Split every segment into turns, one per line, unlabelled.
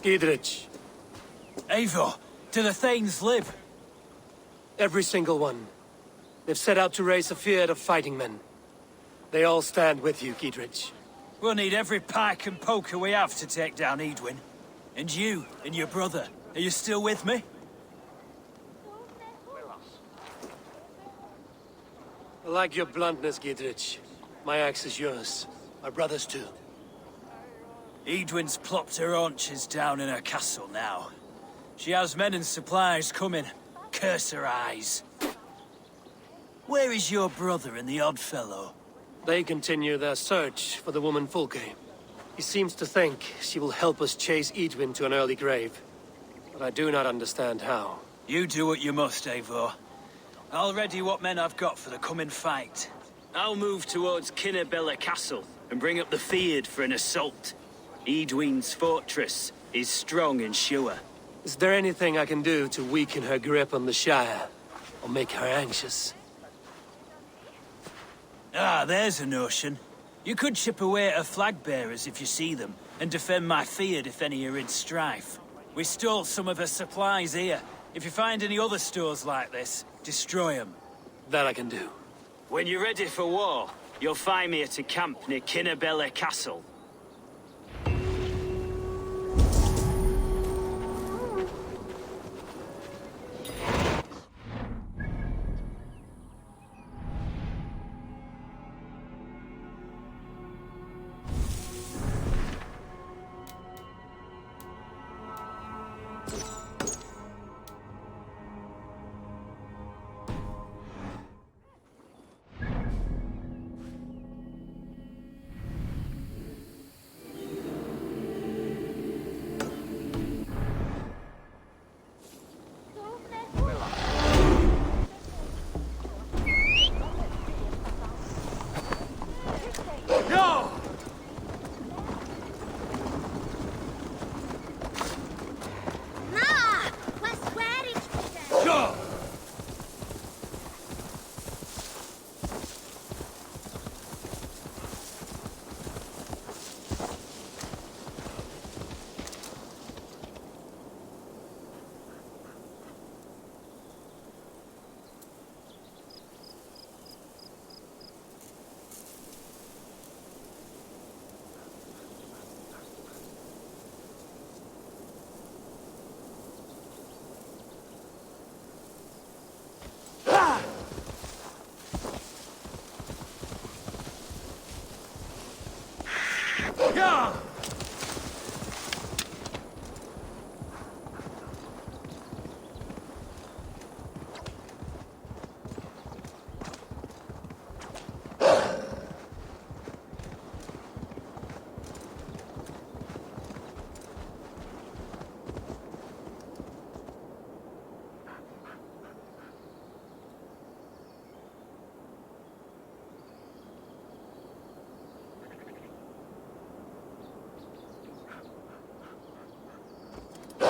Giedrich.
Eivor, do the Thanes live?
Every single one. They've set out to raise a field of fighting men. They all stand with you, Giedrich.
We'll need every pike and poker we have to take down Edwin. And you, and your brother, are you still with me?
I like your bluntness, Giedrich. My axe is yours. My brother's too.
Edwin's plopped her haunches down in her castle now. She has men and supplies coming. Curse her eyes. Where is your brother and the odd fellow?
They continue their search for the woman Fulke. He seems to think she will help us chase Edwin to an early grave. But I do not understand how.
You do what you must, Eivor. I'll ready what men I've got for the coming fight. I'll move towards Kinnabella Castle and bring up the Fyrd for an assault. Edwin's fortress is strong and sure.
Is there anything I can do to weaken her grip on the Shire? Or make her anxious?
Ah, there's a notion. You could chip away at her flag bearers if you see them, and defend my Fyrd if any are in strife. We stole some of her supplies here. If you find any other stores like this, destroy them.
That I can do.
When you're ready for war, you'll find me at a camp near Kinnabella Castle.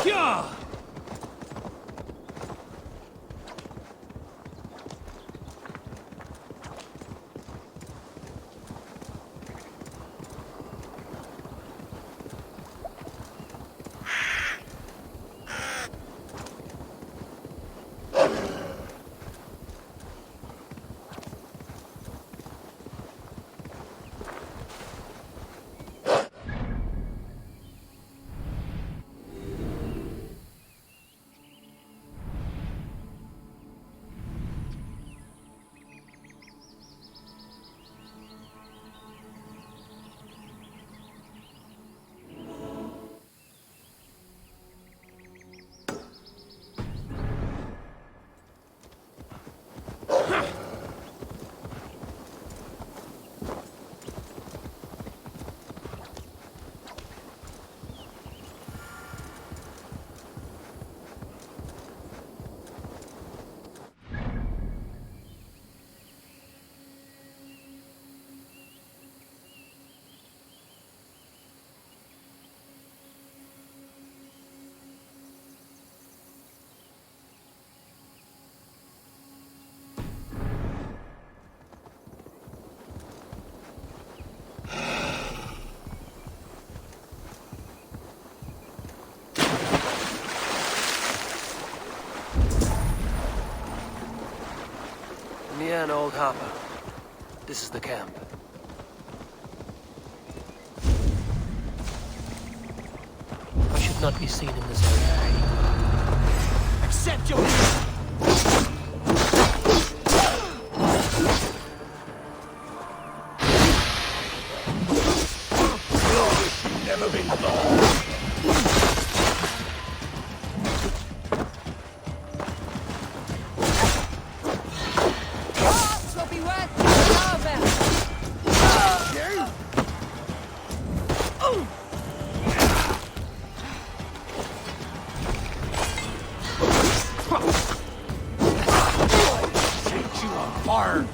Yeah! understand Old Harper. This is the camp. I should not be seen in this area.
Accept your...
Never been born. Set you on fire.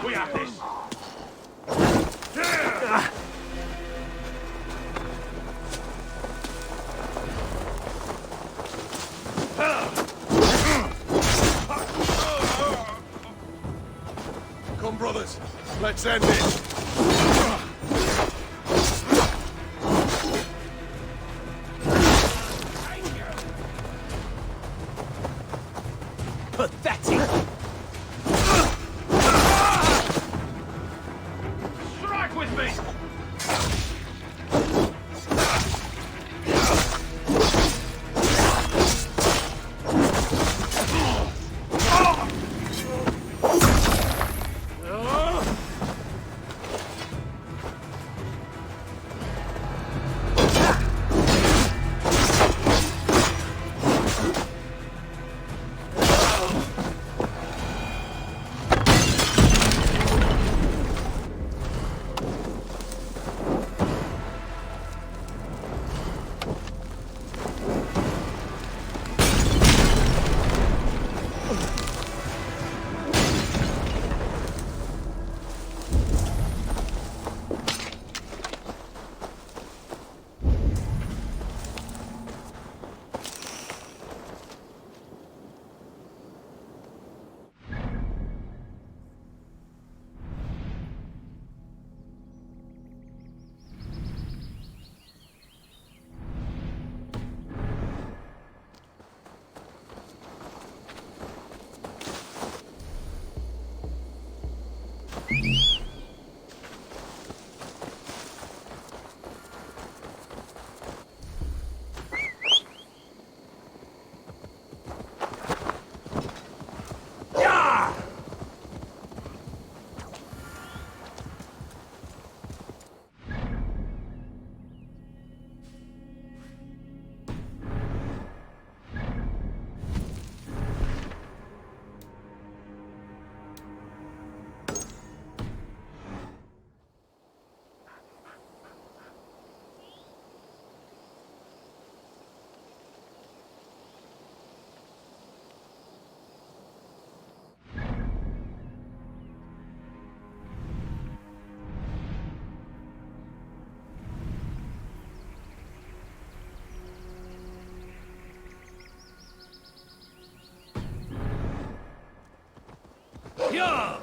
We have this. Come, brothers. Let's end it.
Pathetic!
Strike with me!
Yeah!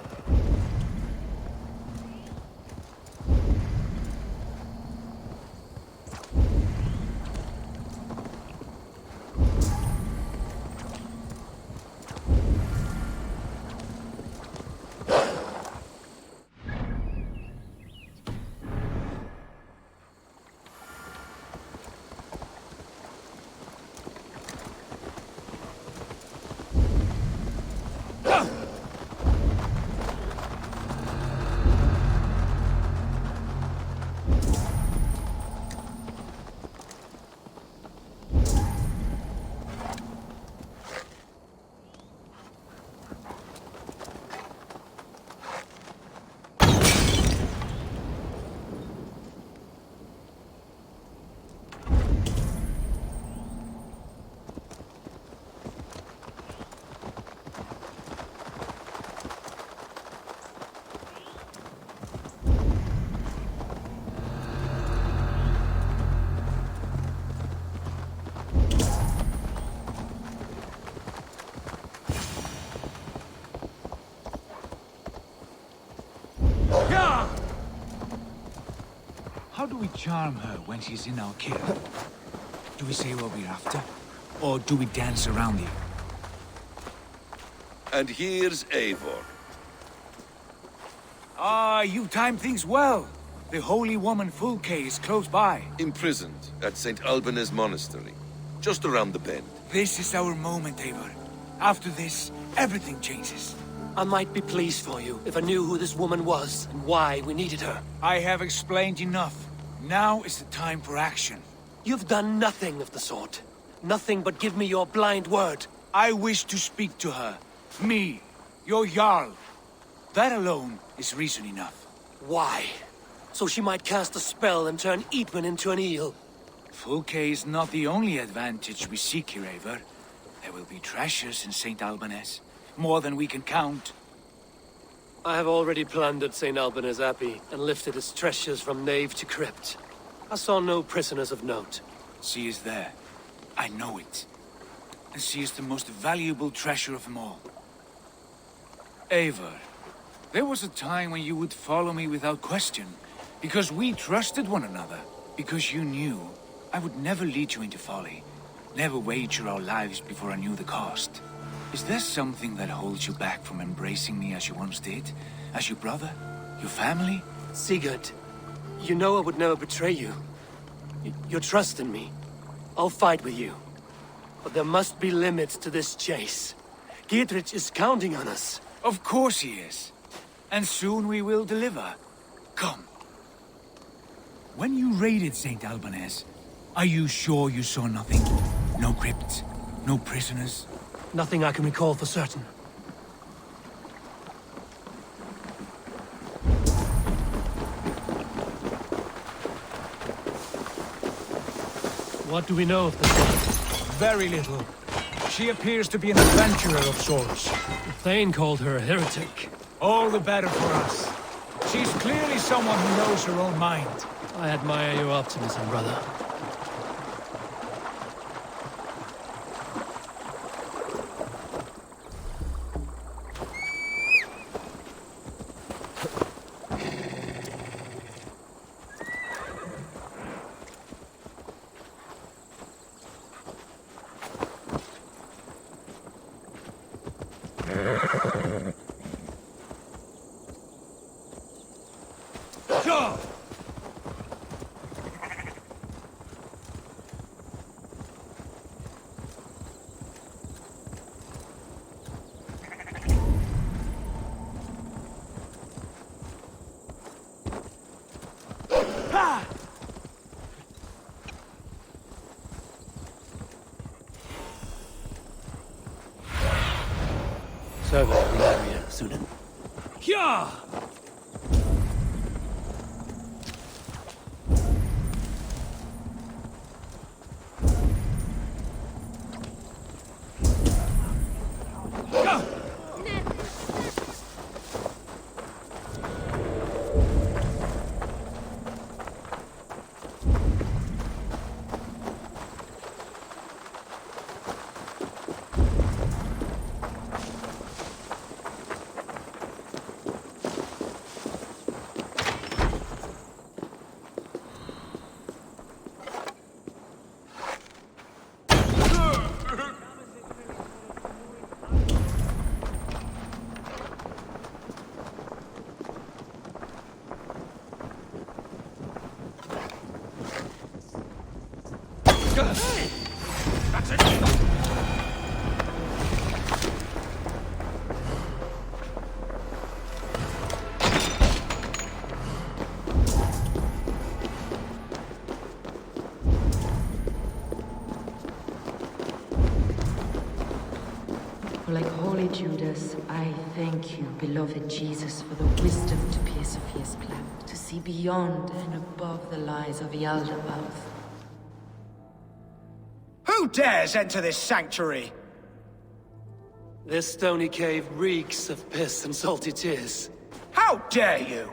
How do we charm her when she's in our care? Do we say what we're after? Or do we dance around you?
And here's Eivor.
Ah, you time things well. The holy woman Fulke is close by.
Imprisoned at St. Alban's Monastery, just around the bend.
This is our moment, Eivor. After this, everything changes.
I might be pleased for you if I knew who this woman was and why we needed her.
I have explained enough. Now is the time for action.
You've done nothing of the sort. Nothing but give me your blind word.
I wish to speak to her. Me, your Jarl. That alone is reason enough.
Why? So she might cast a spell and turn Eatman into an eel.
Fulke is not the only advantage we seek here, Eivor. There will be treasures in St. Alban's. More than we can count.
I have already plundered St. Alban's Abbey and lifted its treasures from nave to crypt. I saw no prisoners of note.
She is there. I know it. And she is the most valuable treasure of them all. Eivor, there was a time when you would follow me without question, because we trusted one another, because you knew I would never lead you into folly, never wager our lives before I knew the cost. Is there something that holds you back from embracing me as you once did? As your brother? Your family?
Sigurd, you know I would never betray you. Your trust in me. I'll fight with you. But there must be limits to this chase. Dietrich is counting on us.
Of course he is. And soon we will deliver. Come. When you raided St. Alban's, are you sure you saw nothing? No crypts? No prisoners?
Nothing I can recall for certain. What do we know of this woman?
Very little. She appears to be an adventurer of sorts.
The Thane called her a heretic.
All the better for us. She's clearly someone who knows her own mind.
I admire your optimism, brother. Survey the area, Sunan.
Yeah!
That's it!
Like holy Judas, I thank you, beloved Jesus, for the wisdom to pierce a fierce plan, to see beyond and above the lies of Yaldabaoth.
Who dares enter this sanctuary?
This stony cave reeks of piss and salty tears.
How dare you?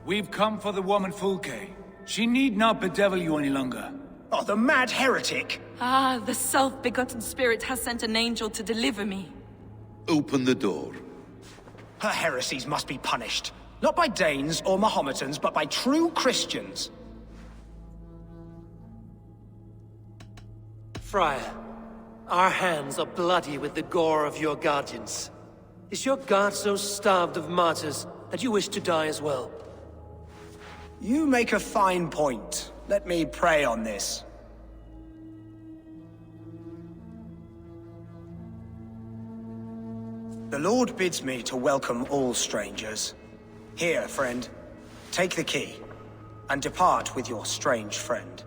We've come for the woman Fulke. She need not bedevil you any longer.
Oh, the mad heretic!
Ah, the self-begotten spirit has sent an angel to deliver me.
Open the door.
Her heresies must be punished. Not by Danes or Mahometans, but by true Christians.
Friar, our hands are bloody with the gore of your guardians. Is your God so starved of martyrs that you wish to die as well?
You make a fine point. Let me pray on this. The Lord bids me to welcome all strangers. Here, friend, take the key, and depart with your strange friend.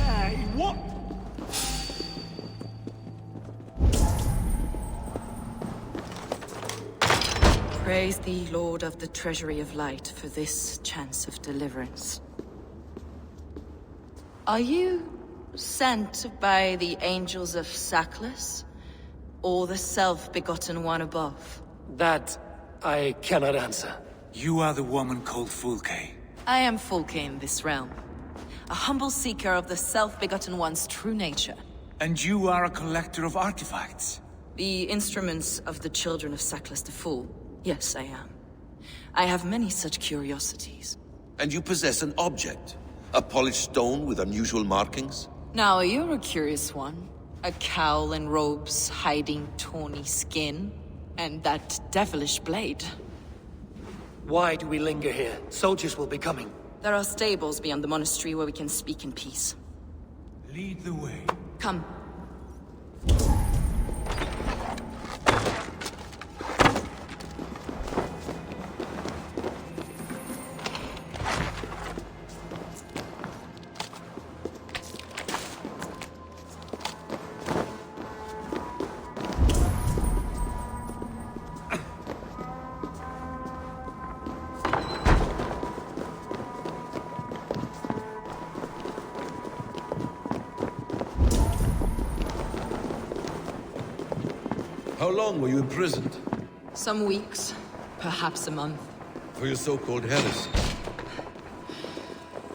Hey, what?
Praise thee, Lord of the Treasury of Light, for this chance of deliverance. Are you sent by the angels of Saklas, or the self-begotten one above?
That I cannot answer.
You are the woman called Fulke.
I am Fulke in this realm, a humble seeker of the self-begotten one's true nature.
And you are a collector of artifacts.
The instruments of the children of Saklas the Fool. Yes, I am. I have many such curiosities.
And you possess an object. A polished stone with unusual markings?
Now, you're a curious one. A cowl and robes hiding tawny skin. And that devilish blade.
Why do we linger here? Soldiers will be coming.
There are stables beyond the monastery where we can speak in peace.
Lead the way.
Come.
How long were you imprisoned?
Some weeks, perhaps a month.
For your so-called heresy?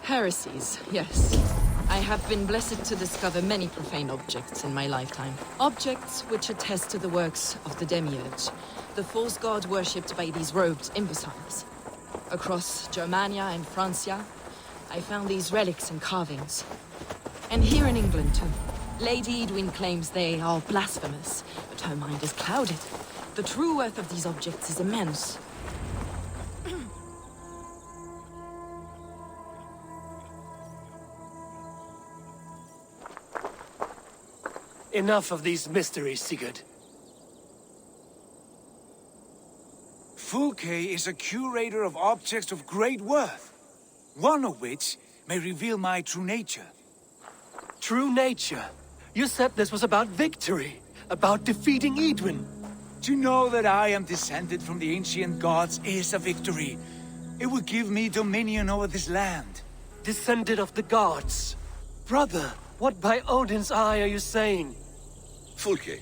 Heresies, yes. I have been blessed to discover many profane objects in my lifetime. Objects which attest to the works of the Demiurge, the false god worshipped by these robed imbeciles. Across Germania and Francia, I found these relics and carvings. And here in England, too. Lady Edwin claims they are blasphemous, but her mind is clouded. The true worth of these objects is immense.
Enough of these mysteries, Sigurd.
Fulke is a curator of objects of great worth, one of which may reveal my true nature.
True nature? You said this was about victory, about defeating Edwin.
To know that I am descended from the ancient gods is a victory. It would give me dominion over this land.
Descended of the gods. Brother, what by Odin's eye are you saying?
Fulke,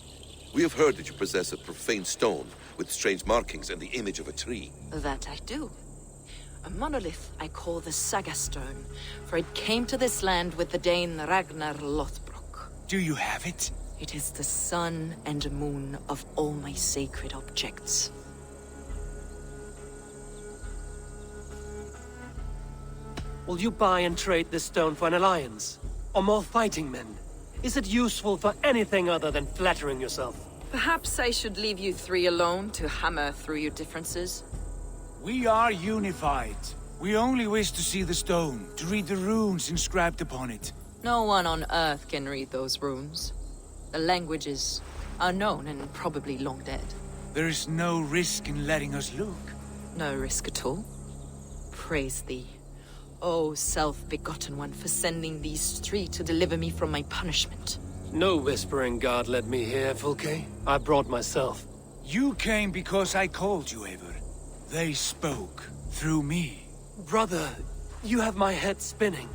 we have heard that you possess a profane stone with strange markings and the image of a tree.
That I do. A monolith I call the Saga Stone, for it came to this land with the Dane Ragnar Lothbrok.
Do you have it?
It is the sun and moon of all my sacred objects.
Will you buy and trade this stone for an alliance? Or more fighting men? Is it useful for anything other than flattering yourself?
Perhaps I should leave you three alone to hammer through your differences?
We are unified. We only wish to see the stone, to read the runes inscribed upon it.
No one on Earth can read those runes. The language is unknown and probably long dead.
There is no risk in letting us look.
No risk at all. Praise thee, O self-begotten one, for sending these three to deliver me from my punishment.
No whispering God led me here, Fulke. I brought myself.
You came because I called you, Eivor. They spoke through me.
Brother, you have my head spinning.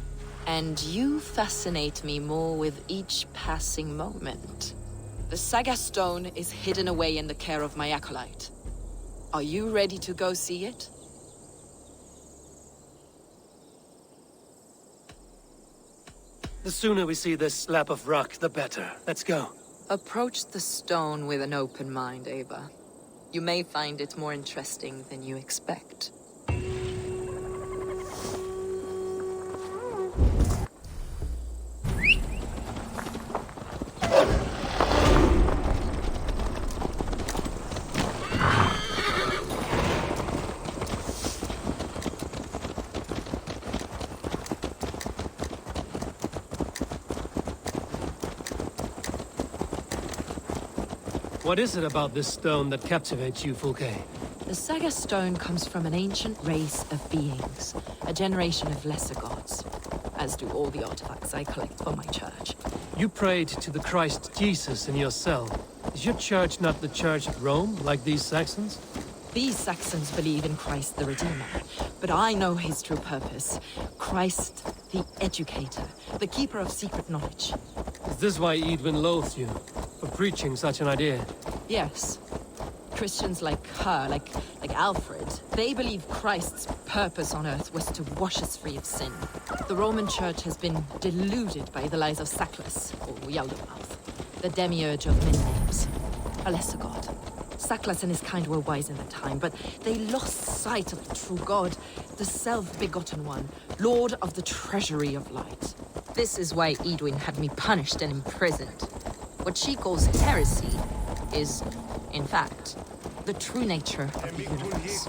And you fascinate me more with each passing moment. The Saga Stone is hidden away in the care of my acolyte. Are you ready to go see it?
The sooner we see this slab of rock, the better. Let's go.
Approach the stone with an open mind, Ava. You may find it more interesting than you expect.
What is it about this stone that captivates you, Fulke?
The Saga Stone comes from an ancient race of beings, a generation of lesser gods, as do all the artifacts I collect for my church.
You prayed to the Christ Jesus in your cell. Is your church not the Church of Rome, like these Saxons?
These Saxons believe in Christ the Redeemer, but I know his true purpose. Christ the Educator, the keeper of secret knowledge.
Is this why Edwin loathed you? For preaching such an idea?
Yes. Christians like her, like Alfred, they believe Christ's purpose on earth was to wash us free of sin. The Roman Church has been deluded by the lies of Saklas, or Yaldabaoth, the demiurge of many names, a lesser god. Saklas and his kind were wise in their time, but they lost sight of the true god, the self-begotten one, lord of the treasury of light. This is why Edwin had me punished and imprisoned. What she calls heresy is, in fact, the true nature of the universe.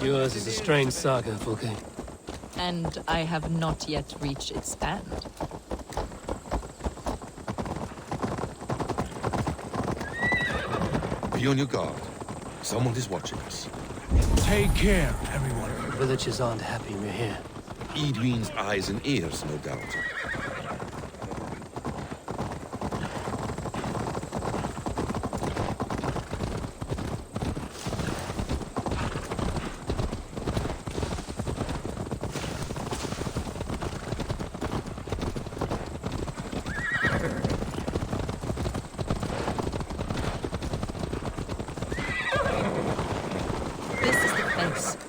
Yours is a strange saga, Fulke.
And I have not yet reached its end.
Be on your guard. Someone is watching us.
Take care, everyone.
The villagers aren't happy we're here.
Edwin's eyes and ears, no doubt.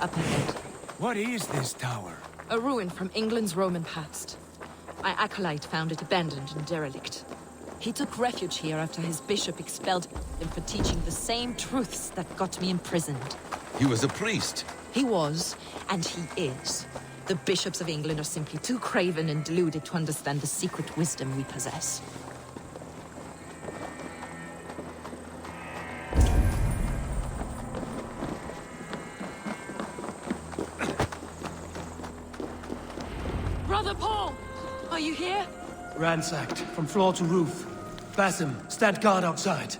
Up ahead.
What is this tower?
A ruin from England's Roman past. My acolyte found it abandoned and derelict. He took refuge here after his bishop expelled him for teaching the same truths that got me imprisoned.
He was a priest.
He was, and he is. The bishops of England are simply too craven and deluded to understand the secret wisdom we possess. Brother Paul! Are you here?
Ransacked, from floor to roof. Basim, stand guard outside.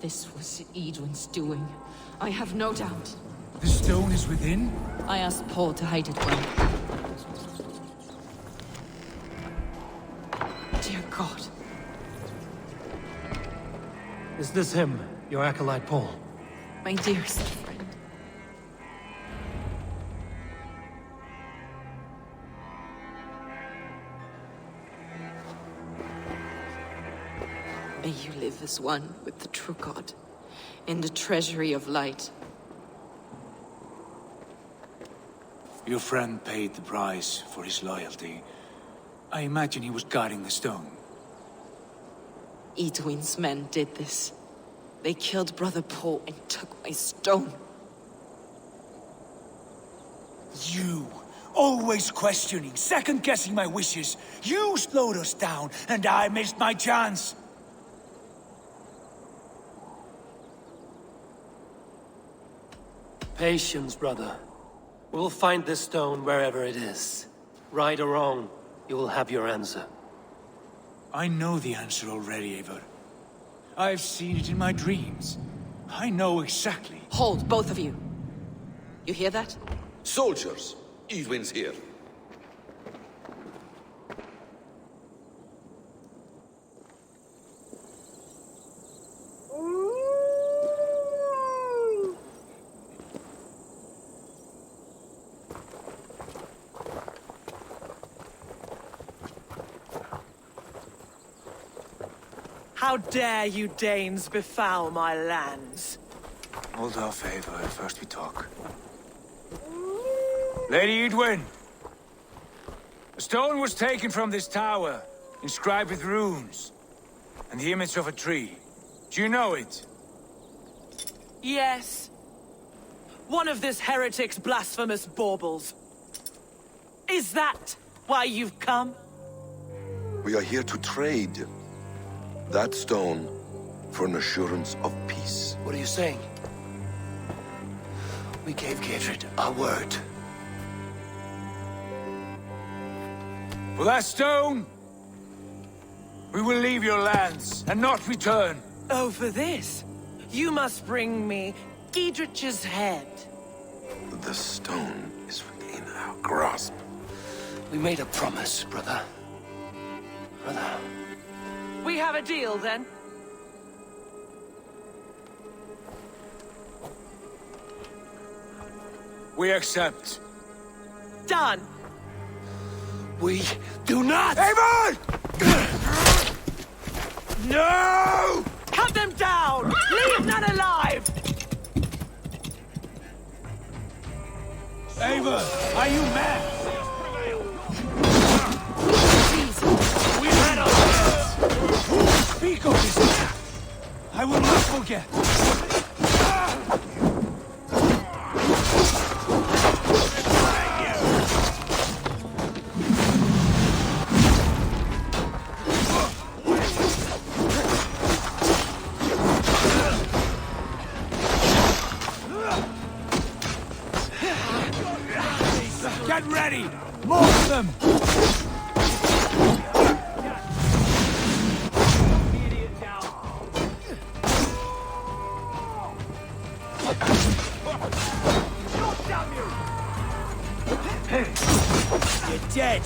This was Edwin's doing. I have no doubt.
The stone is within?
I asked Paul to hide it well. Dear God.
Is this him, your acolyte Paul?
My dearest friend. May you live as one with the true God, in the treasury of light.
Your friend paid the price for his loyalty. I imagine he was guarding the stone.
Edwin's men did this. They killed Brother Paul and took my stone.
You, always questioning, second-guessing my wishes. You slowed us down, and I missed my chance.
Patience, brother. We'll find this stone wherever it is. Right or wrong, you will have your answer.
I know the answer already, Eivor. I've seen it in my dreams. I know exactly.
Hold, both of you. You hear that?
Soldiers! Edwin's here.
How dare you Danes befoul my lands?
Hold off, Eivor. First we talk. Lady Edwin! A stone was taken from this tower, inscribed with runes, and the image of a tree. Do you know it?
Yes. One of this heretic's blasphemous baubles. Is that why you've come?
We are here to trade that stone for an assurance of peace.
What are you saying? We gave Gatred our word.
For that stone, we will leave your lands and not return.
Oh, for this? You must bring me Giedrich's head.
The stone is within our grasp.
We made a promise, brother. Brother.
We have a deal, then?
We accept.
Done!
We do not!
Eivor! No!
Cut them down! Leave none alive!
Eivor, are you mad?
We had our chance!
Speak of this! I will not forget. Get ready! More of them! You're dead!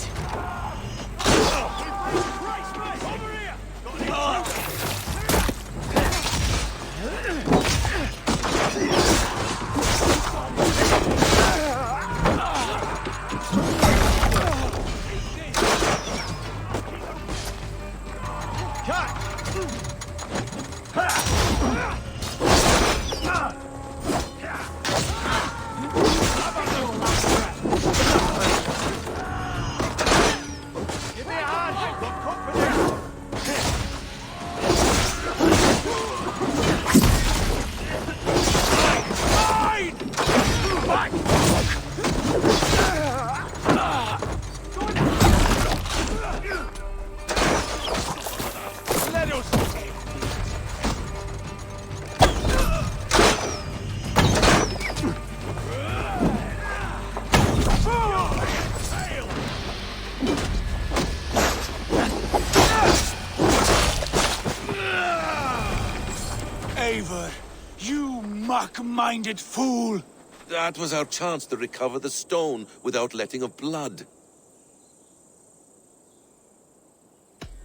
Eivor, you mock-minded fool!
That was our chance to recover the stone without letting of blood.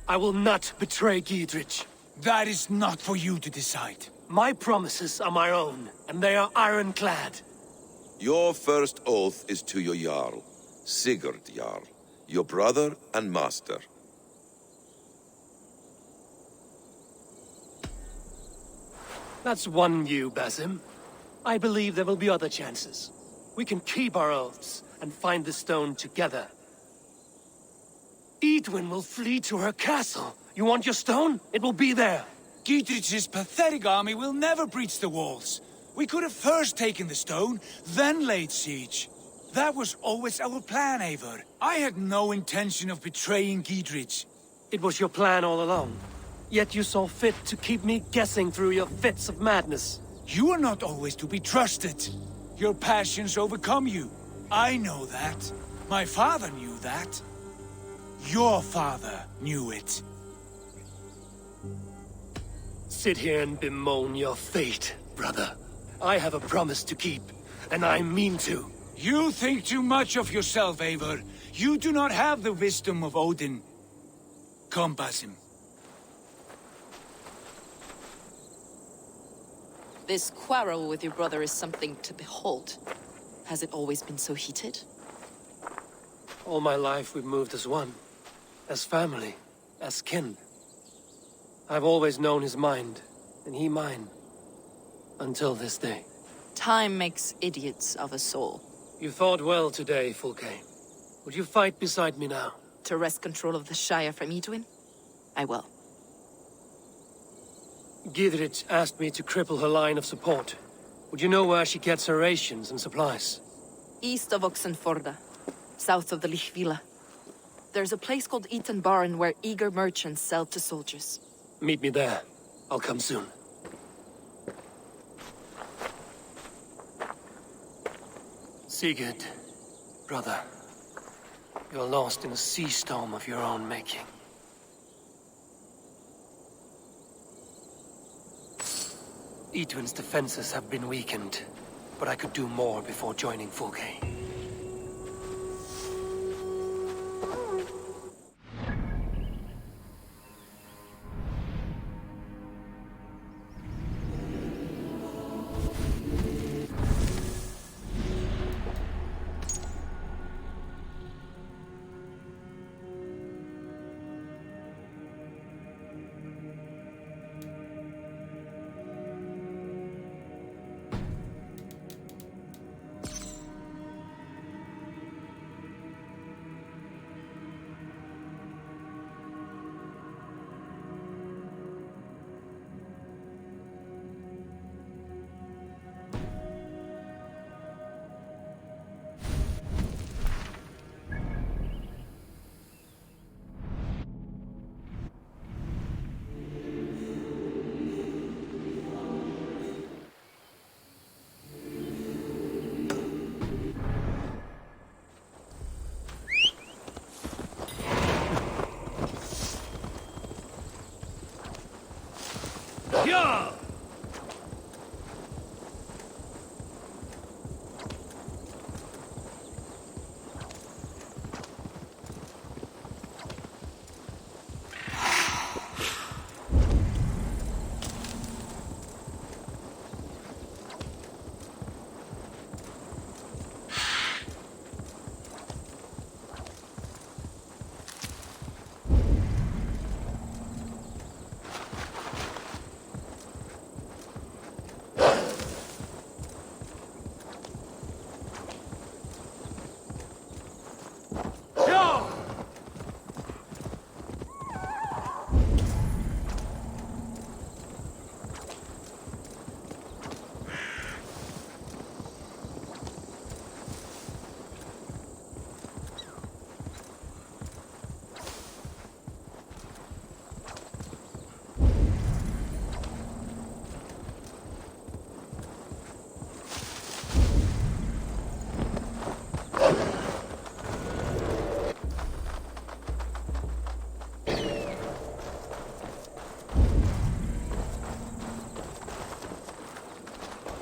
I will not betray Giedrich.
That is not for you to decide.
My promises are my own, and they are ironclad.
Your first oath is to your Jarl, Sigurd Jarl, your brother and master.
That's one you, Basim. I believe there will be other chances. We can keep our oaths and find the stone together. Edwin will flee to her castle. You want your stone? It will be there.
Giedrich's pathetic army will never breach the walls. We could have first taken the stone, then laid siege. That was always our plan, Eivor. I had no intention of betraying Giedrich.
It was your plan all along. Yet you saw fit to keep me guessing through your fits of madness.
You are not always to be trusted. Your passions overcome you. I know that. My father knew that. Your father knew it.
sit here and bemoan your fate, brother. I have a promise to keep, and I mean to.
You think too much of yourself, Eivor. You do not have the wisdom of Odin. Come, Basim.
This quarrel with your brother is something to behold. Has it always been so heated?
All my life we've moved as one. As family. As kin. I've always known his mind, and he mine. Until this day.
Time makes idiots of us all.
You fought well today, Fulke. Would you fight beside me now?
To wrest control of the Shire from Edwin? I will.
Gidrit asked me to cripple her line of support. Would you know where she gets her rations and supplies?
East of Oxenforda, south of the Lichvila. There's a place called Eaton Barn where eager merchants sell to soldiers.
Meet me there. I'll come soon. Sigurd, brother. You're lost in a sea storm of your own making. Edwin's defenses have been weakened, but I could do more before joining Fulke.
Yeah!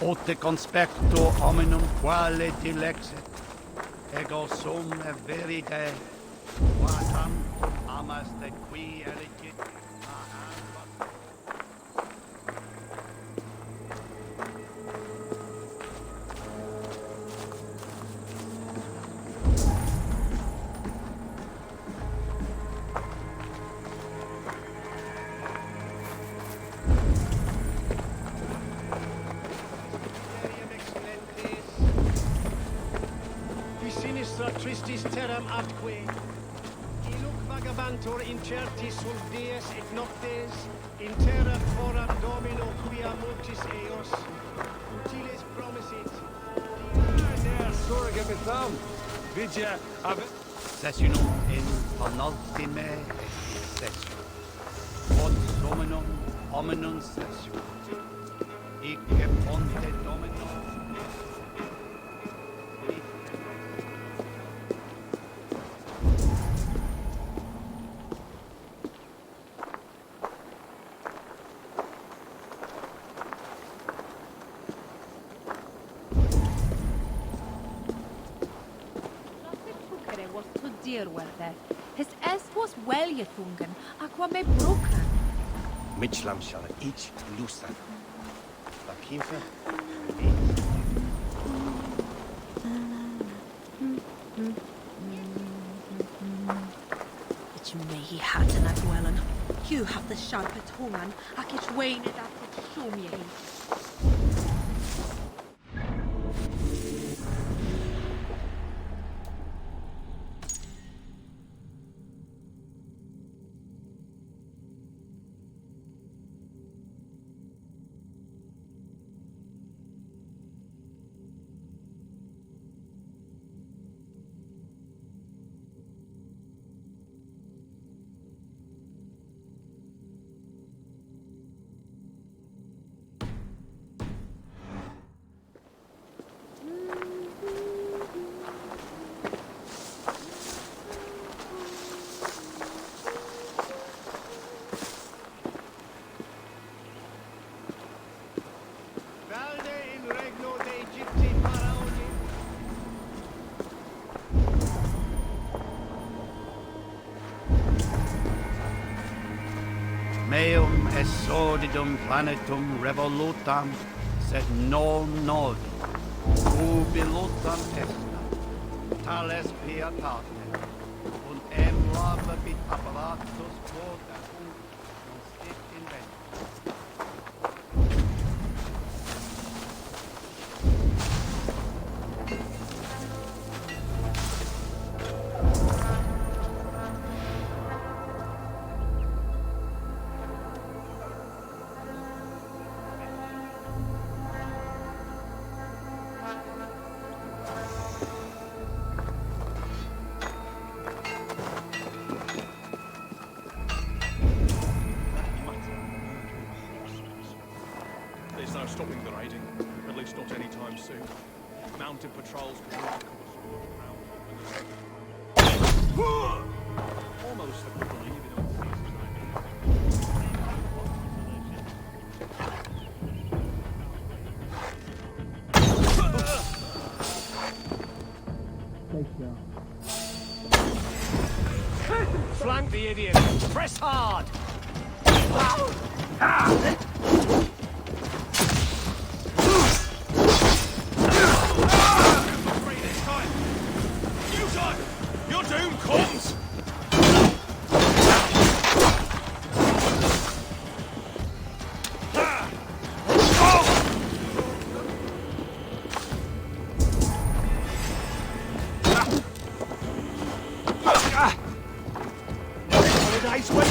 Ote conspecto hominum quale dilexit, ego sum verite, quatam amaste qui elegit.
Sinistra tristis terram atque, iluc vagabantur incertis sunt dies et noctes, in terra foram domino quia multis eos, utiles promisit.
Der surge betam, vidia ab sessionum in penultime sessio. Quod dominum hominum sessio. Icce ponte domino.
dirwerde. His was well yetungen, aqua me broken.
Mitchlam shall each loosen. La Kimfe,
It's me he had in that dwelling. You have the sharper tongue, and it's Wayne that would show me.
Valde in regno de Egypti Pharaoni.
meum es sordidum planetum revolutam, sed non novi. Ubilutam est, tales pietate, und labit apparatus quod acunt non sit inventus.
There's no stopping the raiding, at least not anytime soon. Mounted patrols will not cover almost I could believe it on
Flank the idiot. Press hard.
Your doom comes! Holidays when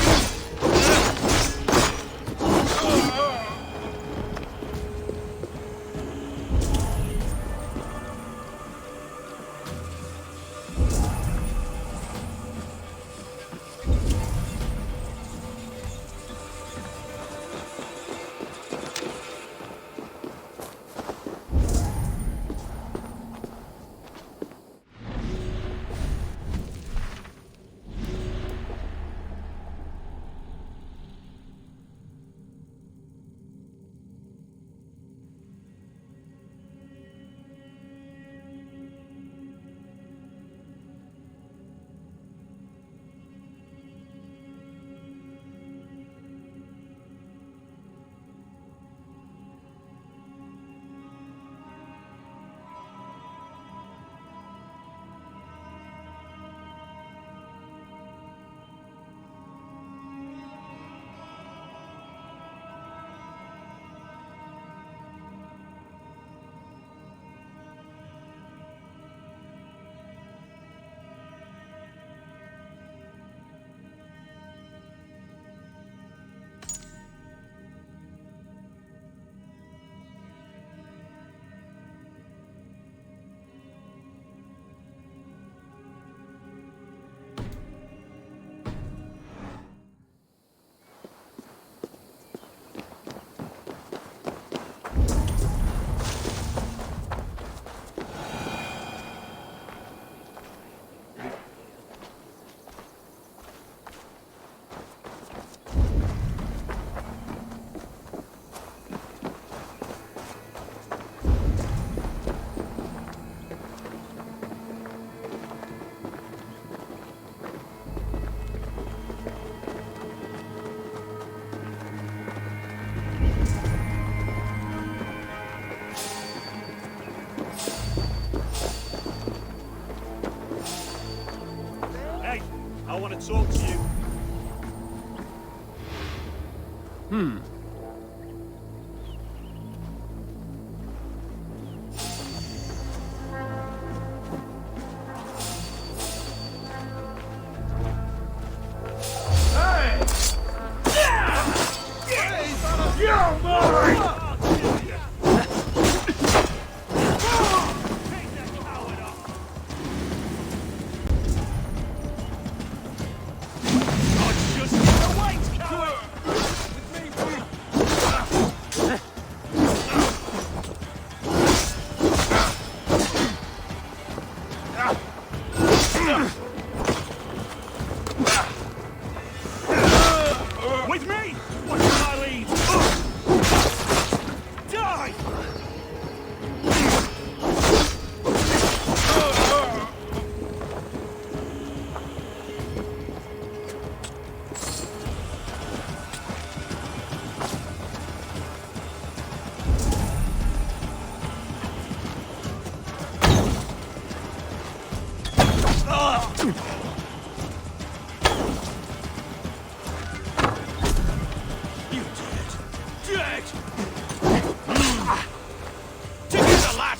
to talk to you. With me! What can I lead? Die! You did it! Dead! Together, lad!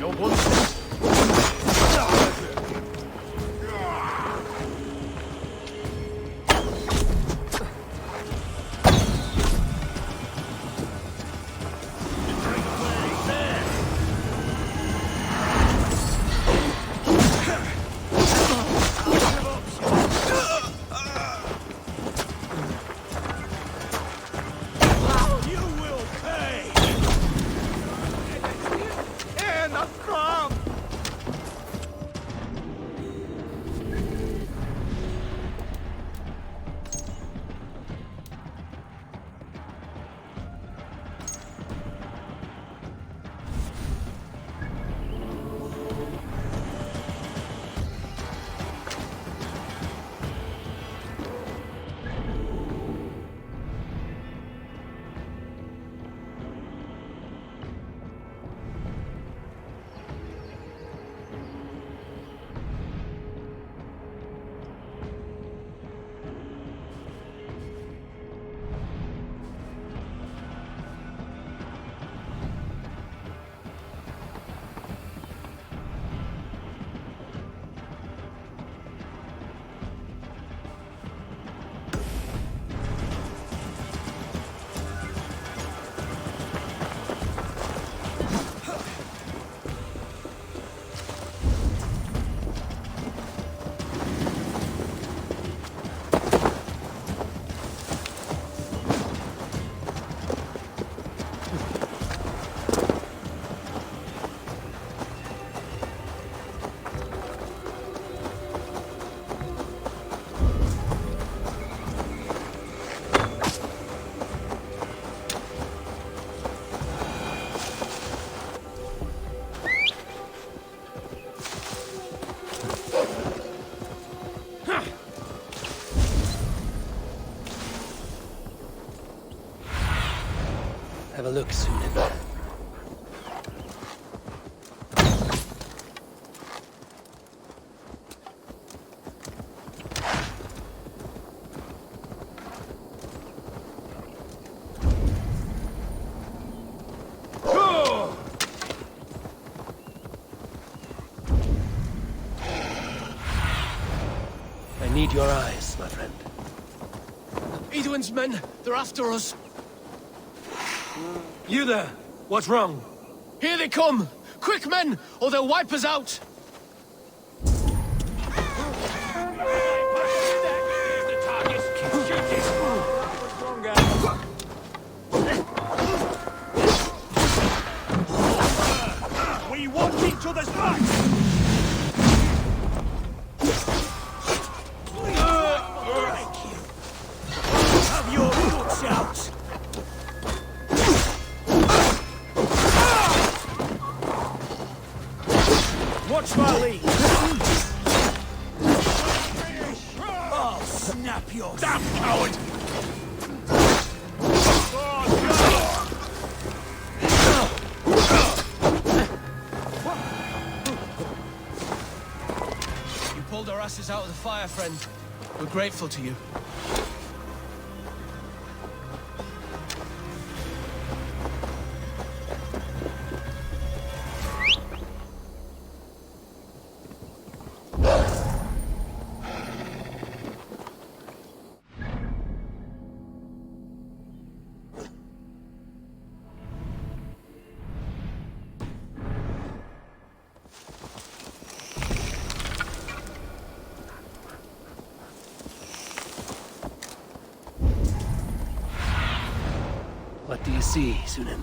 No one. You will pay! And the crumb!
Have a look, Sunan. I need your eyes, my friend.
Edwin's men, they're after us.
You there! What's wrong?
Here they come! Quick, men, or they'll wipe us out!
We watch each other's backs!
Watch my lead! Oh, snap your... Damn coward!
You pulled our asses out of the fire, friend. We're grateful to you.
What do you see, Sunan?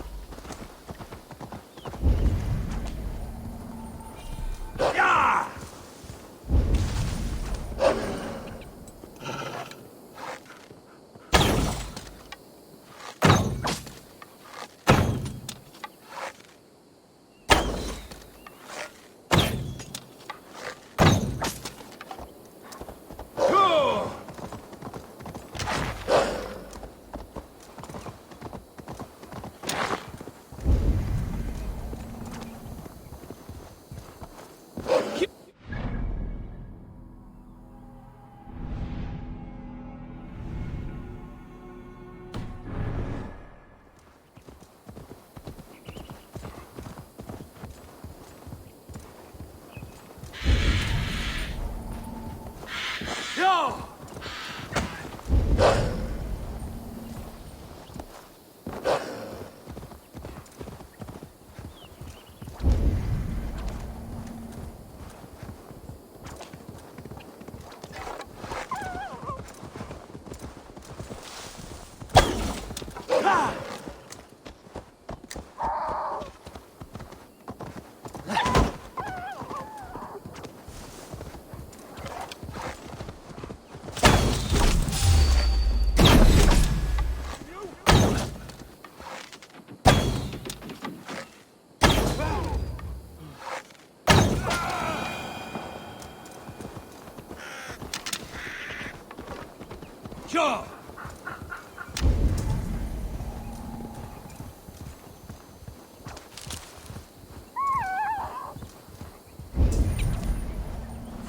Sure!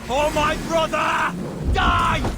For my brother! Die!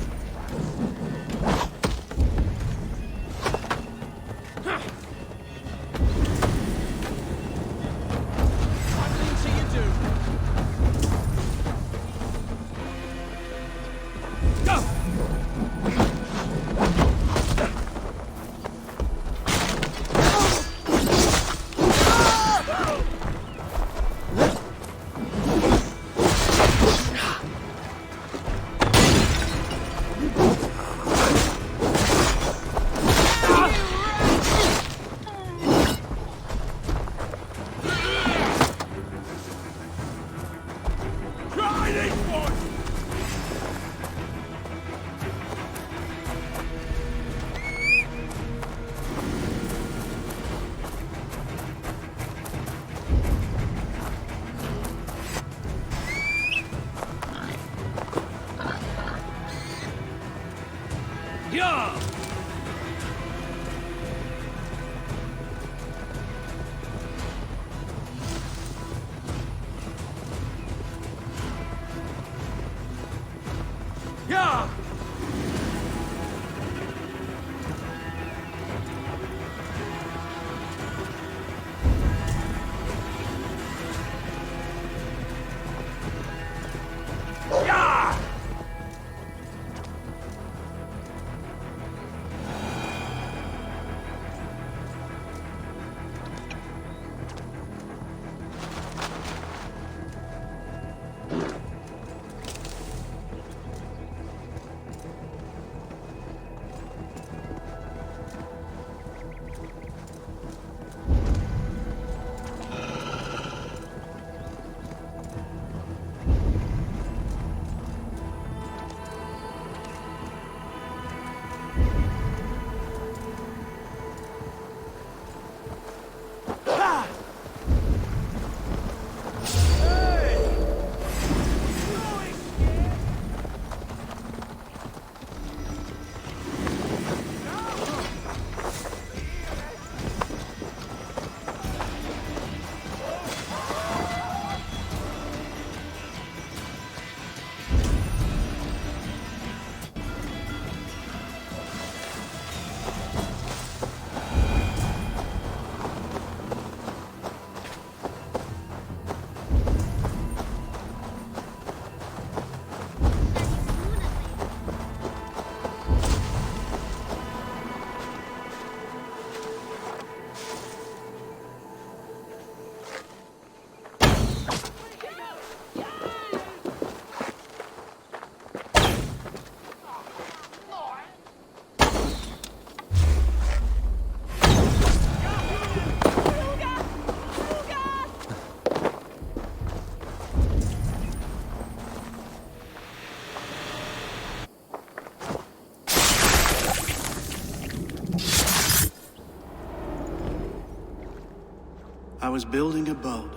was building a boat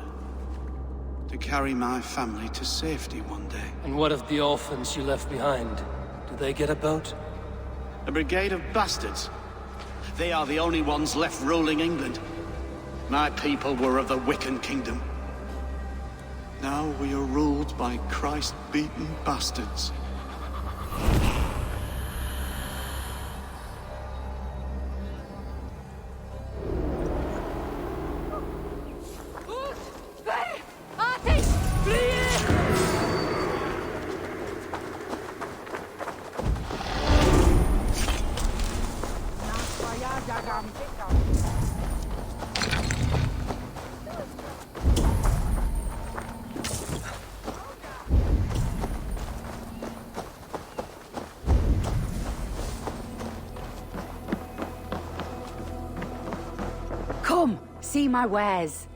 to carry my family to safety one day.
And what of the orphans you left behind? Do they get a boat?
A brigade of bastards. They are the only ones left ruling England. My people were of the Wiccan kingdom. Now we are ruled by Christ-beaten bastards.
Come, see my wares.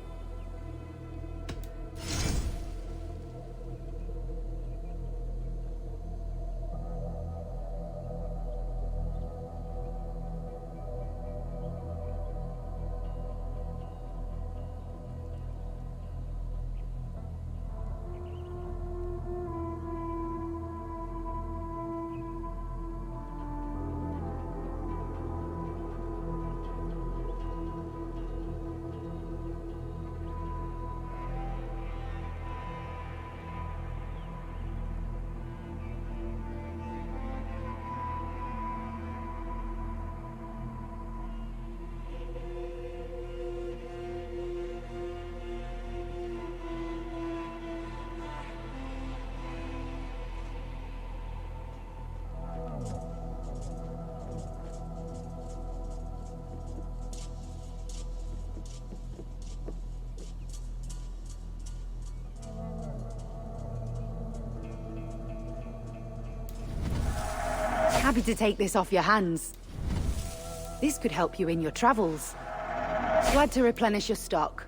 Happy to take this off your hands. This could help you in your travels. Glad to replenish your stock.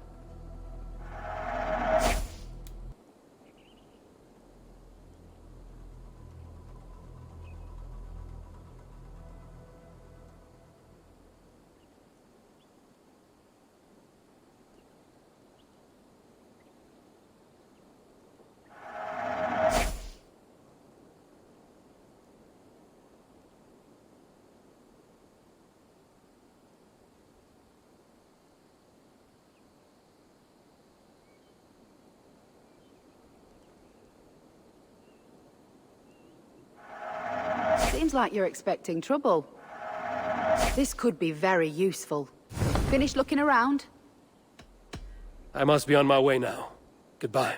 Seems like you're expecting trouble. This could be very useful. Finished looking around?
I must be on my way now. Goodbye.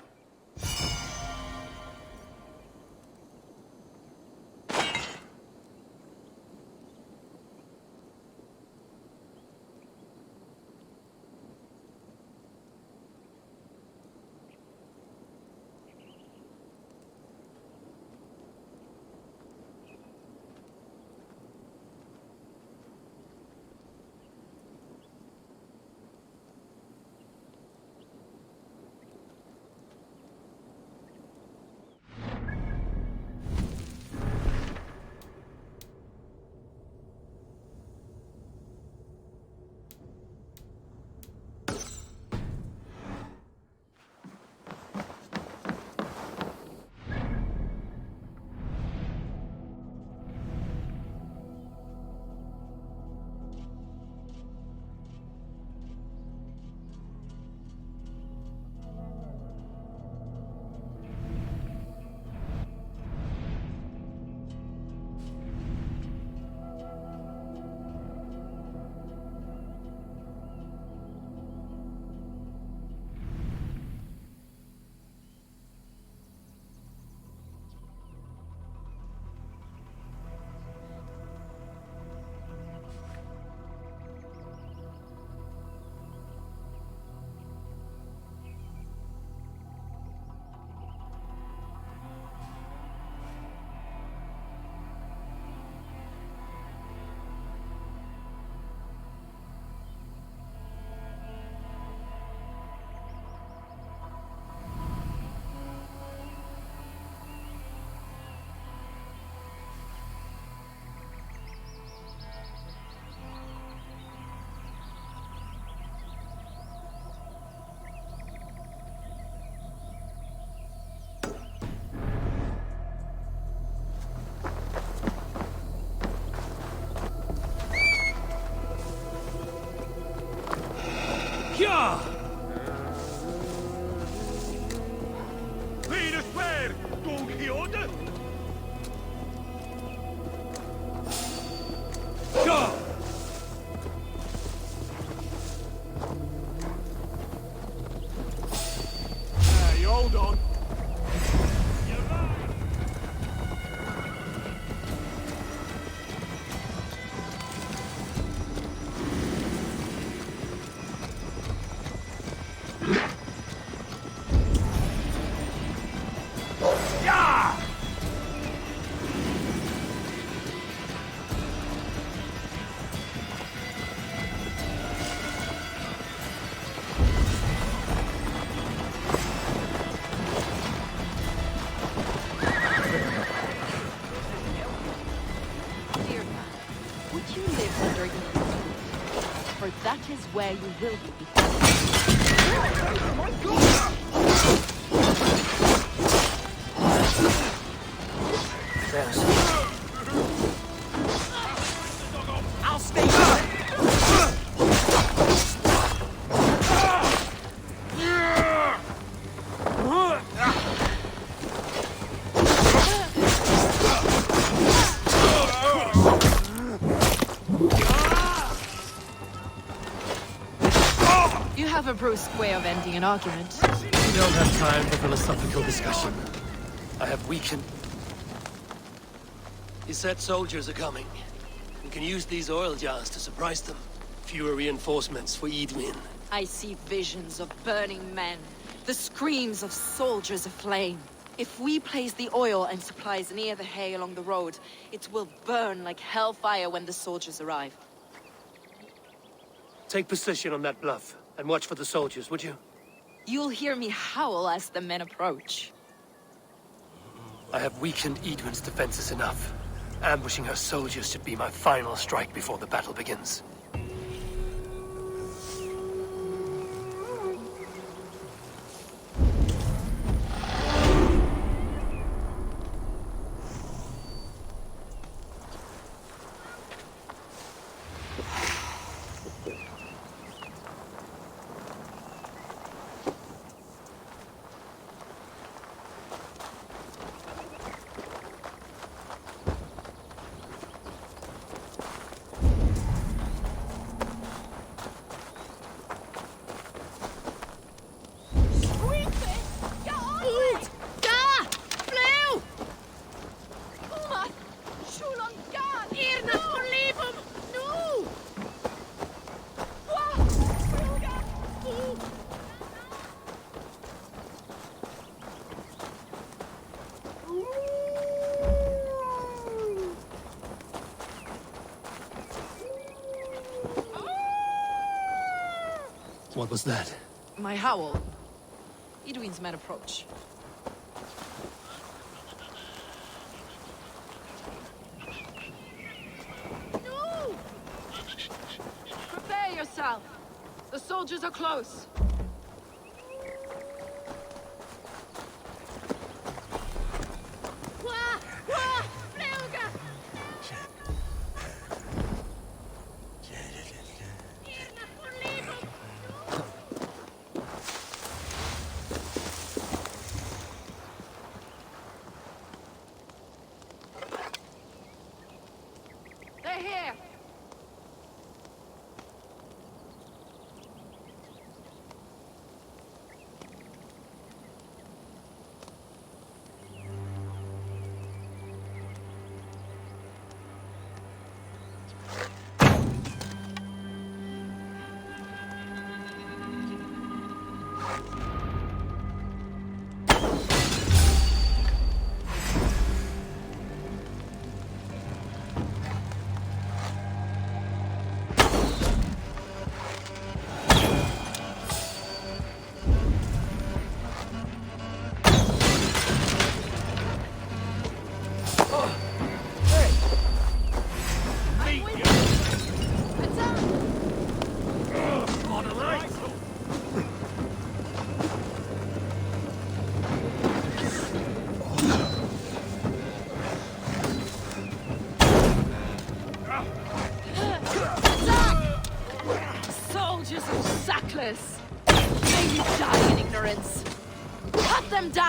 Venus where, Don Quixote? Go! Hey, hold on.
Dear man, would you live under Eden? For that is where you will be.
There's...
I'll stay.
You have a brusque way of ending an argument.
We don't have time for philosophical discussion. I have weakened... He said soldiers are coming. We can use these oil jars to surprise them. Fewer reinforcements for Edwin.
I see visions of burning men, the screams of soldiers aflame. If we place the oil and supplies near the hay along the road, it will burn like hellfire when the soldiers arrive.
Take position on that bluff, and watch for the soldiers, would you?
You'll hear me howl as the men approach.
I have weakened Edwin's defenses enough. Ambushing her soldiers should be my final strike before the battle begins. What was that?
My howl. Edwin's men approach. No! Prepare yourself. The soldiers are close. They're here!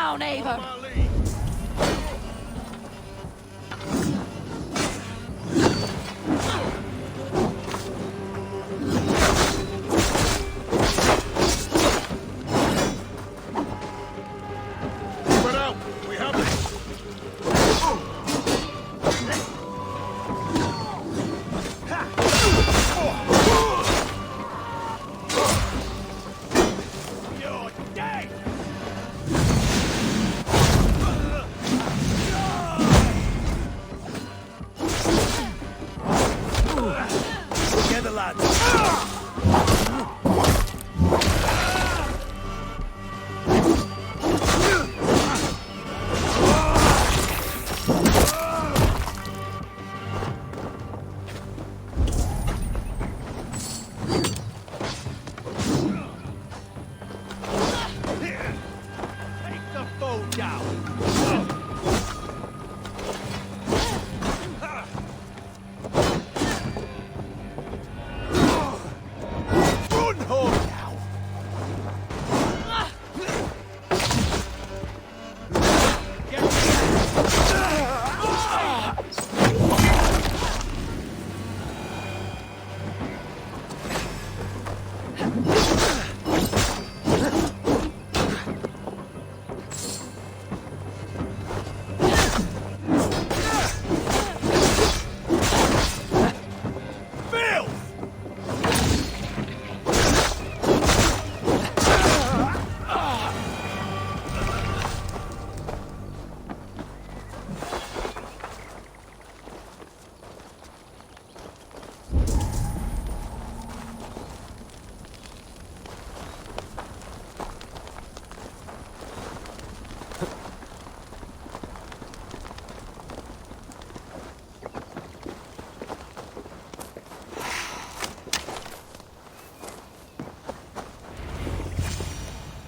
down, Eivor!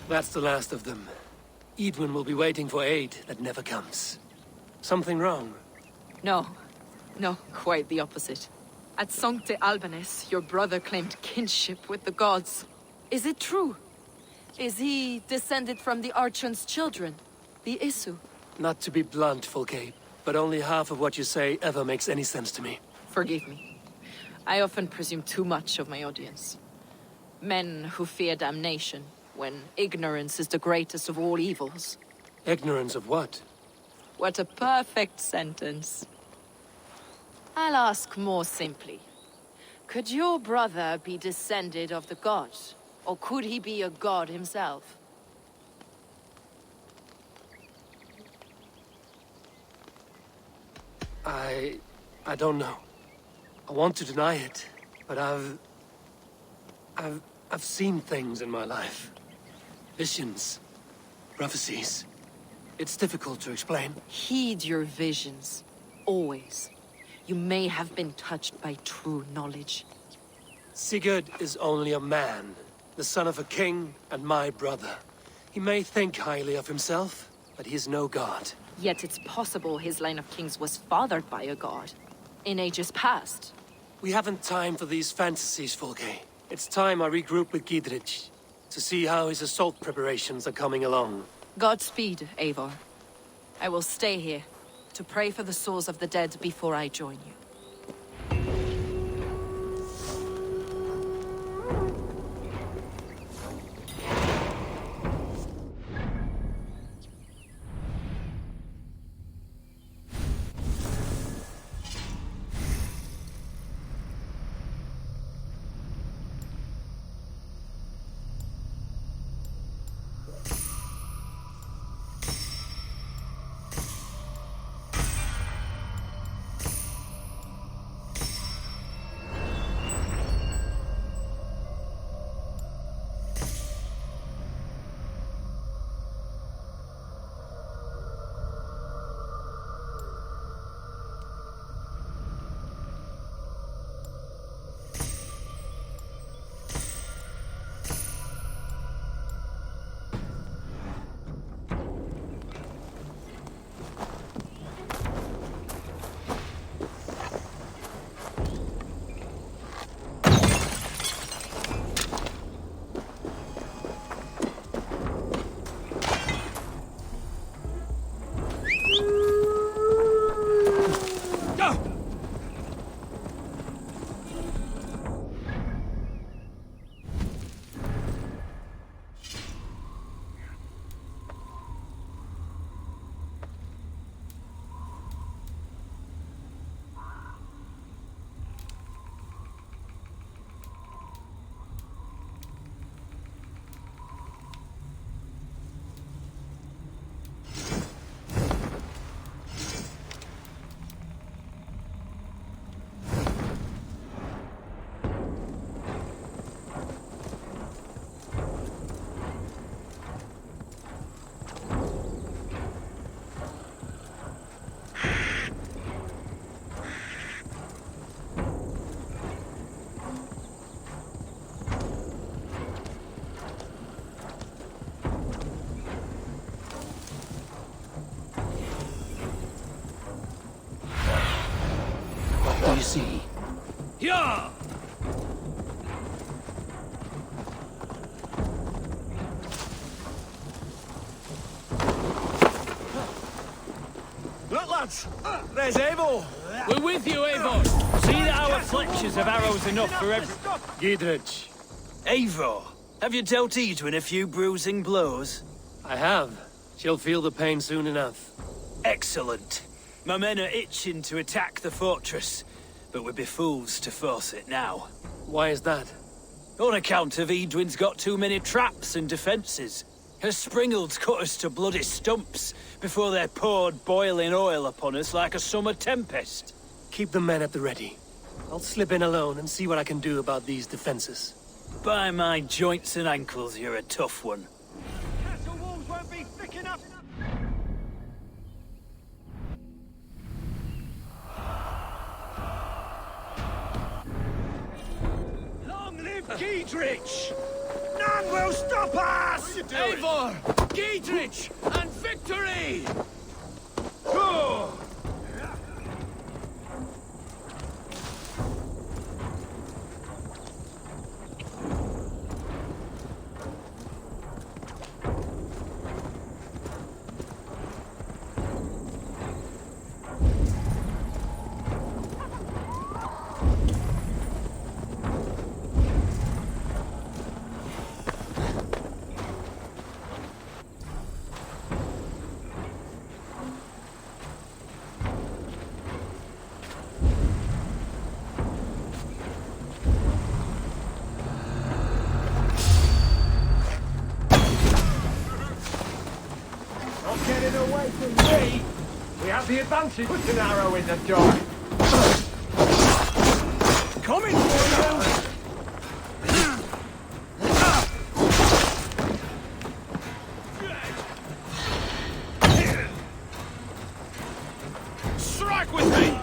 That's the last of them. Edwin will be waiting for aid that never comes. Something wrong?
No. No, quite the opposite. At Sancte Albanus, your brother claimed kinship with the gods. Is it true? Is he descended from the Archon's children, the Isu?
Not to be blunt, Fulke, but only half of what you say ever makes any sense to me.
Forgive me. I often presume too much of my audience. Men who fear damnation, when ignorance is the greatest of all evils.
Ignorance of what?
What a perfect sentence. I'll ask more simply. Could your brother be descended of the gods? Or could he be a god himself?
I don't know. I want to deny it, but I've seen things in my life. Visions, prophecies. It's difficult to explain.
Heed your visions. Always. You may have been touched by true knowledge.
Sigurd is only a man, the son of a king and my brother. He may think highly of himself, but he is no god.
Yet it's possible his line of kings was fathered by a god. In ages past.
We haven't time for these fantasies, Fulke. It's time I regroup with Gidrich, to see how his assault preparations are coming along.
Godspeed, Eivor. I will stay here, to pray for the souls of the dead before I join you.
see.
Yeah!
Look, lads! There's Eivor!
We're with you, Eivor! See that our fletchers have arrows enough for every...
Giedrich,
Eivor, have you dealt Edwin a few bruising blows?
I have. She'll feel the pain soon enough.
Excellent. My men are itching to attack the fortress, but we'd be fools to force it now.
Why is that?
On account of Edwin's got too many traps and defences. Her springalds cut us to bloody stumps before they poured boiling oil upon us like a summer tempest.
Keep the men at the ready. I'll slip in alone and see what I can do about these defenses.
By my joints and ankles, you're a tough one.
Castle walls won't be thick enough.
Long live Giedrich! None will stop us! Eivor! Giedrich! And victory! Go! Getting away from me! We have the advantage. Put an arrow in the dog. Coming for you! Strike with me!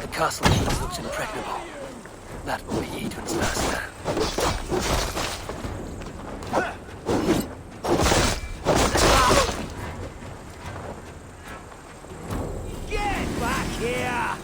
The castle keep looks impregnable. That will be Edwin's master.
Get back here!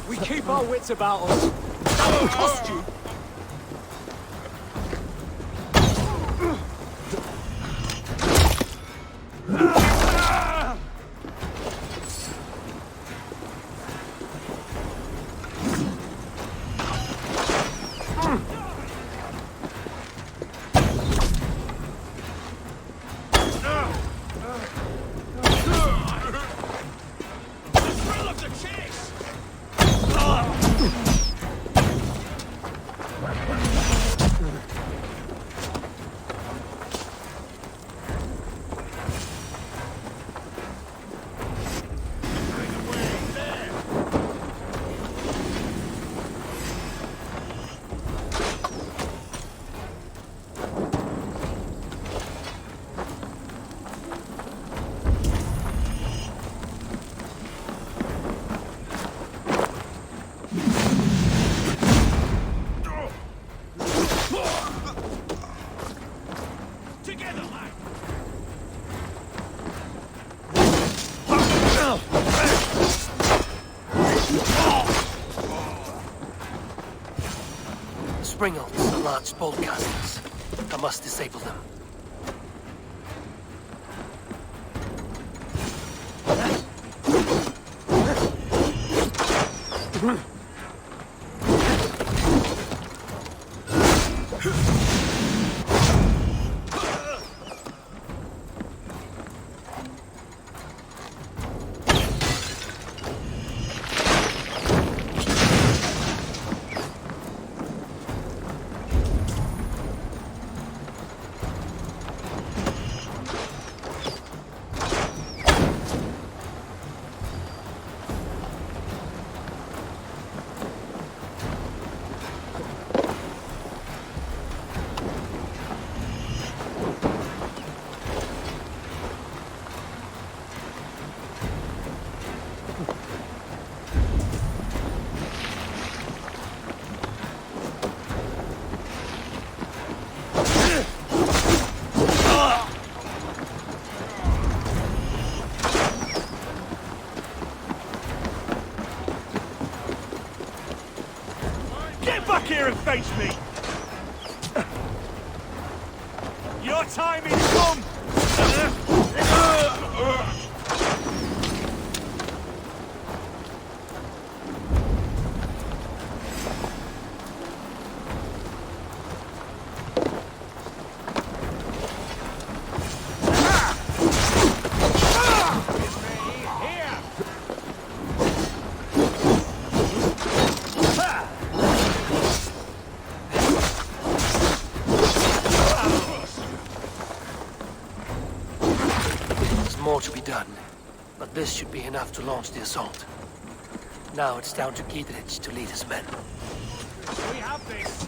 We keep our wits about us. That will cost you! Together, lad!
springles are large bolt casters. I must disable them.
Back here and face me! Your time is come!
More to be done, but this should be enough to launch the assault. Now it's down to Giedrich to lead his men.
We have this!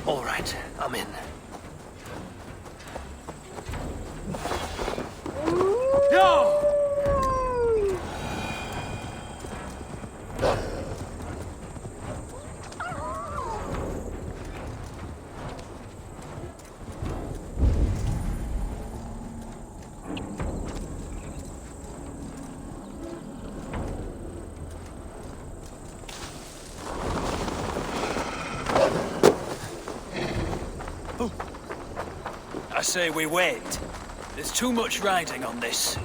All right, I'm in.
No!
I say we wait. There's too much riding on this.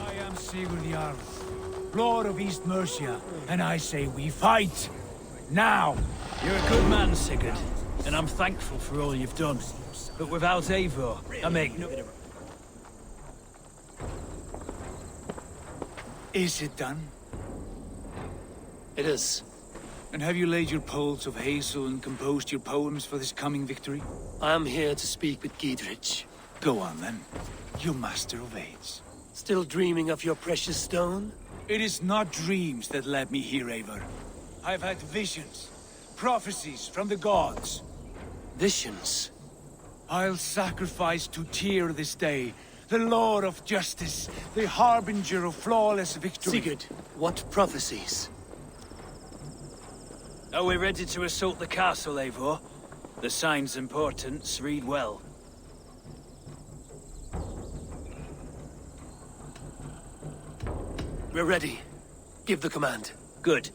I am Sigurd Jarl, Lord of East Mercia, and I say we fight! Now!
You're a good man, Sigurd, and I'm thankful for all you've done. But without Eivor, I make no...
Is it done?
It is.
And have you laid your poles of hazel and composed your poems for this coming victory?
I am here to speak with Giedrich.
Go on then, you master of aids.
Still dreaming of your precious stone?
It is not dreams that led me here, Eivor. I've had visions, prophecies from the gods.
Visions?
I'll sacrifice to Tyr this day, the Lord of Justice, the harbinger of flawless victory.
Sigurd, what prophecies?
Are we ready to assault the castle, Eivor? The signs and portents read well.
We're ready. Give the command.
Good.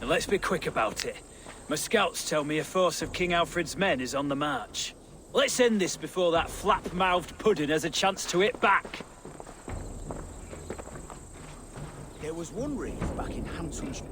And let's be quick about it. My scouts tell me a force of King Alfred's men is on the march. Let's end this before that flap-mouthed pudding has a chance to hit back.
There was one reef back in Hampton's.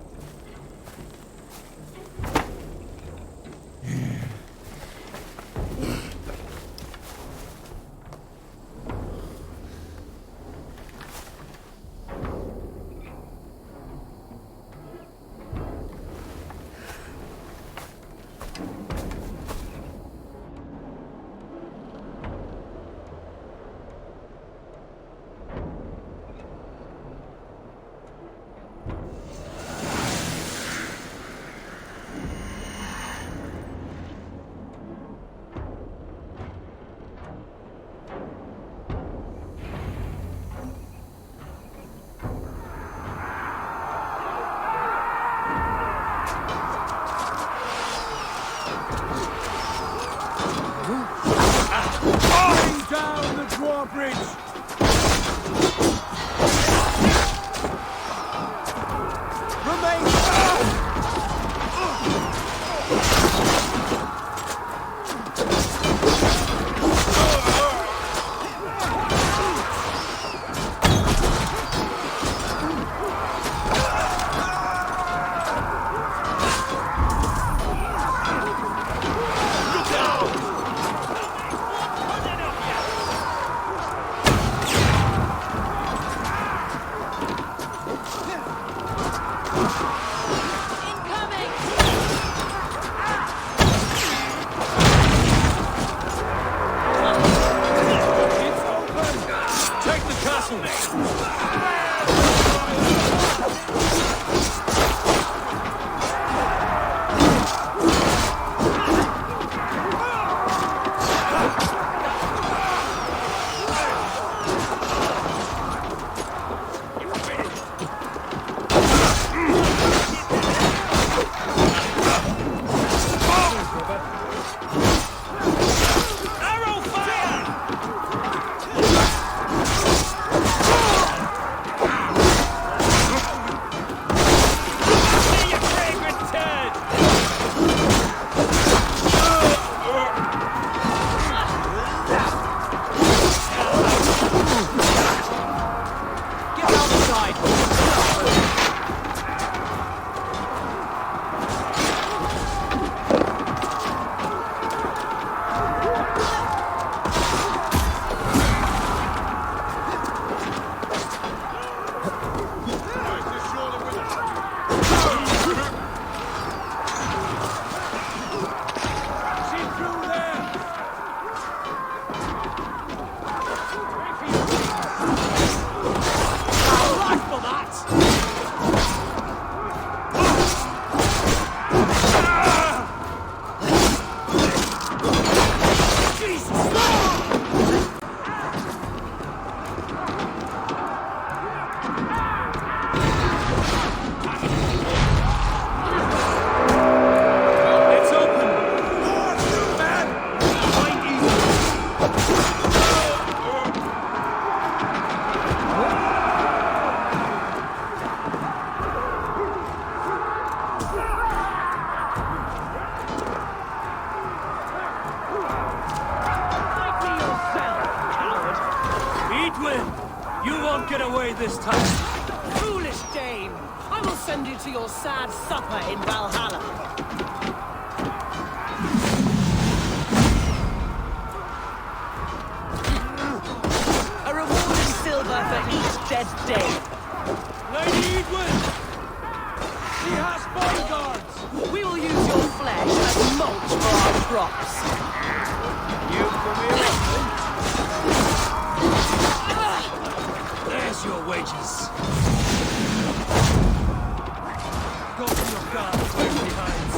Get away this time!
Foolish dame! I will send you to your sad supper in Valhalla. A reward in silver for each dead day.
Lady Edwin! She has bodyguards!
We will use your flesh as mulch for our crops.
You from here? There's your wages. Go to your guard, where he hides.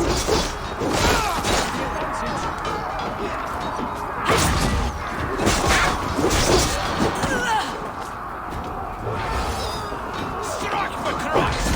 Strike for Christ!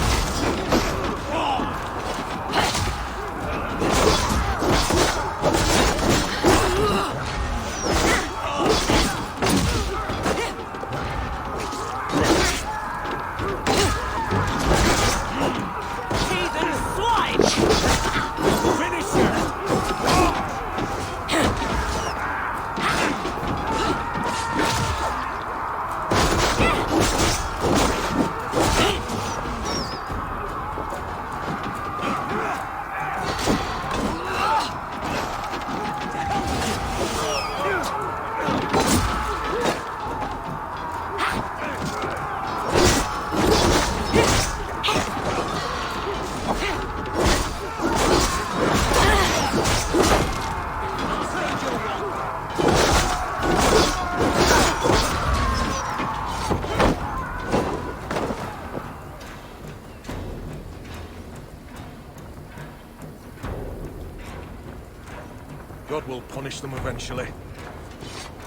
God will punish them eventually.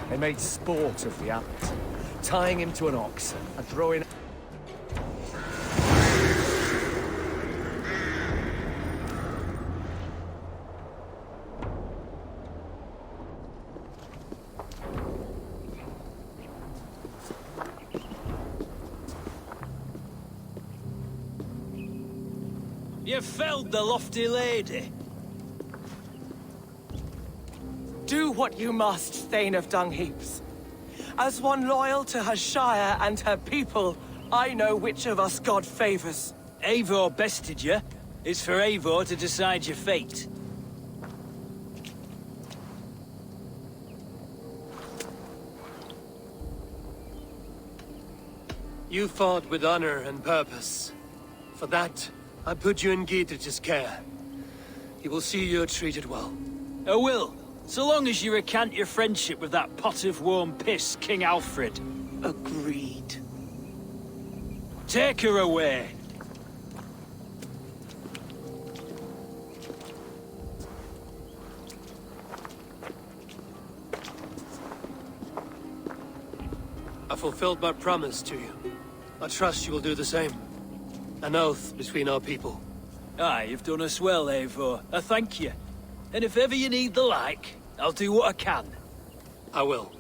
They made sport of the abbot, tying him to an ox and throwing...
You felled the lofty lady.
Do what you must, Thane of Dungheaps. As one loyal to her shire and her people, I know which of us God favors.
Eivor bested you. It's for Eivor to decide your fate.
You fought with honor and purpose. For that, I put you in Gietrich's care. He will see you're treated well.
I will, so long as you recant your friendship with that pot of warm piss, King Alfred.
Agreed.
Take her away.
I fulfilled my promise to you. I trust you will do the same. An oath between our people.
Aye, you've done us well, Eivor. I thank you. And if ever you need the like, I'll do what I can.
I will.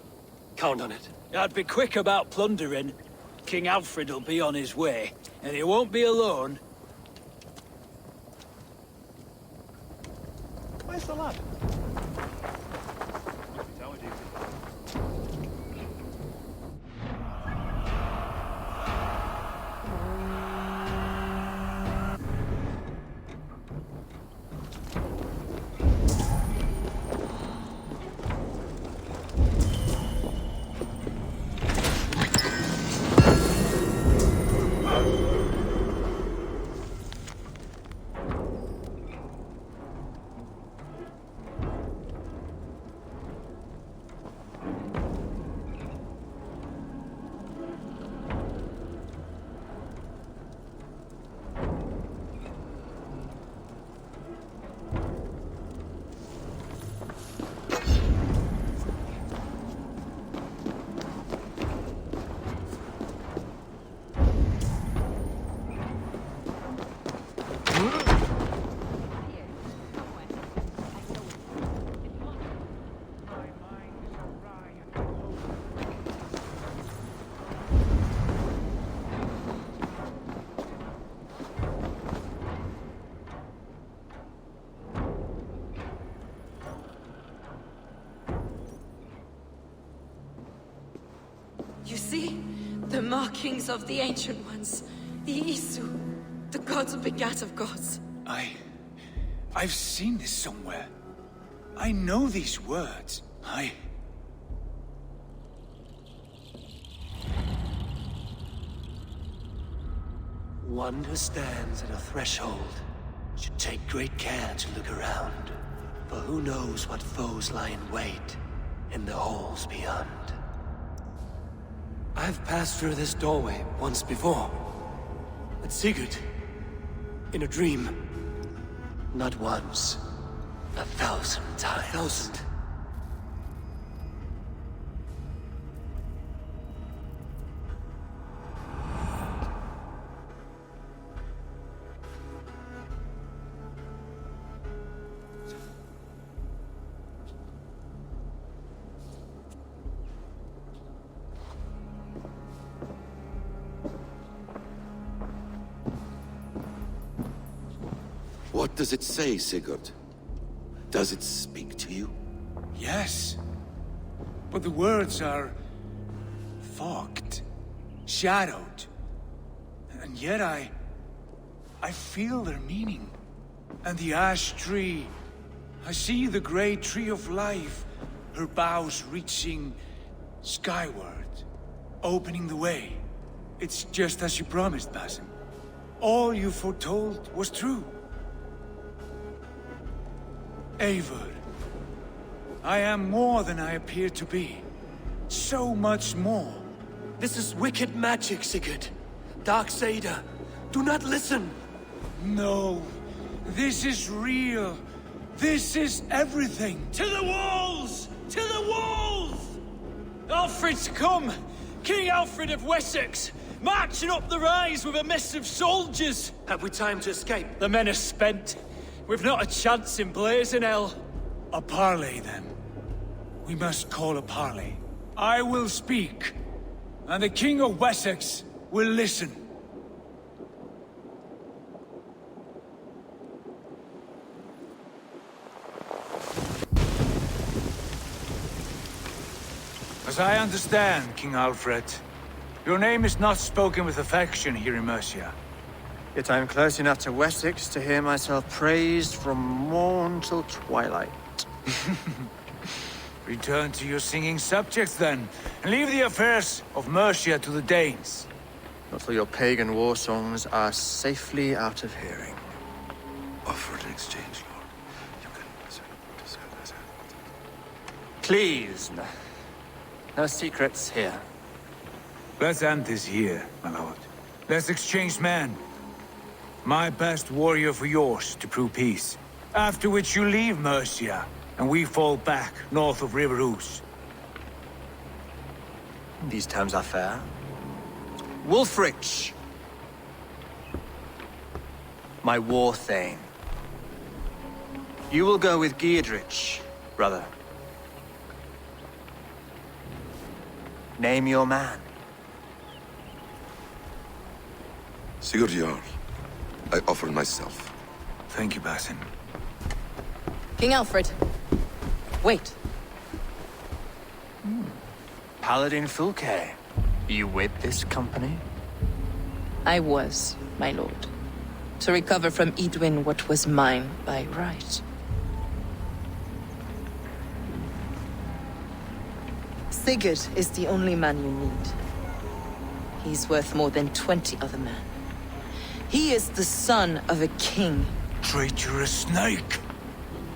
Count on it.
I'd be quick about plundering. King Alfred will be on his way, and he won't be alone.
Where's the lad?
You see? The markings of the Ancient Ones. The Isu. The gods begat of gods.
I've seen this somewhere. I know these words.
One who stands at a threshold should take great care to look around. For who knows what foes lie in wait in the halls beyond. I've passed through this doorway once before. At Sigurd. In a dream. Not once. 1,000 times. 1,000?
What does it say, Sigurd? Does it speak to you?
Yes. But the words are fogged, shadowed. And yet I feel their meaning. And the ash tree, I see the great tree of life, her boughs reaching skyward, opening the way. It's just as you promised, Basim. All you foretold was true. Eivor, I am more than I appear to be. So much more.
This is wicked magic, Sigurd. Darksader. Do not listen.
No. This is real. This is everything.
To the walls! To the walls! Alfred's come! King Alfred of Wessex! Marching up the rise with a mess of soldiers!
Have we time to escape?
The men are spent. We've not a chance in blazing hell.
A parley, then. We must call a parley. I will speak, and the King of Wessex will listen. As I understand, King Alfred, your name is not spoken with affection here in Mercia.
Yet I am close enough to Wessex to hear myself praised from morn till twilight.
Return to your singing subjects, then, and leave the affairs of Mercia to the Danes.
Not till your pagan war songs are safely out of hearing.
Offer an exchange, Lord. You can...
Please, no secrets here.
Let's end this here, my lord. Let's exchange men. My best warrior for yours to prove peace. After which you leave Mercia, and we fall back north of River Ouse.
These terms are fair. Wulfrich! My war thane. You will go with Giedrich, brother. Name your man.
Sigurd, I offer myself.
Thank you, Basin.
King Alfred. Wait.
Paladin Fulke. You with this company?
I was, my lord. To recover from Edwin what was mine by right. Sigurd is the only man you need. He's worth more than 20 other men. He is the son of a king.
Traitorous snake!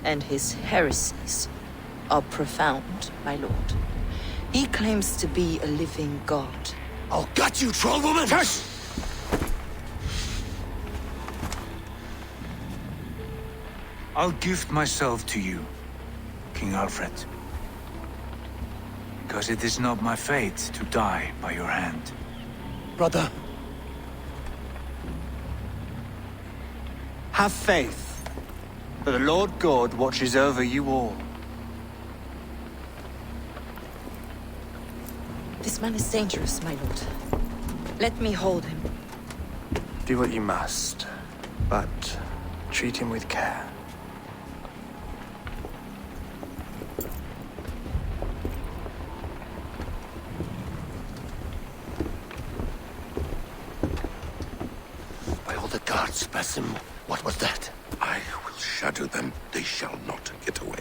And his heresies are profound, my lord. He claims to be a living god.
I'll gut you, troll woman!
Tush! I'll gift myself to you, King Alfred. Because it is not my fate to die by your hand.
Brother.
Have faith, for the Lord God watches over you all.
This man is dangerous, my lord. Let me hold him.
Do what you must, but treat him with care.
By all the gods, Basim, what was that?
I will shatter them. They shall not get away.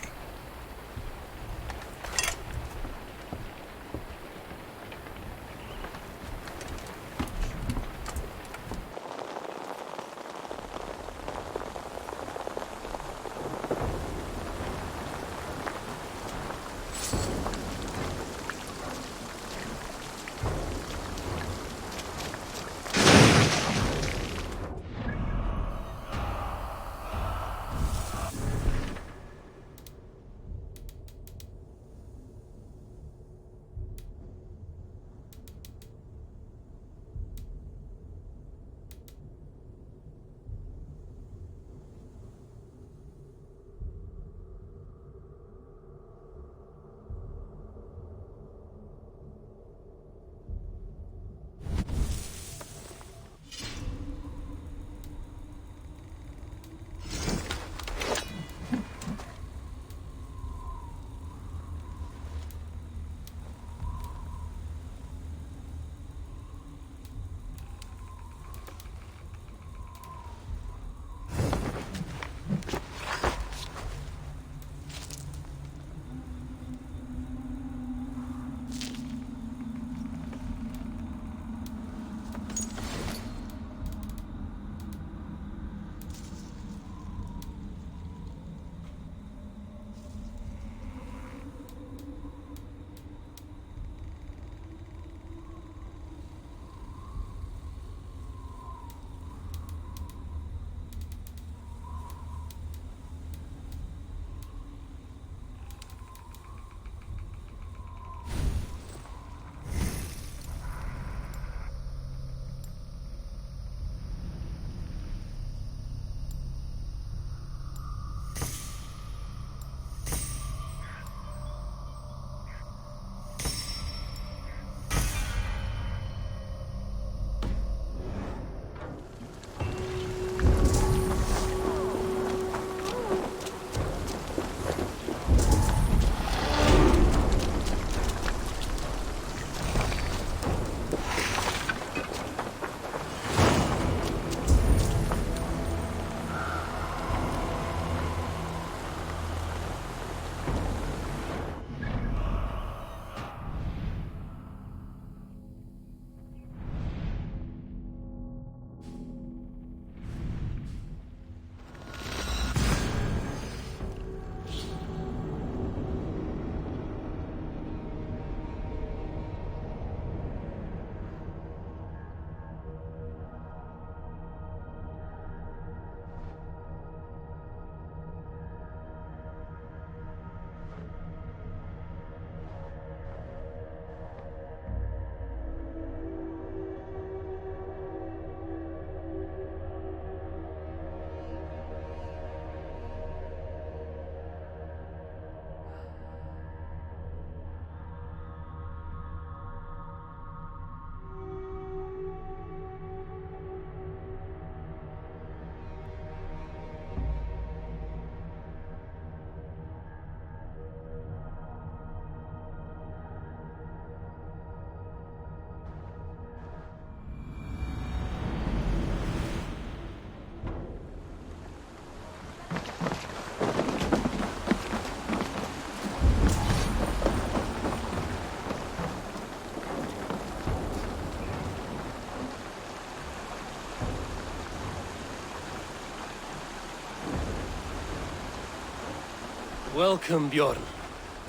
Welcome, Bjorn.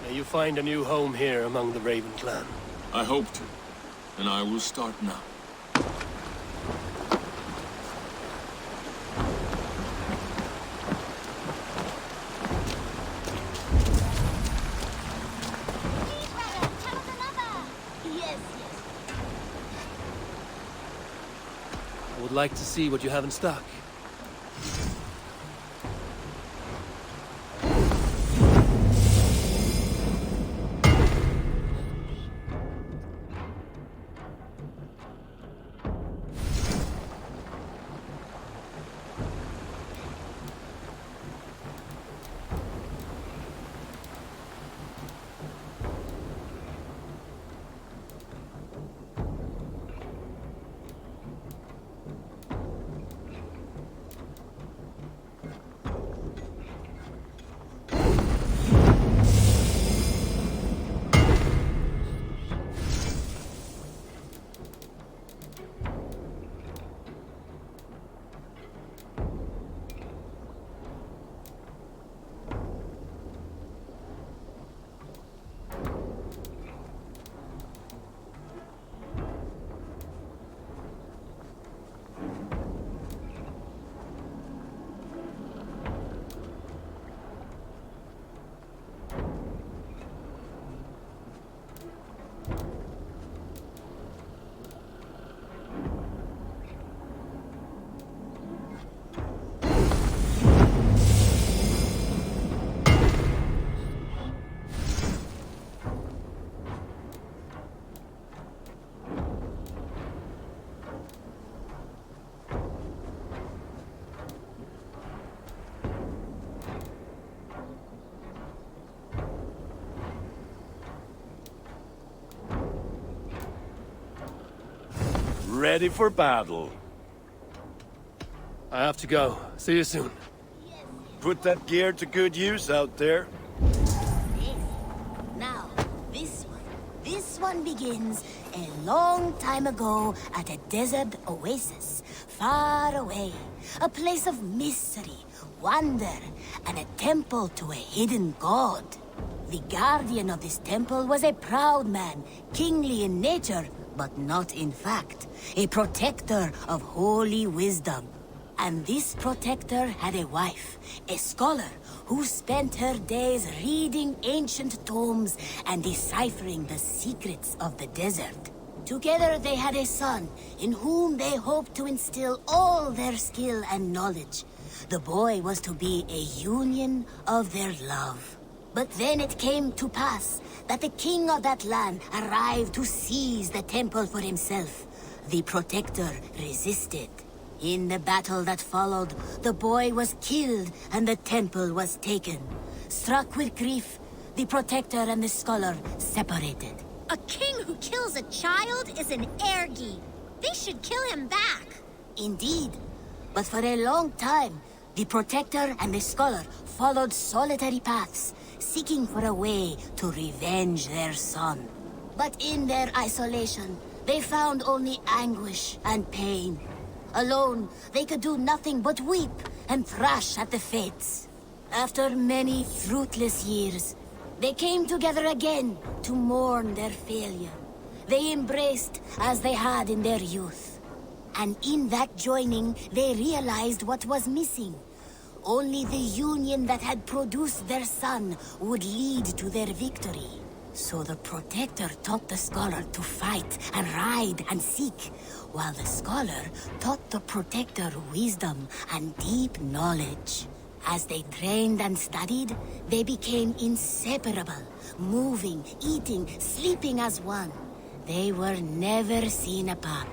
May you find a new home here among the Raven clan.
I hope to, and I will start now.
I would like to see what you have in stock.
Ready for battle.
I have to go. See you soon.
Put that gear to good use out there.
Now, this one begins a long time ago at a desert oasis, far away. A place of mystery, wonder, and a temple to a hidden god. The guardian of this temple was a proud man, kingly in nature, but not in fact. A protector of holy wisdom. And this protector had a wife, a scholar, who spent her days reading ancient tomes and deciphering the secrets of the desert. Together they had a son, in whom they hoped to instill all their skill and knowledge. The boy was to be a union of their love. But then it came to pass that the king of that land arrived to seize the temple for himself. The protector resisted. In the battle that followed, the boy was killed and the temple was taken. Struck with grief, the protector and the scholar separated.
A king who kills a child is an ergi. They should kill him back.
Indeed. But for a long time, the protector and the scholar followed solitary paths, seeking for a way to revenge their son. But in their isolation, they found only anguish and pain. Alone, they could do nothing but weep and thrash at the fates. After many fruitless years, they came together again to mourn their failure. They embraced as they had in their youth. And in that joining, they realized what was missing. Only the union that had produced their son would lead to their victory. So the protector taught the scholar to fight and ride and seek, while the scholar taught the protector wisdom and deep knowledge. As they trained and studied, they became inseparable, moving, eating, sleeping as one. They were never seen apart.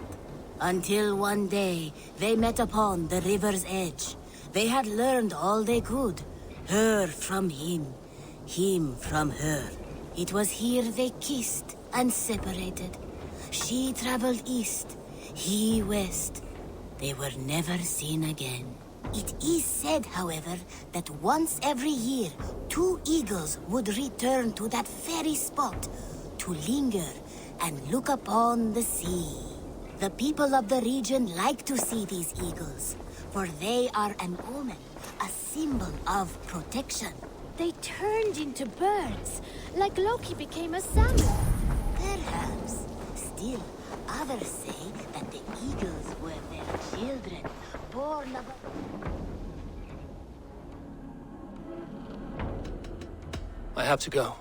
Until one day, they met upon the river's edge. They had learned all they could. Her from him from her. It was here they kissed and separated. She traveled east, he west. They were never seen again. It is said, however, that once every year, 2 eagles would return to that very spot to linger and look upon the sea. The people of the region like to see these eagles, for they are an omen, a symbol of protection.
They turned into birds, like Loki became a salmon.
Perhaps. Still, others say that the eagles were their children, born of...
I have to go.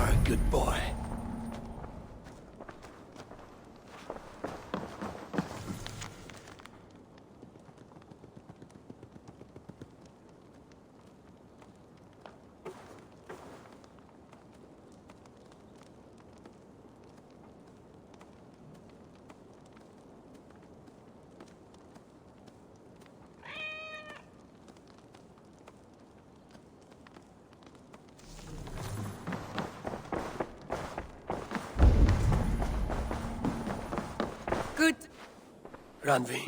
are a good boy.
Good.
Ranvi,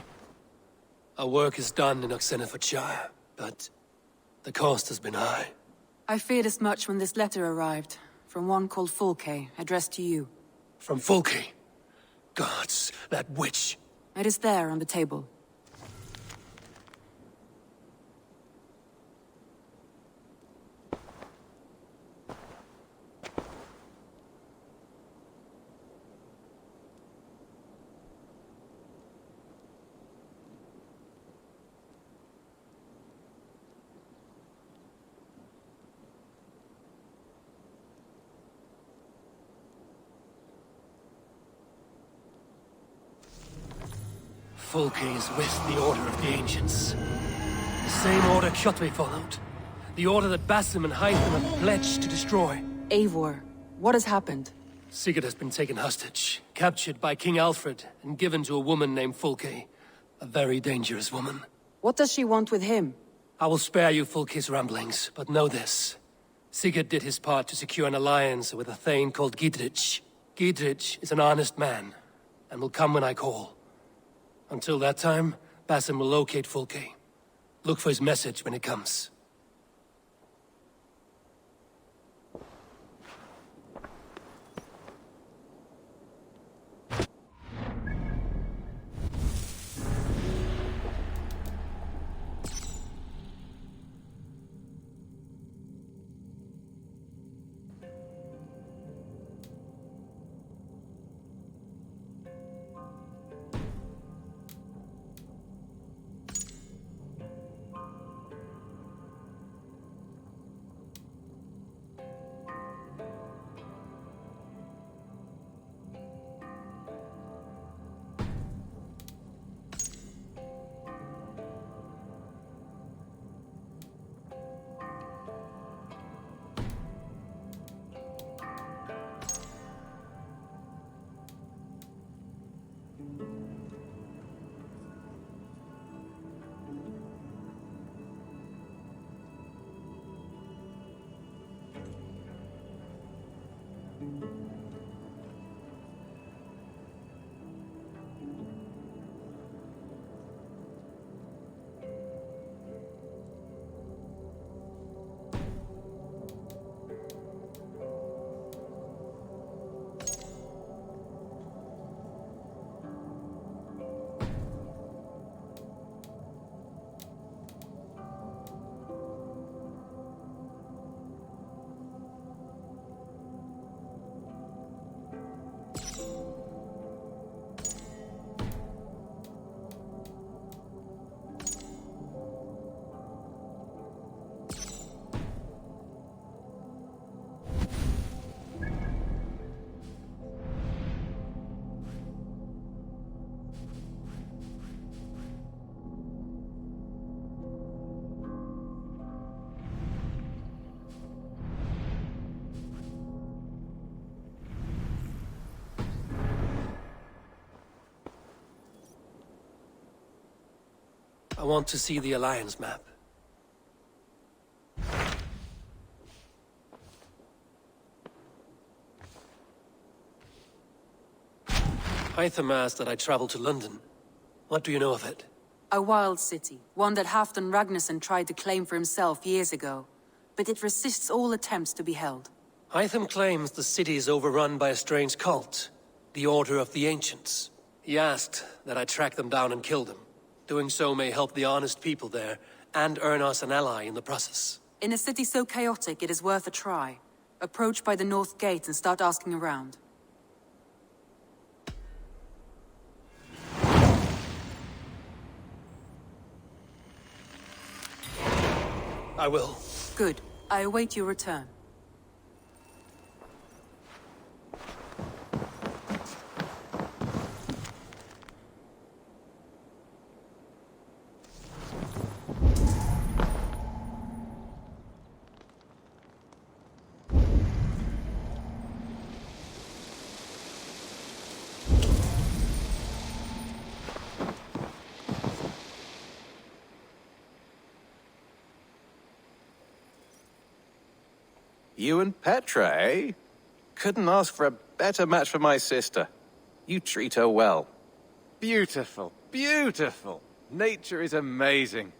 our work is done in Oxenfordshire, but the cost has been high.
I feared as much when this letter arrived, from one called Fulke, addressed to you.
From Fulke? Gods, that witch!
It is there on the table.
Fulke is with the Order of the Ancients. The same order Kjotve followed. The order that Basim and Hytham have pledged to destroy.
Eivor, what has happened?
Sigurd has been taken hostage, captured by King Alfred, and given to a woman named Fulke. A very dangerous woman.
What does she want with him?
I will spare you Fulke's ramblings, but know this. Sigurd did his part to secure an alliance with a thane called Gidrich. Gidrich is an honest man, and will come when I call. Until that time, Basim will locate Fulke. Look for his message when it comes. I want to see the Alliance map. Hytham asked that I travel to London. What do you know of it?
A wild city, one that Halfdan Ragnarsson tried to claim for himself years ago. But it resists all attempts to be held.
Hytham claims the city is overrun by a strange cult, the Order of the Ancients. He asked that I track them down and kill them. Doing so may help the honest people there, and earn us an ally in the process.
In a city so chaotic, it is worth a try. Approach by the North Gate and start asking around.
I will.
Good. I await your return.
You and Petra, eh? Couldn't ask for a better match for my sister. You treat her well.
Beautiful, beautiful. Nature is amazing.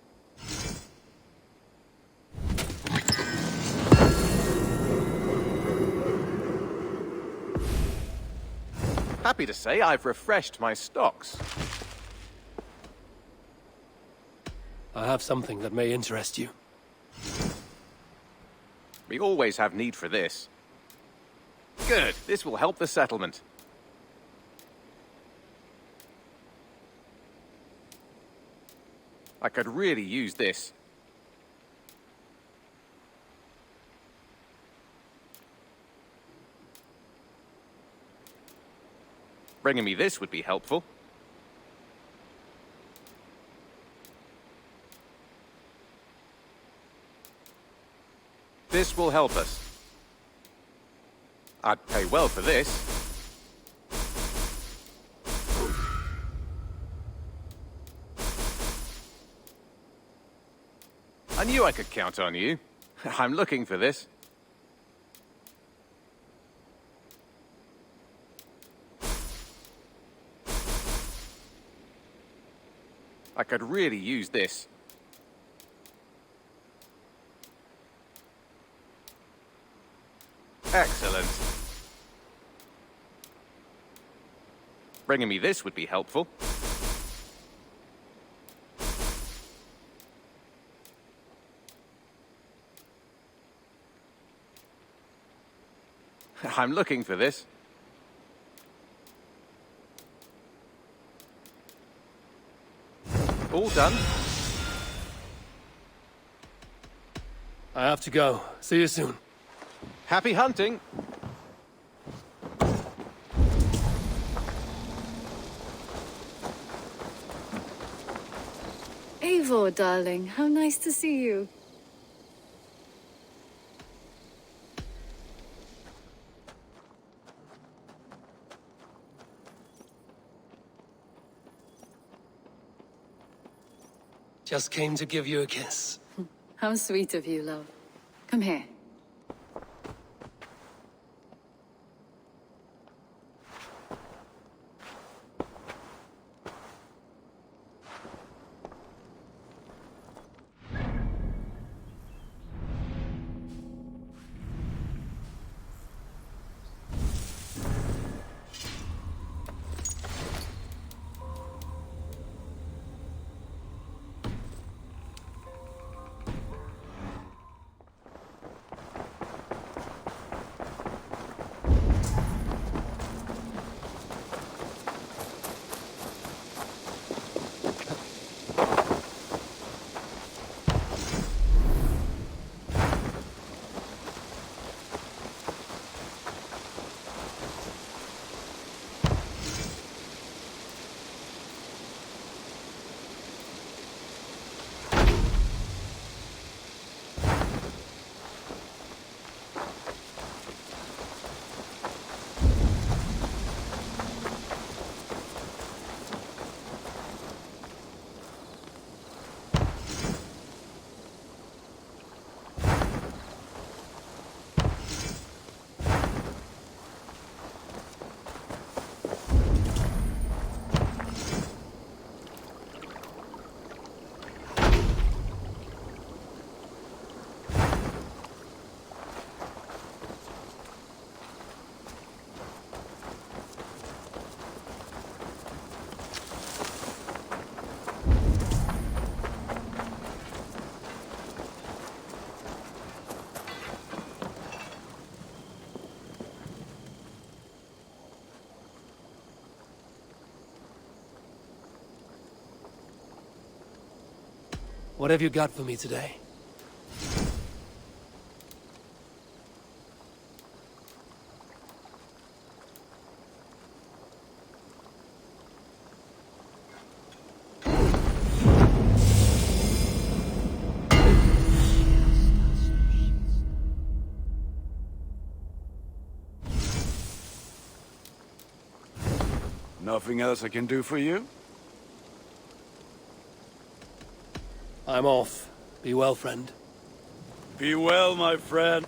Happy to say I've refreshed my stocks.
I have something that may interest you.
We always have need for this. Good, this will help the settlement. I could really use this. Bringing me this would be helpful. This will help us. I'd pay well for this. I knew I could count on you. I'm looking for this. I could really use this. Excellent. Bringing me this would be helpful. I'm looking for this. All done.
I have to go. See you soon.
Happy hunting.
Eivor, darling, how nice to see you.
Just came to give you a kiss.
How sweet of you, love. Come here.
What have you got for me today?
Nothing else I can do for you?
I'm off. Be well, friend.
Be well, my friend.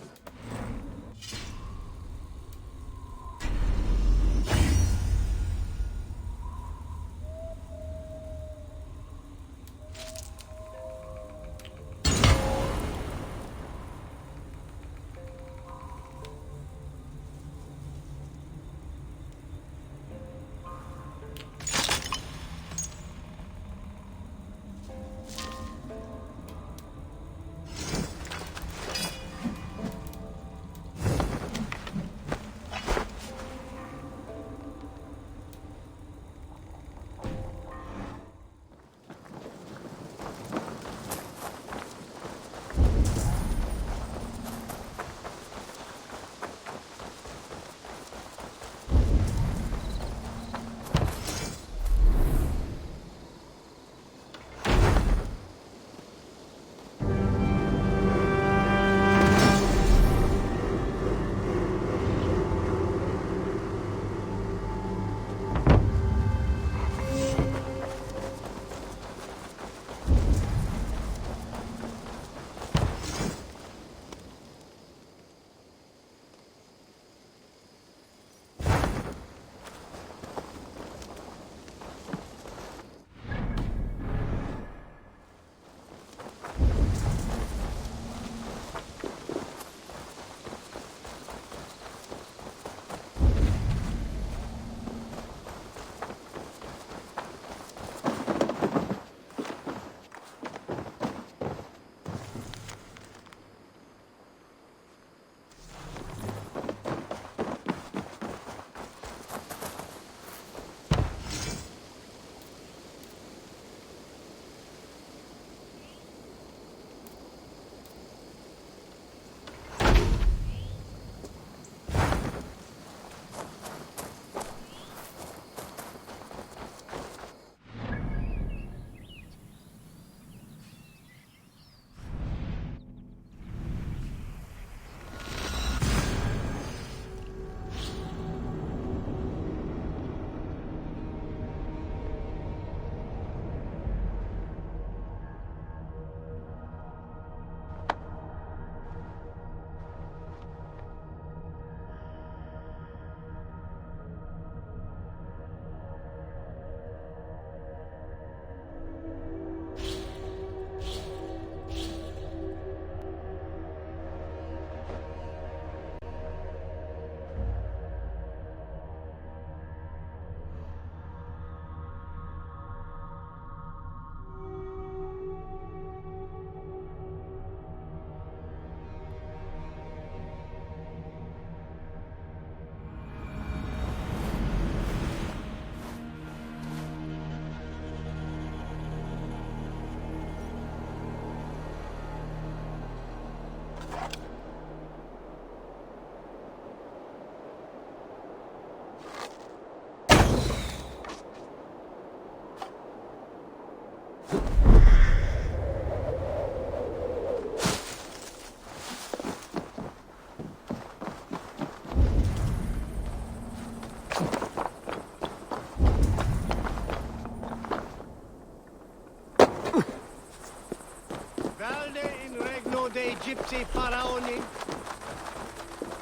Egypte faraoni.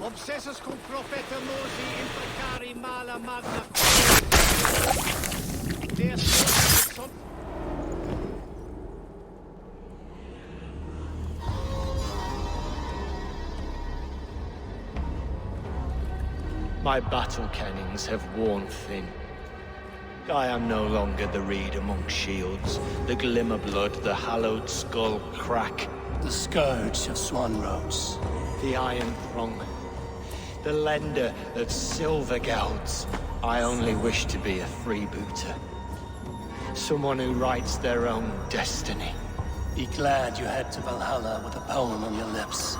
Obsessus cum profeta Mosi imprecari mala magna.
My battle kennings have worn thin. I am no longer the reed among shields, the glimmer blood, the hallowed skull crack.
The scourge of Swan Roads.
The iron prong. The lender of silver gelds. I only wish to be a freebooter. Someone who writes their own destiny.
Be glad you head to Valhalla with a poem on your lips.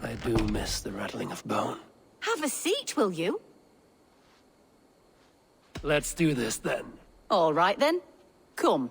I do miss the rattling of bone.
Have a seat, will you?
Let's do this then.
All right then. Come.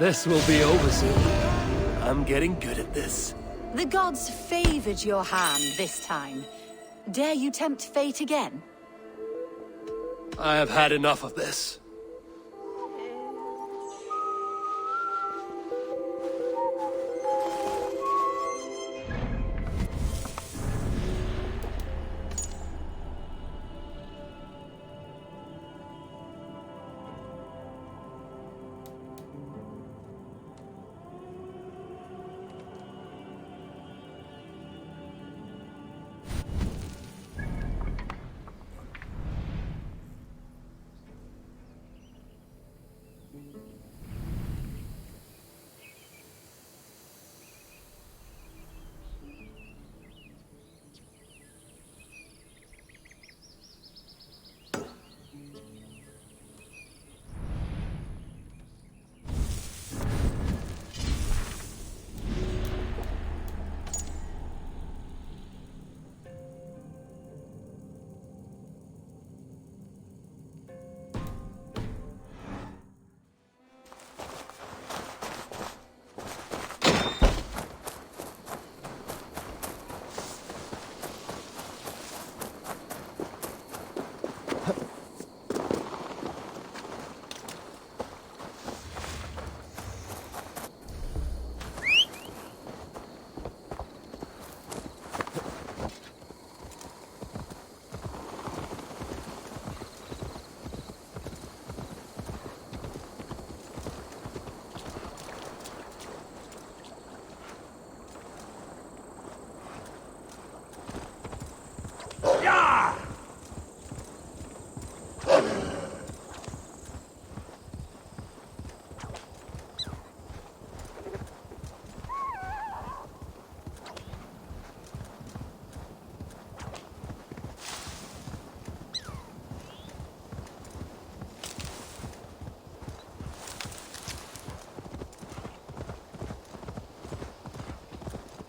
This will be over soon. I'm getting good at this.
The gods favored your hand this time. Dare you tempt fate again?
I have had enough of this.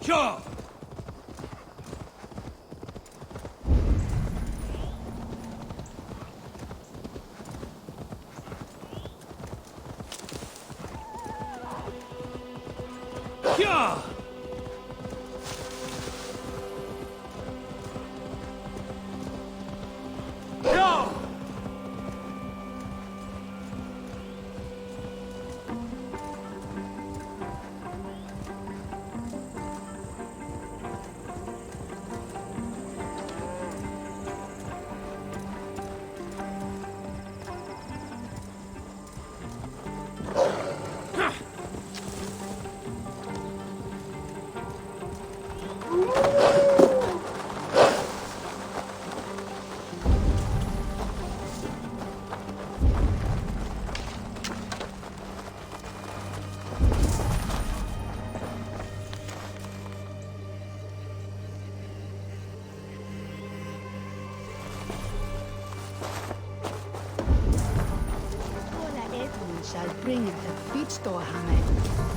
Sure! Yeah! Yeah!
Shall bring it the feet store, Hamed.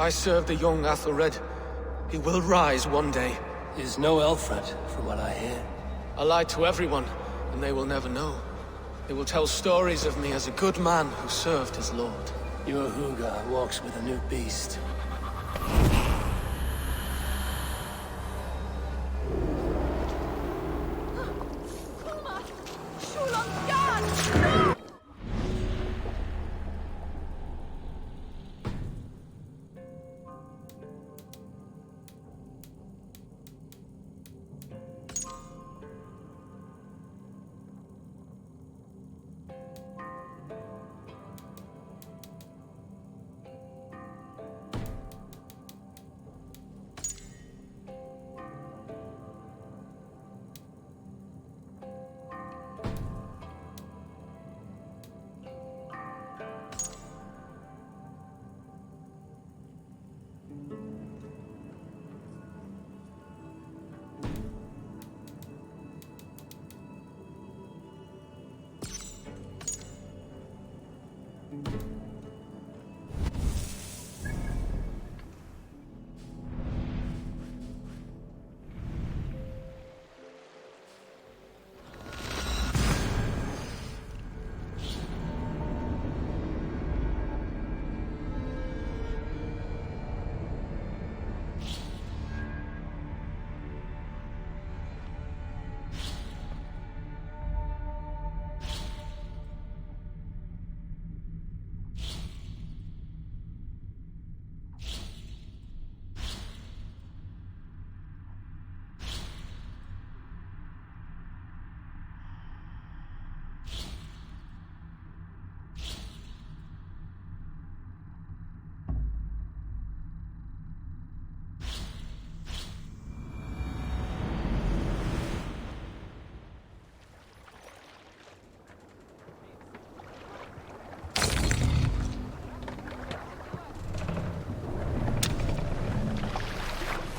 I serve the young Athelred. He will rise one day.
He's no Alfred, from what I hear.
I lied to everyone, and they will never know. They will tell stories of me as a good man who served his lord.
Your Huga walks with a new beast.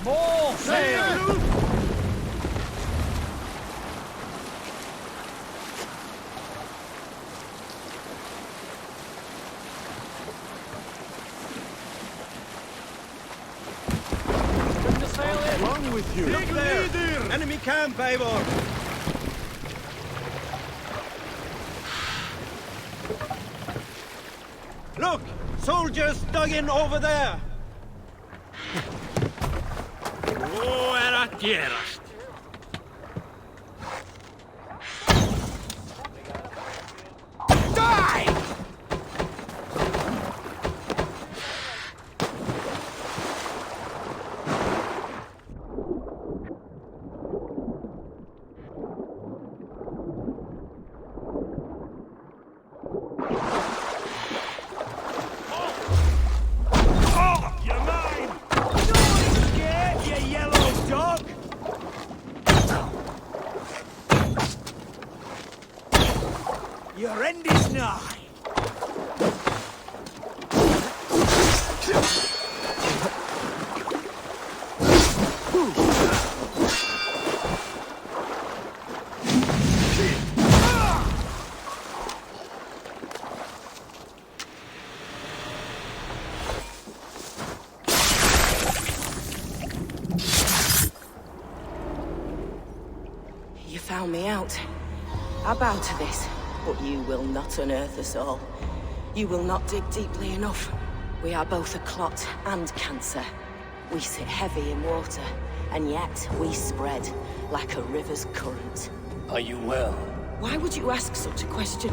More sail! Bring the sail in!
What's wrong with you?
Look there!
Enemy camp, Eivor! Look! Soldiers dug in over there!
Oh, era tierras.
Die!
Your end is nigh.
You found me out. I bow to this. But you will not unearth us all. You will not dig deeply enough. We are both a clot and cancer. We sit heavy in water, and yet we spread like a river's current.
Are you well?
Why would you ask such a question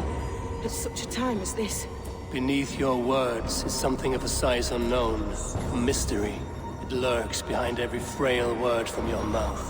at such a time as this?
Beneath your words is something of a size unknown. A mystery. It lurks behind every frail word from your mouth.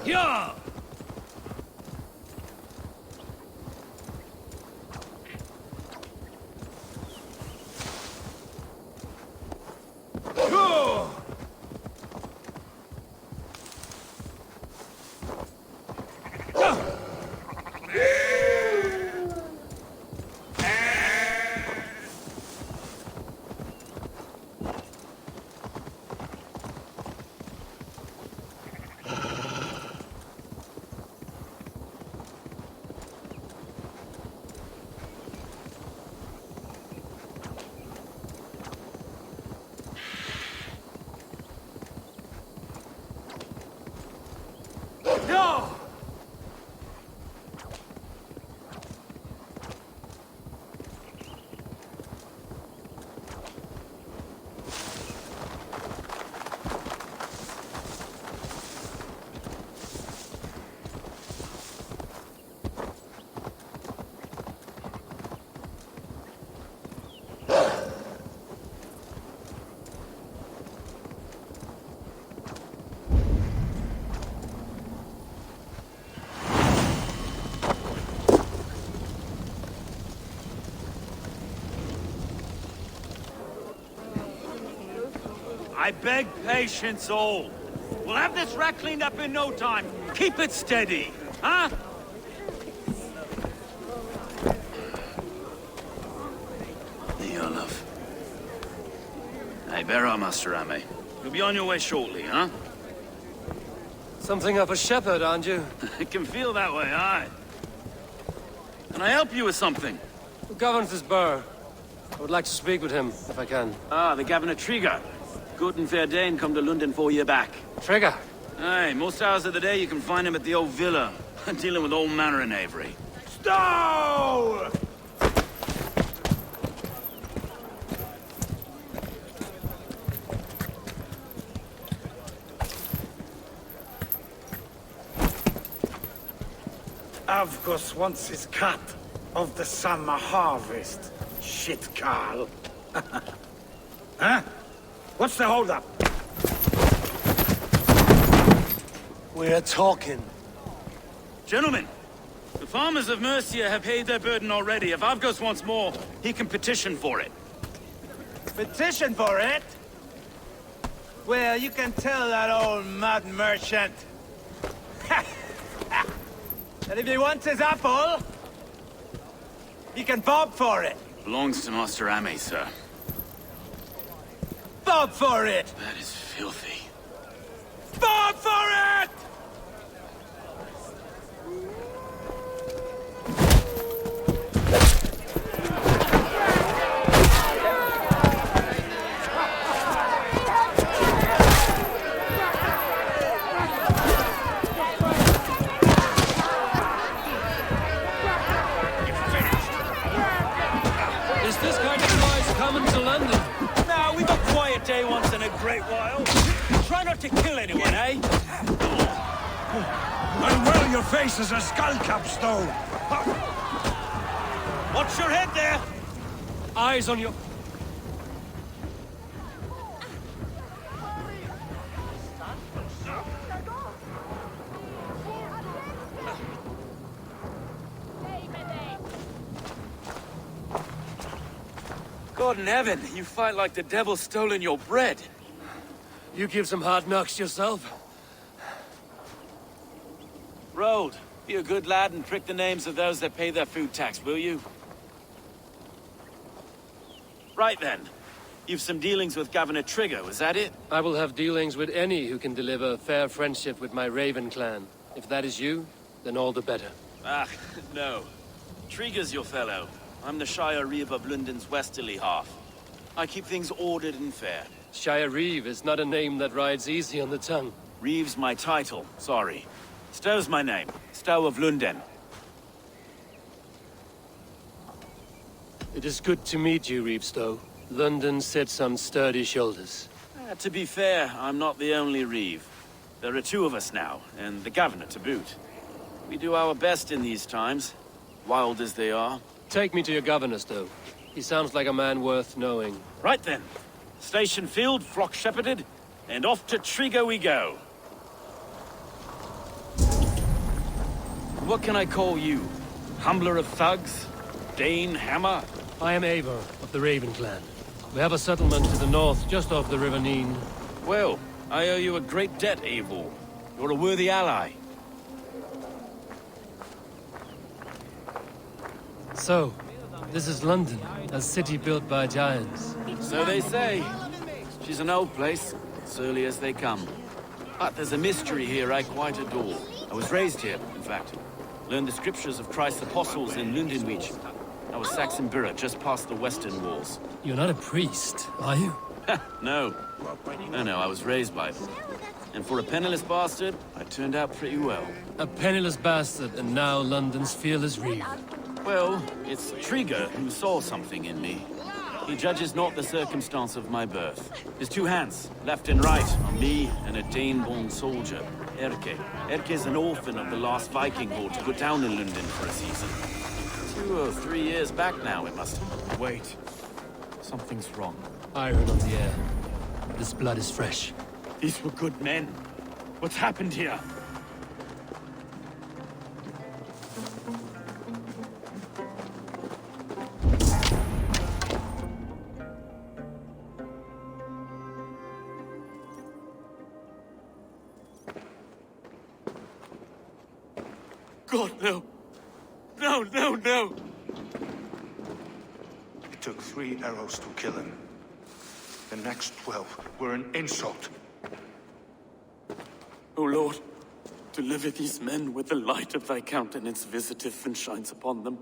Yeah! I beg patience, all. We'll have this wreck cleaned up in no time. Keep it steady, huh?
Here, love. Hey, bear up, Master Ame. You'll be on your way shortly, huh?
Something of a shepherd, aren't you?
It can feel that way, aye. Can I help you with something?
Who governs this burr? I would like to speak with him, if I can.
Ah, the Governor Trigger. Good and fair Dane come to London 4 year back.
Trigger?
Aye, most hours of the day you can find him at the old villa, dealing with all manner in Avery.
Stow! Avgos wants his cut of the summer harvest. Shit, Carl. Huh? What's the holdup?
We're talking.
Gentlemen, the farmers of Mercia have paid their burden already. If Avgos wants more, he can petition for it.
Petition for it? Well, you can tell that old mud merchant that if he wants his apple, he can bob for it.
Belongs to Master Ame, sir.
Bob for it!
That is filthy.
Bob for it!
Is this kind of noise coming to London?
Now, we've a quiet day once in a great while. Try not to kill anyone, eh?
And well, your face is a skull capstone.
Watch your head there!
Eyes on your...
God in heaven, you fight like the devil's stolen your bread.
You give some hard knocks yourself.
Road, be a good lad and prick the names of those that pay their food tax, will you? Right then. You've some dealings with Governor Trigger, was that it?
I will have dealings with any who can deliver fair friendship with my Raven clan. If that is you, then all the better.
Ah, no. Trigger's your fellow. I'm the Shire Reeve of London's westerly half. I keep things ordered and fair.
Shire Reeve is not a name that rides easy on the tongue.
Reeve's my title, sorry. Stow's my name. Stow of Lunden.
It is good to meet you, Reeve Stow. London sits on sturdy shoulders.
To be fair, I'm not the only Reeve. There are two of us now, and the Governor to boot. We do our best in these times, wild as they are.
Take me to your Governor, Stow. He sounds like a man worth knowing.
Right then. Station filled, flock shepherded, and off to Trigger we go. What can I call you? Humbler of thugs? Dane Hammer?
I am Eivor of the Raven clan. We have a settlement to the north, just off the River Neen.
Well, I owe you a great debt, Eivor. You're a worthy ally.
So, this is London, a city built by giants.
So they say. She's an old place, surly as they come. But there's a mystery here I quite adore. I was raised here, in fact. Learned the scriptures of Christ's apostles in Lundenwich. I was Saxon Borough, just past the western walls.
You're not a priest, are you?
No. No, I was raised by them. And for a penniless bastard, I turned out pretty well.
A penniless bastard, and now London's fearless reeve.
Well, it's Trigger who saw something in me. He judges not the circumstance of my birth. His two hands, left and right, on me and a Dane-born soldier, Erke. Erke's an orphan of the last Viking horde to put down in Lunden for a season. 2 or 3 years back now, it must have.
Wait. Something's wrong.
Iron on the air. This blood is fresh.
These were good men. What's happened here?
God, no. No!
It took 3 arrows to kill him. The next 12 were an insult.
O Lord, deliver these men with the light of thy countenance visiteth and shines upon them.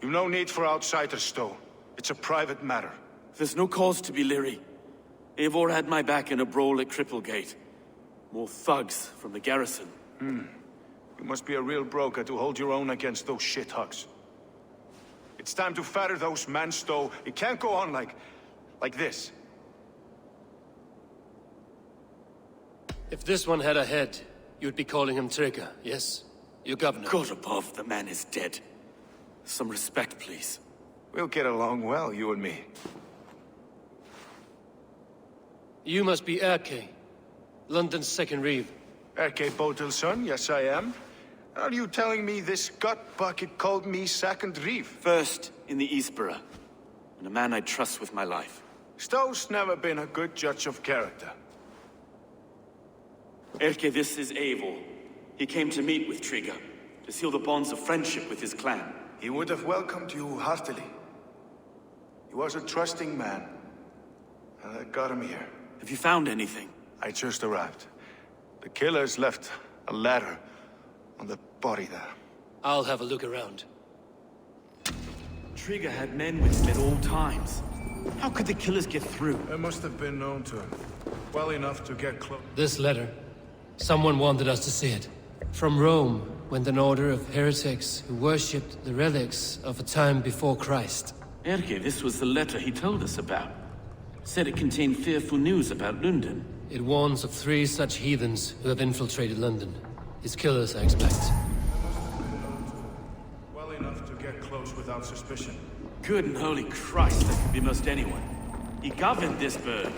You've no need for outsiders, Stowe. It's a private matter.
There's no cause to be leery. Eivor had my back in a brawl at Cripplegate. More thugs from the garrison.
You must be a real broker to hold your own against those shithugs. It's time to fetter those men, Stowe. It can't go on like this.
If this one had a head, you'd be calling him Trigger, yes? Your governor.
God above, the man is dead. Some respect, please.
We'll get along well, you and me.
You must be Erke, London's second reeve.
Erke Botel's son, yes I am. Are you telling me this gut bucket called me second reeve?
First in the Eastborough, and a man I trust with my life.
Stowe's never been a good judge of character.
Erke, this is Eivor. He came to meet with Trigger, to seal the bonds of friendship with his clan.
He would have welcomed you heartily. He was a trusting man, and I got him here.
Have you found anything?
I just arrived. The killers left a ladder on the body there.
I'll have a look around.
Trigger had men with him at all times. How could the killers get through?
They must have been known to him. Well enough to get close.
This letter. Someone wanted us to see it. From Rome went an order of heretics who worshipped the relics of a time before Christ.
Erke, this was the letter he told us about. Said it contained fearful news about Lunden.
It warns of 3 such heathens who have infiltrated London. His killers, I expect.
Well enough to get close without suspicion.
Good and holy Christ, that could be most anyone. He governed this bird.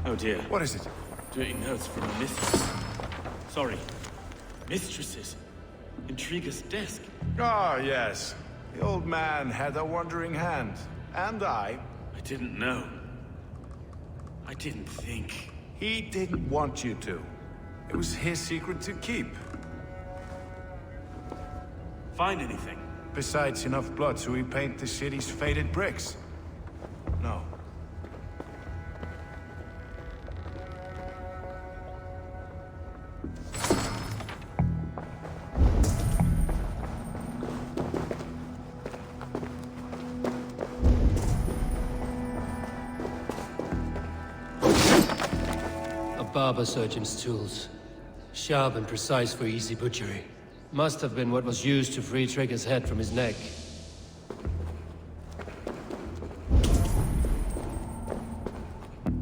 Oh dear.
What is it?
Dirty notes from a mistress. Sorry. Mistresses. In Trigger's desk.
Ah, yes. The old man had a wandering hand. And I
didn't know. I didn't think.
He didn't want you to. It was his secret to keep.
Find anything?
Besides enough blood so we paint the city's faded bricks. No.
Barber surgeon's tools. Sharp and precise for easy butchery. Must have been what was used to free Trigger's head from his neck.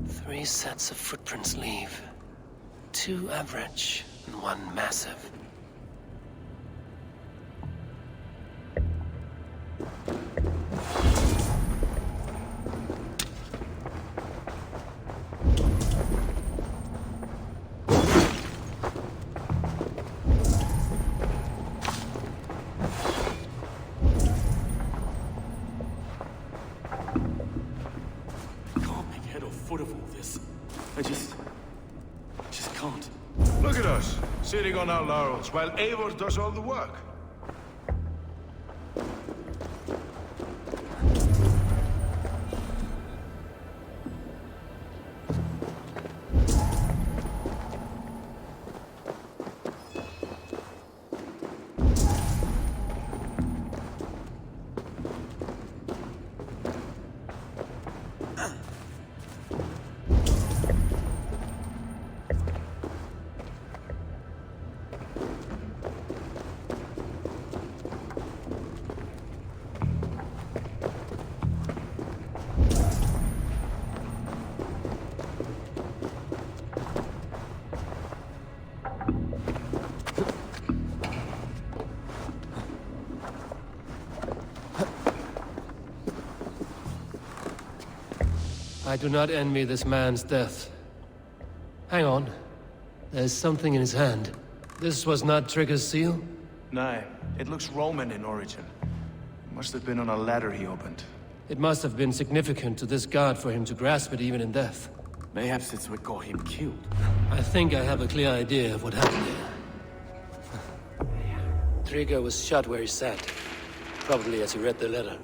Three sets of footprints leave. 2 average and 1 massive.
sitting on our laurels while Eivor does all the work.
I do not envy this man's death. Hang on. There's something in his hand. This was not Trigger's seal?
No, it looks Roman in origin. Must have been on a ladder he opened.
It must have been significant to this god for him to grasp it even in death.
Mayhaps it's what got him killed.
I think I have a clear idea of what happened here. Trigger was shot where he sat. Probably as he read the letter.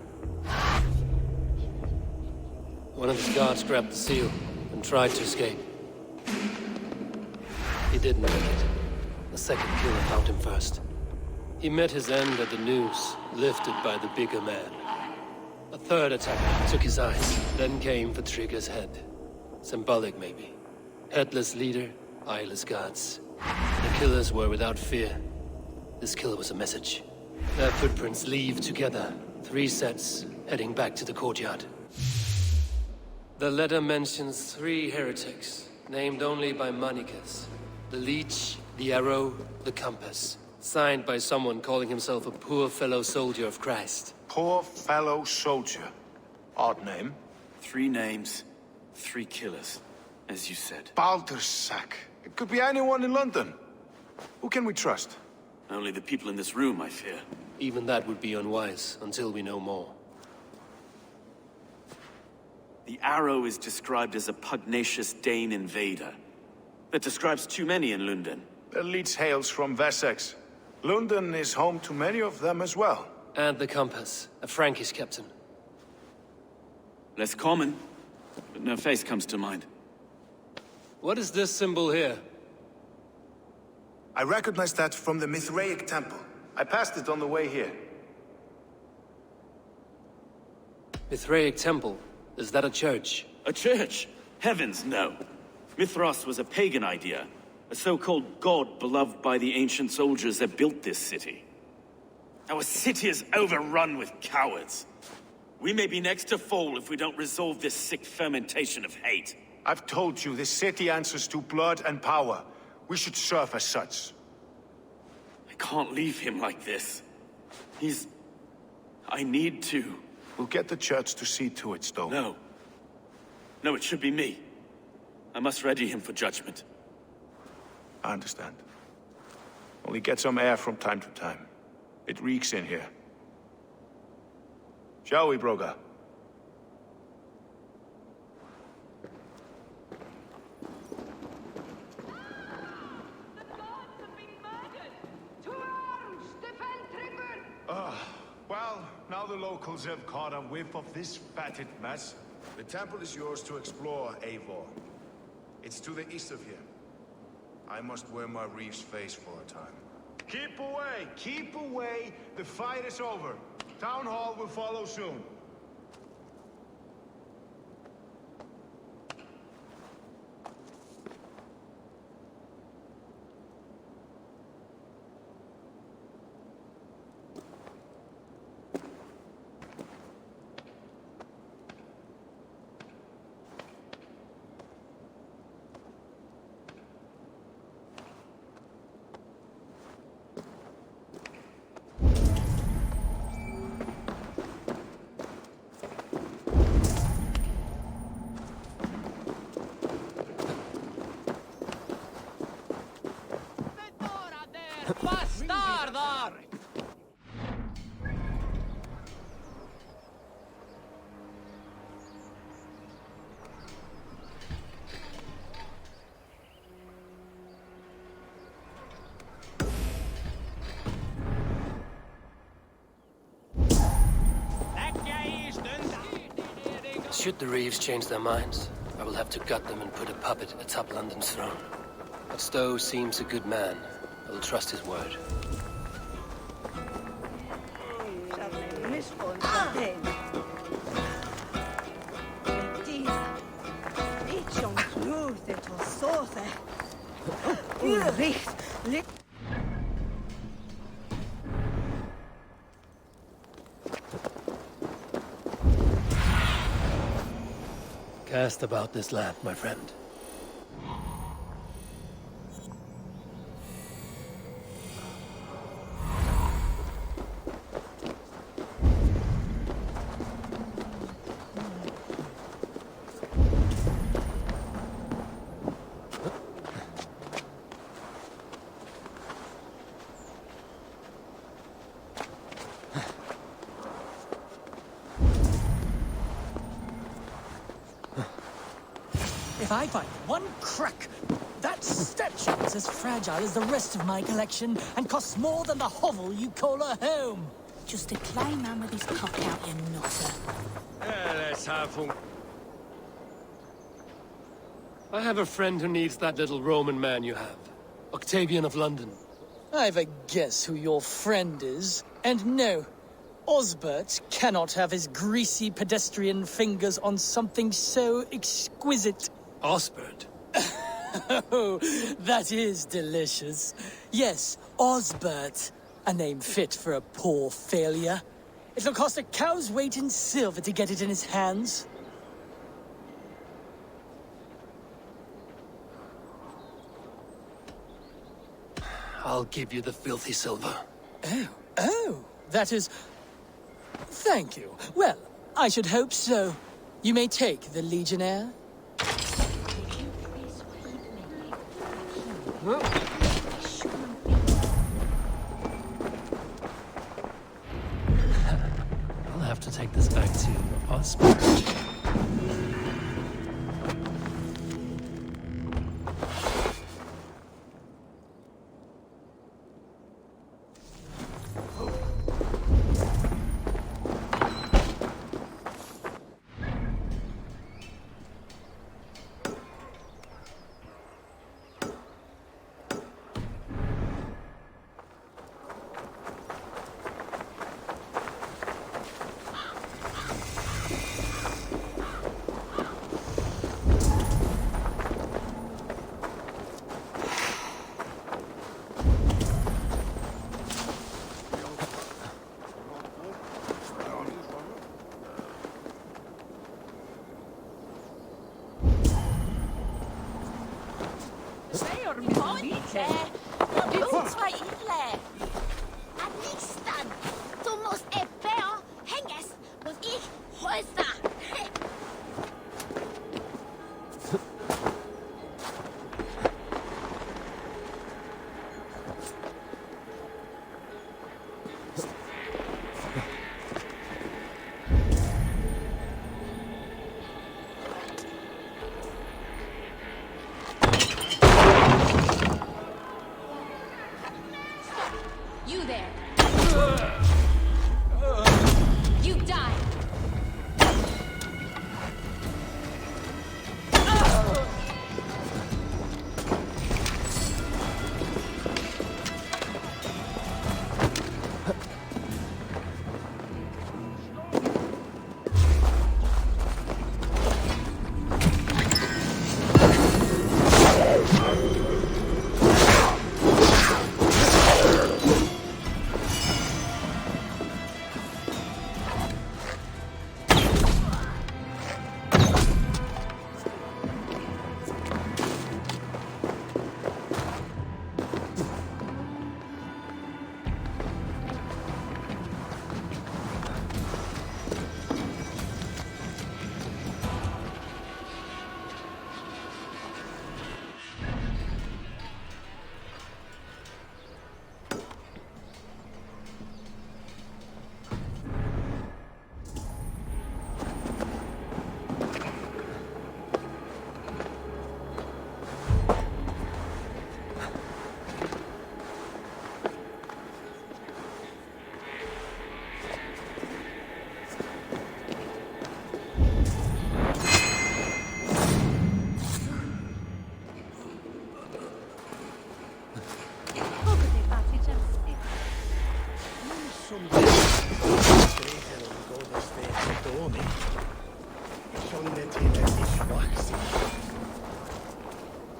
One of his guards grabbed the seal and tried to escape. He didn't make it. The second killer found him first. He met his end at the noose, lifted by the bigger man. A third attacker took his eyes, then came for Trigger's head. Symbolic, maybe. Headless leader, eyeless guards. The killers were without fear. This kill was a message. Their footprints leave together. 3 sets, heading back to the courtyard. The letter mentions 3 heretics, named only by Manicus. The Leech, the Arrow, the Compass. Signed by someone calling himself a poor fellow soldier of Christ.
Poor fellow soldier. Odd name.
3 names, 3 killers, as you said.
Baldersack. It could be anyone in London. Who can we trust?
Only the people in this room, I fear.
Even that would be unwise, until we know more.
The Arrow is described as a pugnacious Dane invader. That describes too many in Lunden.
The Leech hails from Wessex. Lunden is home to many of them as well.
And the Compass, a Frankish captain.
Less common, but no face comes to mind.
What is this symbol here?
I recognize that from the Mithraic temple. I passed it on the way here.
Mithraic temple? Is that a church?
A church? Heavens, no. Mithras was a pagan idea. A so-called god beloved by the ancient soldiers that built this city. Our city is overrun with cowards. We may be next to fall if we don't resolve this sick fermentation of hate.
I've told you, this city answers to blood and power. We should serve as such.
I can't leave him like this. I need to.
We'll get the church to see to it, Stone.
No. No, it should be me. I must ready him for judgment.
I understand. Only get some air from time to time. It reeks in here. Shall we, Broga? Well, now the locals have caught a whiff of this fatted mess.
The temple is yours to explore, Eivor. It's to the east of here. I must wear my reef's face for a time.
Keep away! Keep away! The fight is over. Town Hall will follow soon.
Should the Reeves change their minds, I will have to gut them and put a puppet atop London's throne. But Stowe seems a good man. I will trust his word. Cast about this land, my friend.
If I find one crack, that statue is as fragile as the rest of my collection and costs more than the hovel you call a home.
Just a clay man with his cock out, you nutter.
Let's have fun.
I have a friend who needs that little Roman man you have. Octavian of London.
I've a guess who your friend is. And no, Osbert cannot have his greasy pedestrian fingers on something so exquisite.
Osbert?
Oh, that is delicious. Yes, Osbert. A name fit for a poor failure. It'll cost a cow's weight in silver to get it in his hands.
I'll give you the filthy silver.
Oh, that is... Thank you. Well, I should hope so. You may take the Legionnaire.
I'll have to take this back to Osbert.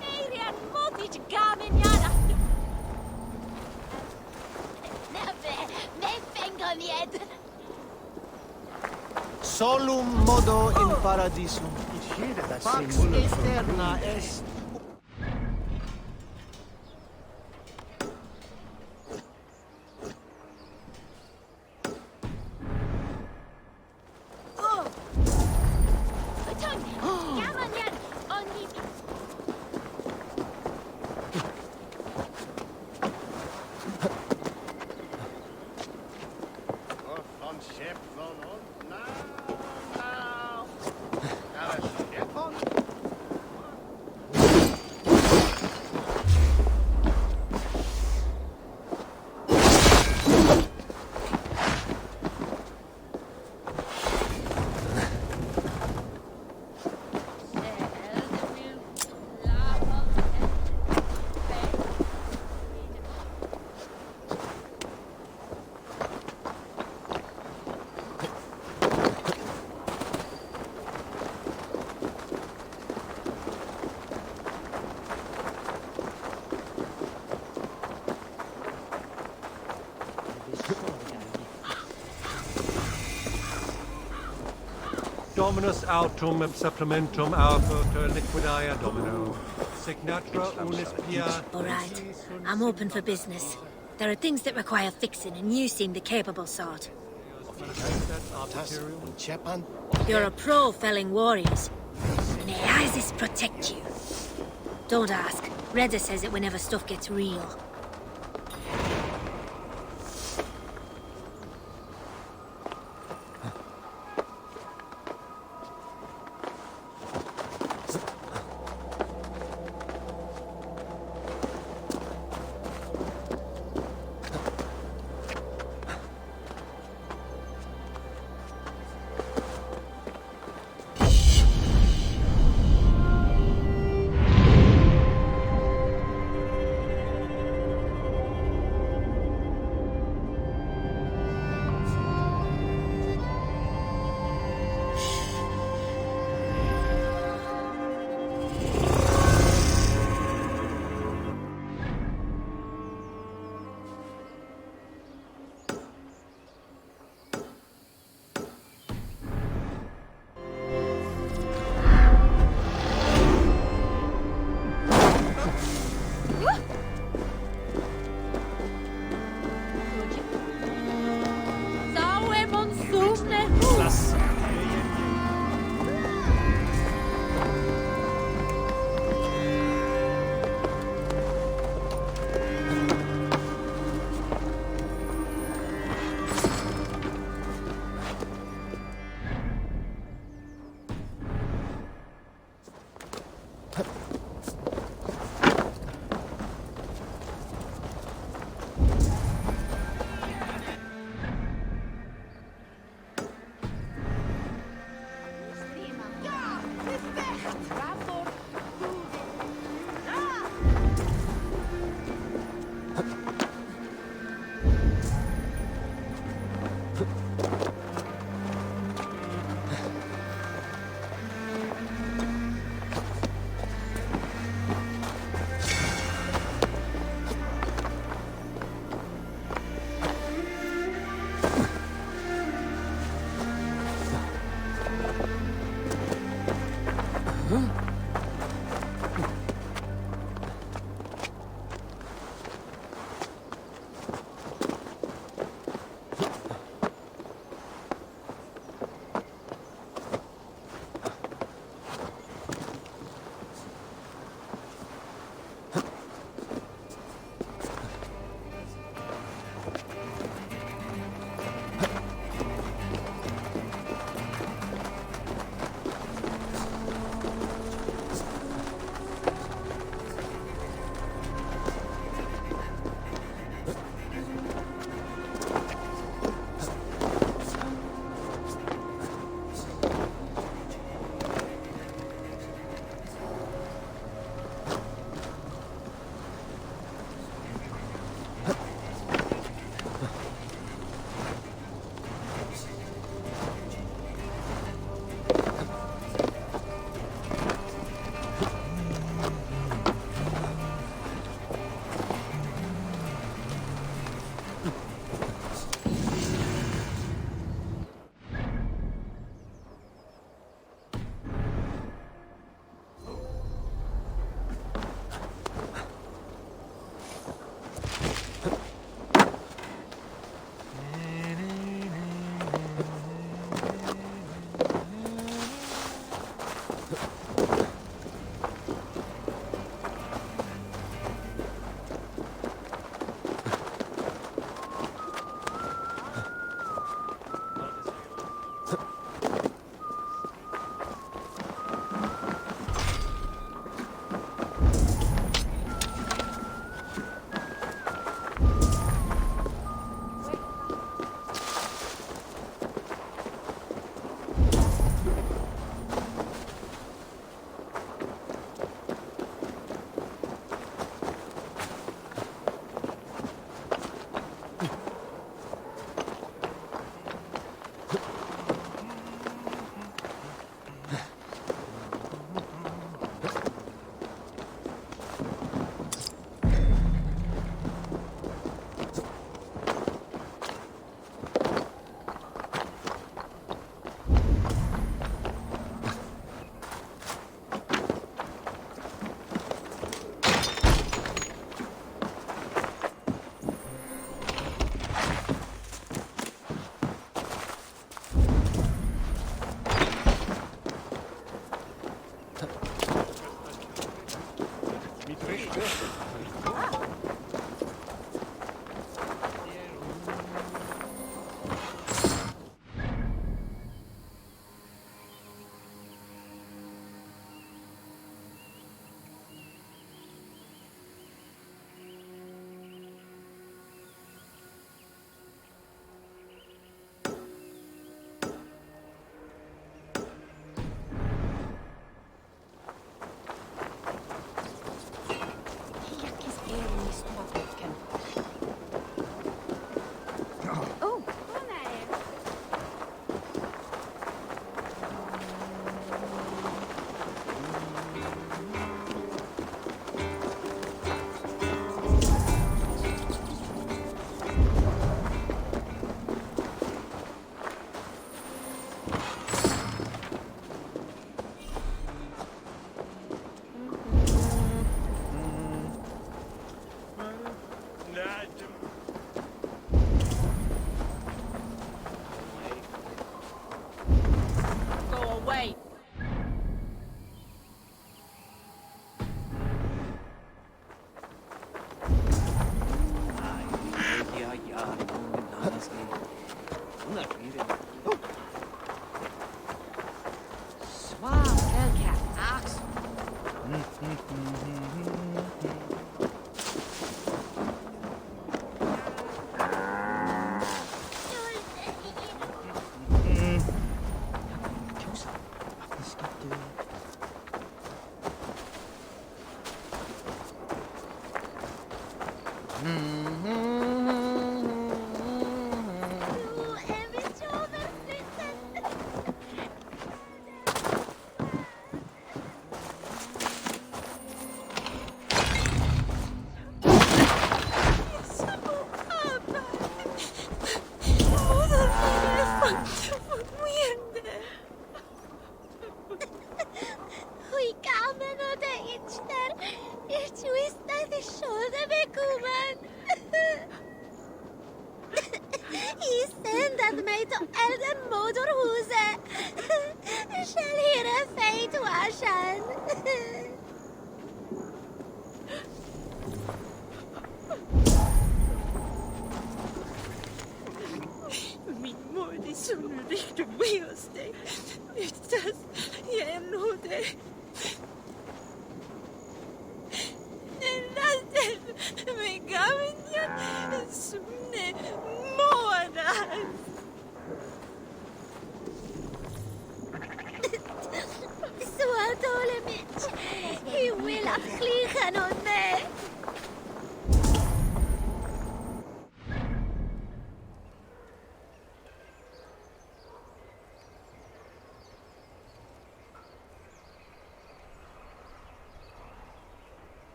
Adrian Motic Gaminjana. Me vengo niet.
Solum modo in paradisum. Pax eterna est.
Dominus autum supplementum alpha liquidia domino. Signatra unis pia.
All right. I'm open for business. There are things that require fixing, and you seem the capable sort. You're a pro felling warriors. May Isis protect you. Don't ask. Reda says it whenever stuff gets real.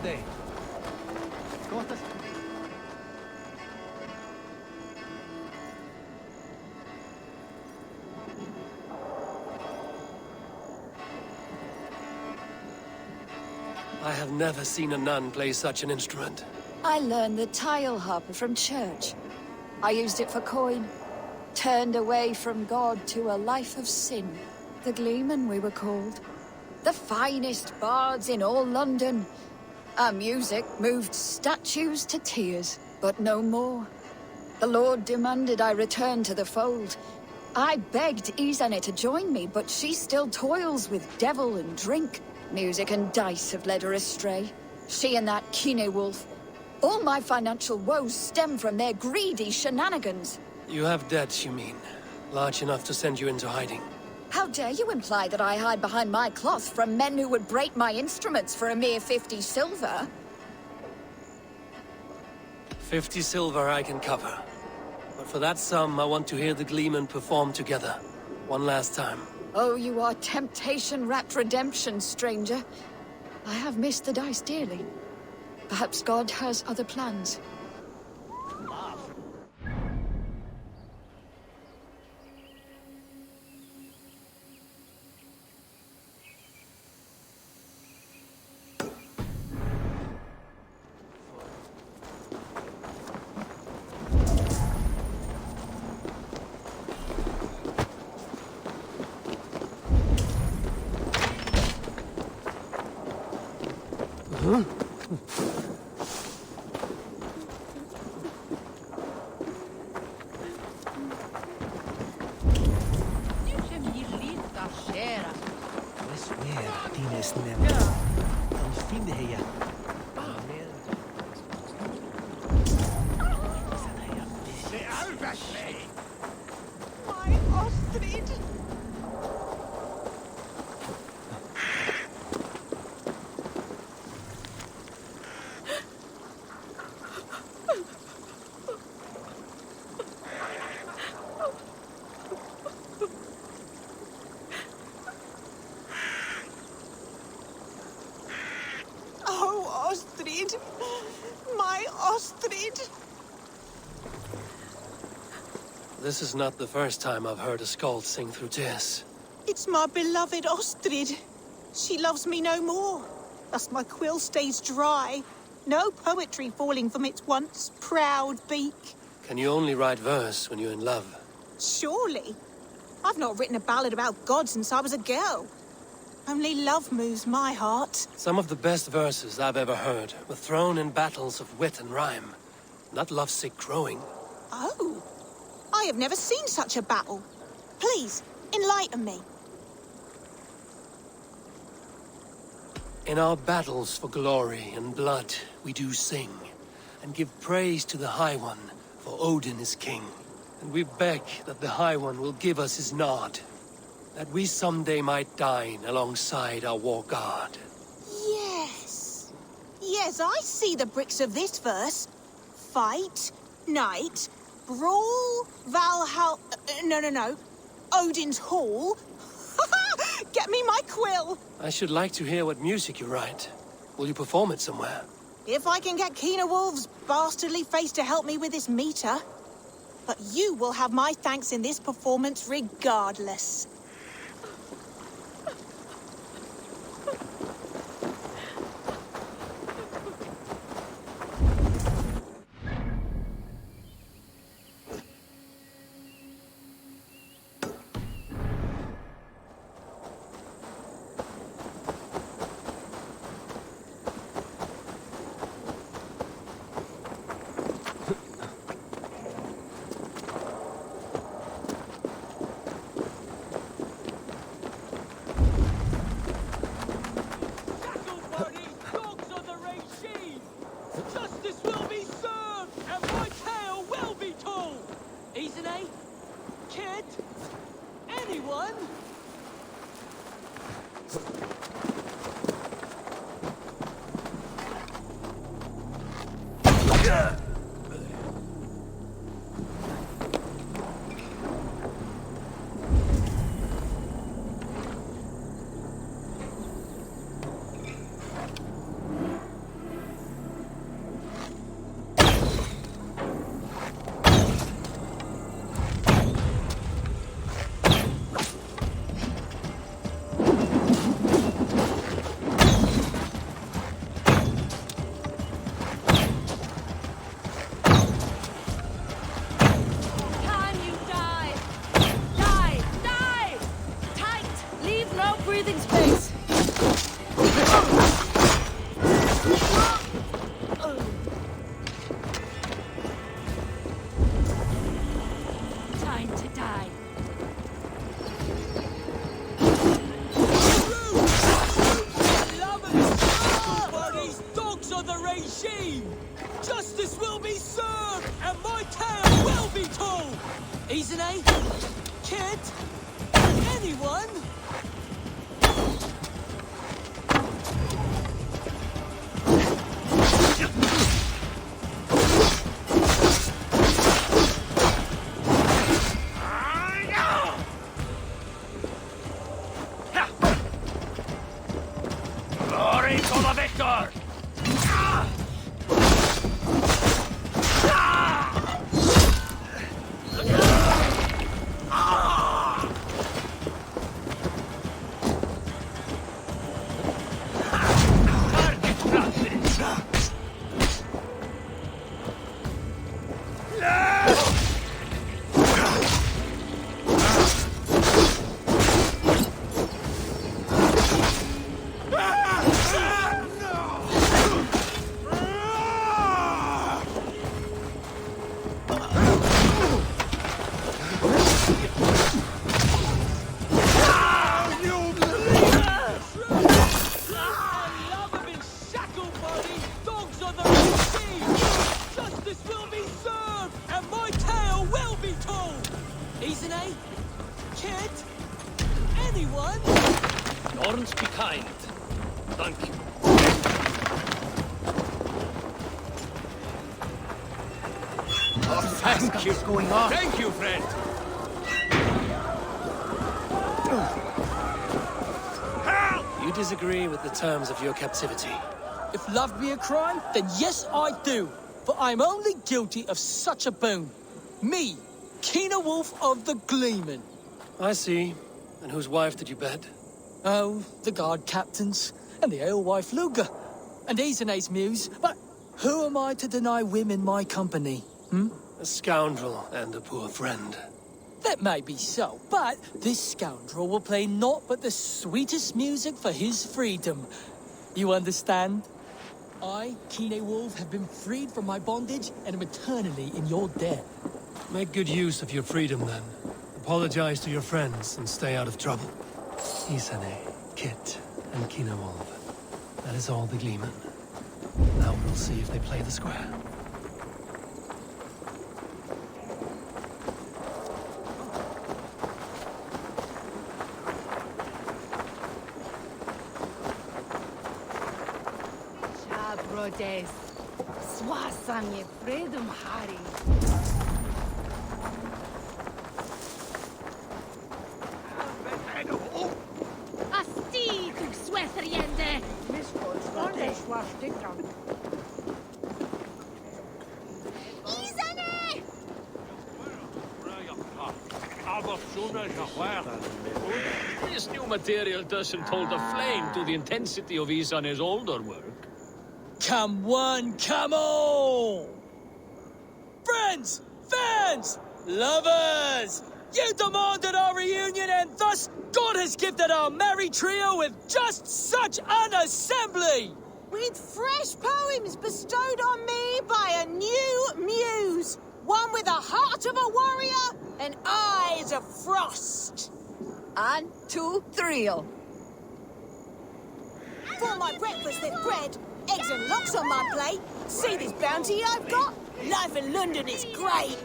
Lade.
I have never seen a nun play such an instrument.
I learned the tile harper from church. I used it for coin. Turned away from God to a life of sin. The Gleeman, we were called. The finest bards in all London. Our music moved statues to tears, but no more. The Lord demanded I return to the fold. I begged Izane to join me, but she still toils with devil and drink. Music and dice have led her astray. She and that Kine wolf. All my financial woes stem from their greedy shenanigans.
You have debts, you mean? Large enough to send you into hiding.
How dare you imply that I hide behind my cloth from men who would break my instruments for a mere 50 silver?
50 silver I can cover. But for that sum, I want to hear the Gleeman perform together. One last time.
Oh, you are temptation-wrapped redemption, stranger. I have missed the dice dearly. Perhaps God has other plans.
My Ostrid!
This is not the first time I've heard a skald sing through tears.
It's my beloved Ostrid. She loves me no more. Thus my quill stays dry. No poetry falling from its once proud beak.
Can you only write verse when you're in love?
Surely. I've not written a ballad about God since I was a girl. Only love moves my heart.
Some of the best verses I've ever heard were thrown in battles of wit and rhyme, not lovesick crowing.
Oh, I have never seen such a battle. Please, enlighten me.
In our battles for glory and blood, we do sing, and give praise to the High One, for Odin is king. And we beg that the High One will give us his nod, that we someday might dine alongside our war god.
Yes. Yes, I see the bricks of this verse. Fight, night, brawl, Valhalla... No. Odin's Hall. Get me my quill.
I should like to hear what music you write. Will you perform it somewhere?
If I can get Keener Wolf's bastardly face to help me with this meter. But you will have my thanks in this performance regardless.
Justice will be served, and my tale will be told! Izane? Kid? Anyone? of the regime! Justice will be served, and my tale will be told! Izane? Kid? Anyone?
Glory to the victor!
Izane? Kid? Anyone?
Lawrence, be kind. Thank you. Oh, thank you.
What's going on?
Thank you, friend.
You disagree with the terms of your captivity?
If love be a crime, then yes, I do. But I'm only guilty of such a boon. Me, Keener Wolf of the Gleeman.
I see. And whose wife did you bed?
Oh, the guard captain's, and the alewife Luger, and Izane's muse. But who am I to deny women my company?
A scoundrel and a poor friend.
That may be so, but this scoundrel will play naught but the sweetest music for his freedom. You understand? I, Keener Wolf, have been freed from my bondage and am eternally in your debt.
Make good use of your freedom, then. Apologize to your friends and stay out of trouble. Izane, Kit, and Keener Wolf. That is all the Gleeman. Now we'll see if they play the square.
Brodes, swasanie freedom, Harry.
Asti, du Sweatheriende! Izane!
This new material doesn't hold a flame to the intensity of Izane's older work.
Come one, come all! Friends! Fans! Lovers! You demanded our reunion, and thus God has gifted our merry trio with just such an assembly!
With fresh poems bestowed on me by a new muse. One with a heart of a warrior and eyes of frost.
And 2 thrill.
For my breakfast there's bread, eggs and lox on my plate. See this bounty I've got? Life in London is great.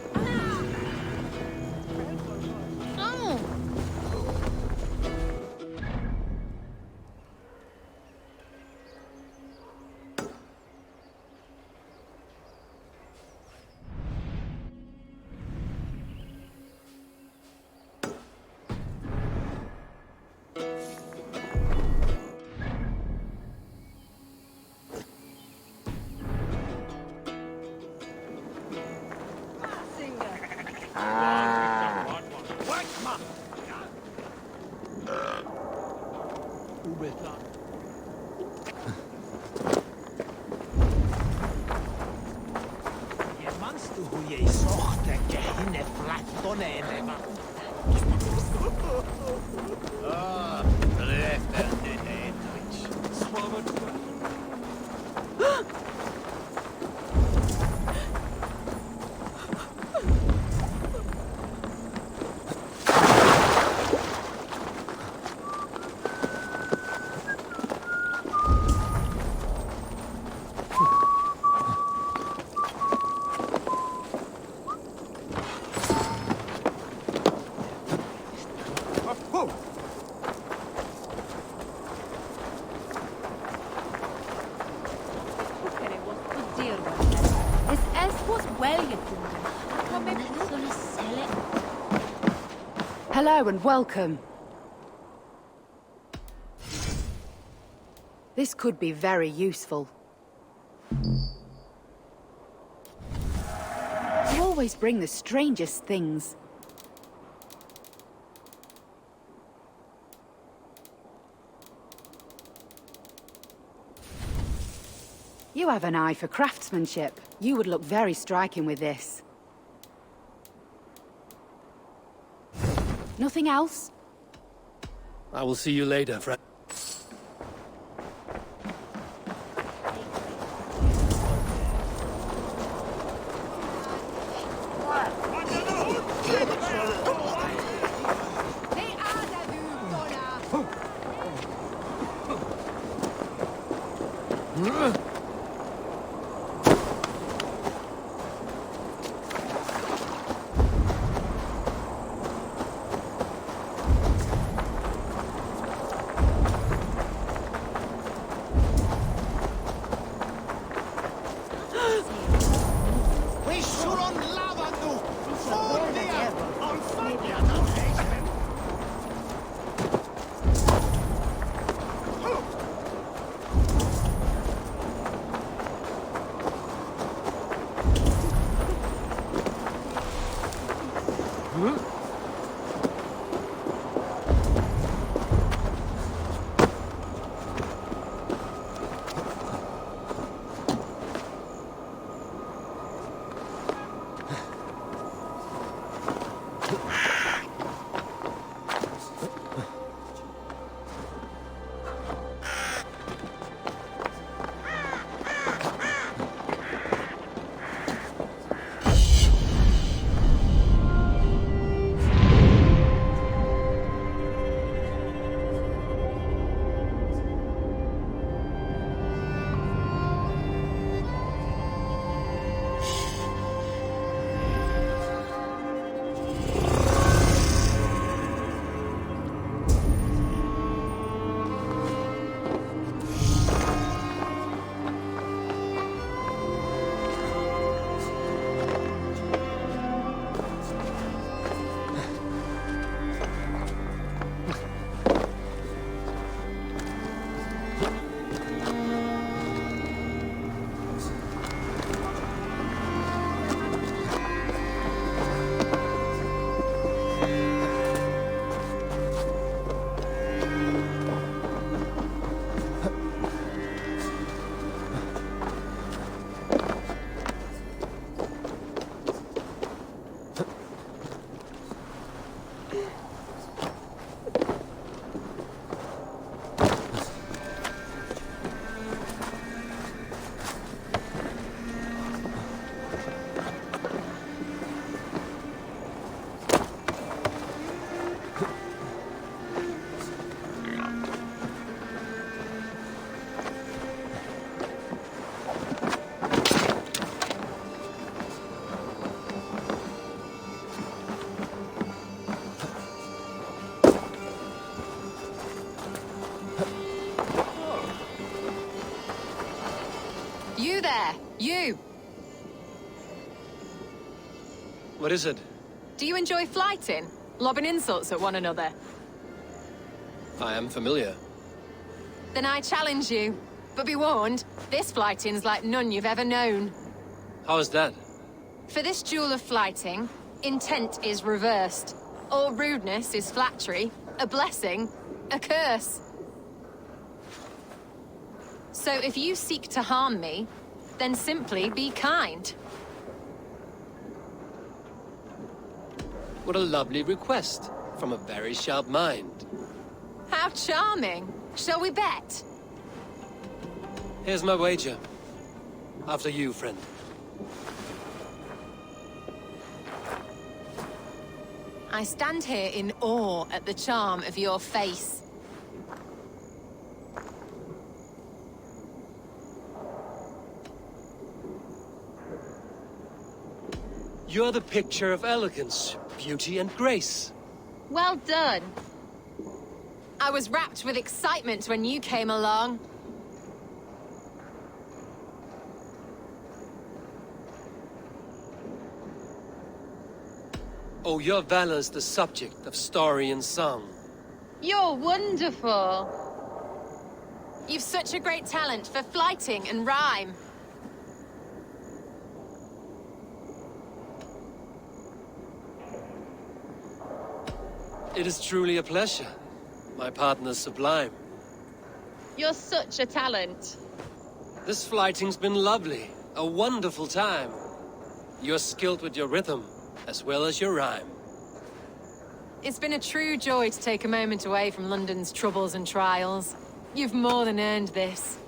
Oh.
Hello and welcome. This could be very useful. You always bring the strangest things. You have an eye for craftsmanship. You would look very striking with this. Nothing else?
I will see you later, friend.
You there! You!
What is it?
Do you enjoy flighting? Lobbing insults at one another?
I am familiar.
Then I challenge you. But be warned, this flighting's like none you've ever known.
How is that?
For this duel of flighting, intent is reversed. All rudeness is flattery, a blessing, a curse. So if you seek to harm me, then simply be kind.
What a lovely request from a very sharp mind.
How charming. Shall we bet?
Here's my wager. After you, friend.
I stand here in awe at the charm of your face.
You're the picture of elegance, beauty, and grace.
Well done. I was wrapped with excitement when you came along.
Oh, your valor's the subject of story and song.
You're wonderful. You've such a great talent for flighting and rhyme.
It is truly a pleasure. My partner's sublime.
You're such a talent.
This flighting's been lovely. A wonderful time. You're skilled with your rhythm, as well as your rhyme.
It's been a true joy to take a moment away from London's troubles and trials. You've more than earned this.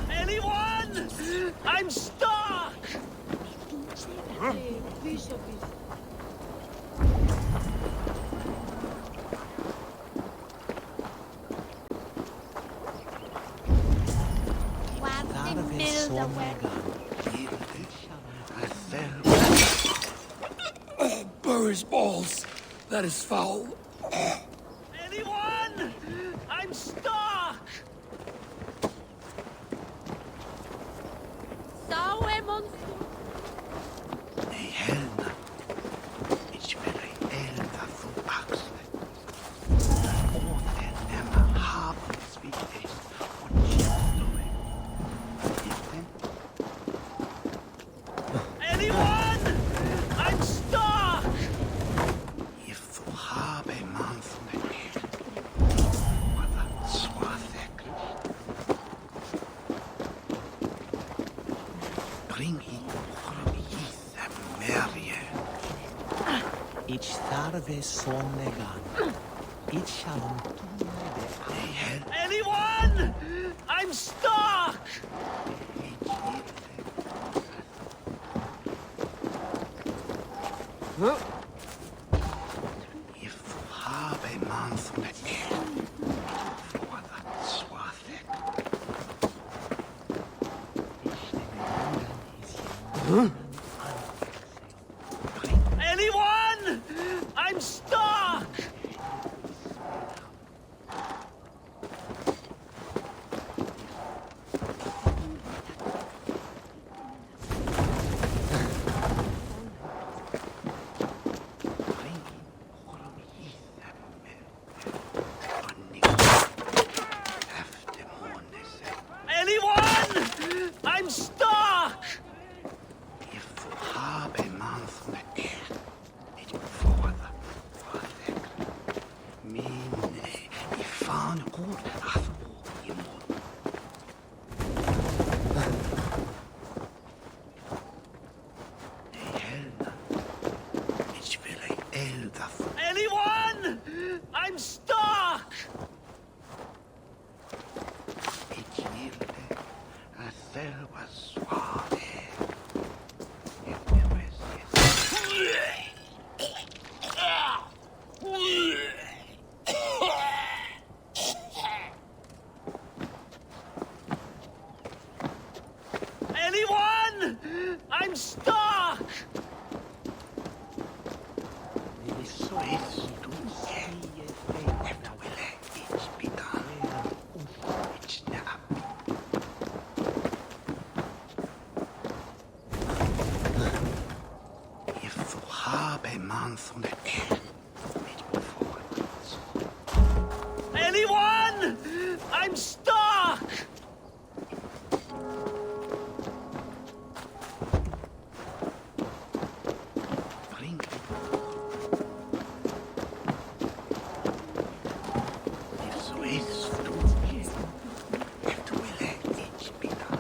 Anyone? I'm stuck!
Burris balls. That is foul.
Anyone? I'm stuck!
Nej, Helena. Ich will elda för axeln. Åternämna havens vithet och känslor.
Anyone? I'm stuck!
If du habe man från det här. Vad att svathäck. Bring hit och gissa Merje.
Ich tarve sonnegan. Ich shalom.
Anyone? I'm stuck!
If du habe man från det här. Vad att svathäck.
Anyone? I'm stuck! Anyone? I'm stuck!
If du habe man från det här. Inte får det svathäck. Min i fan god att bo imorgon. Nej, Helena. Ich will elda för
Anyone? I'm stuck!
ich gillar att själva svara.
Anyone? I'm stuck!
Så är du efter ville ich bitan. Ich napp. If du habe man från det här.
Anyone? I'm stuck!
Så är du efter ville ich bitan.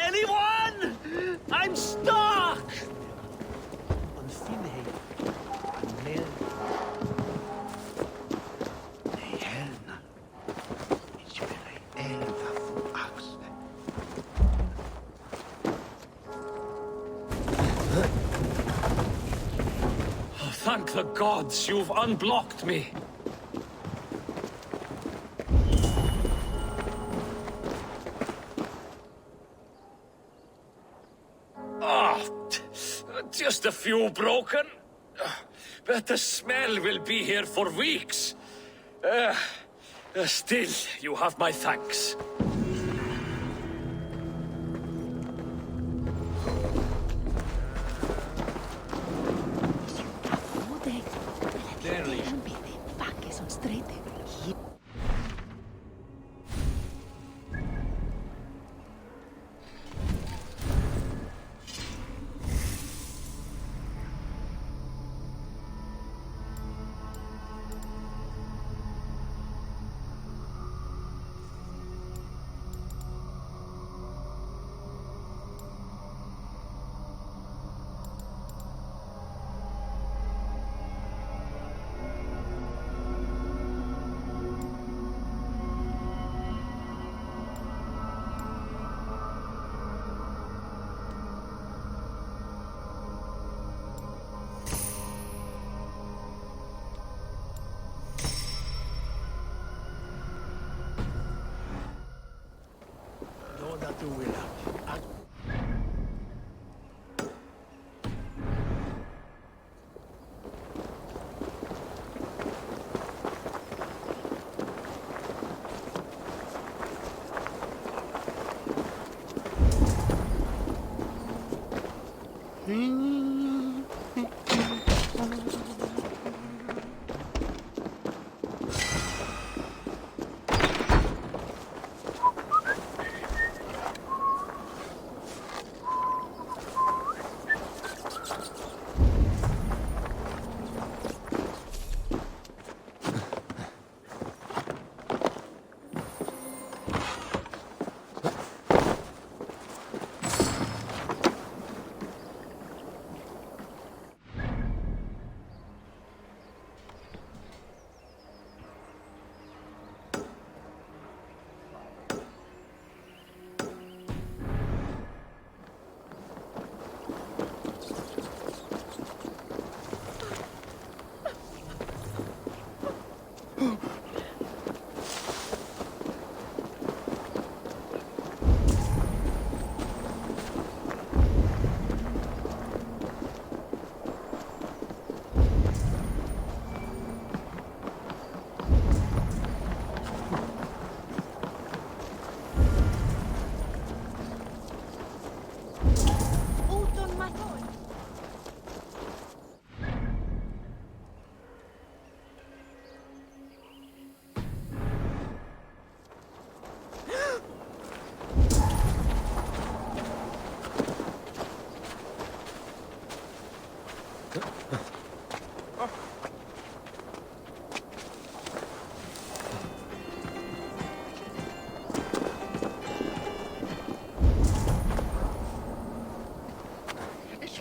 Anyone? I'm stuck!
Nej, Helena. Ich will elda för axeln.
Thank the gods you've unblocked me. Just a few broken. But the smell will be here for weeks. Still, you have my thanks.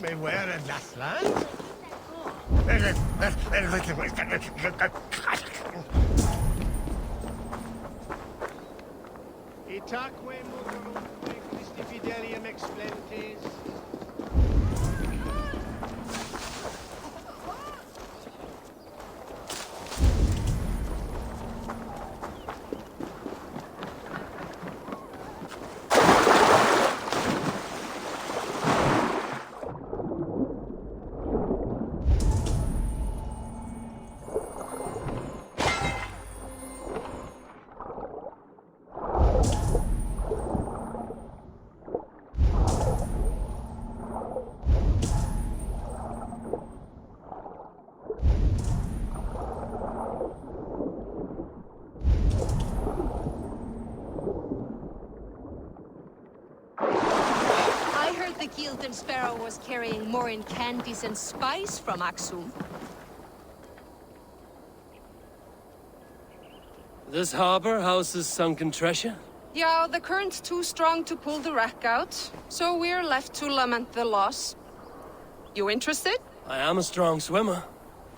may wear in das Land? Itaque motorumque Christi fidelium explentes.
The Gilded Sparrow was carrying more in candies and spice from Aksum.
This harbor houses sunken treasure?
Yeah, the current's too strong to pull the wreck out, so we're left to lament the loss. You interested?
I am a strong swimmer.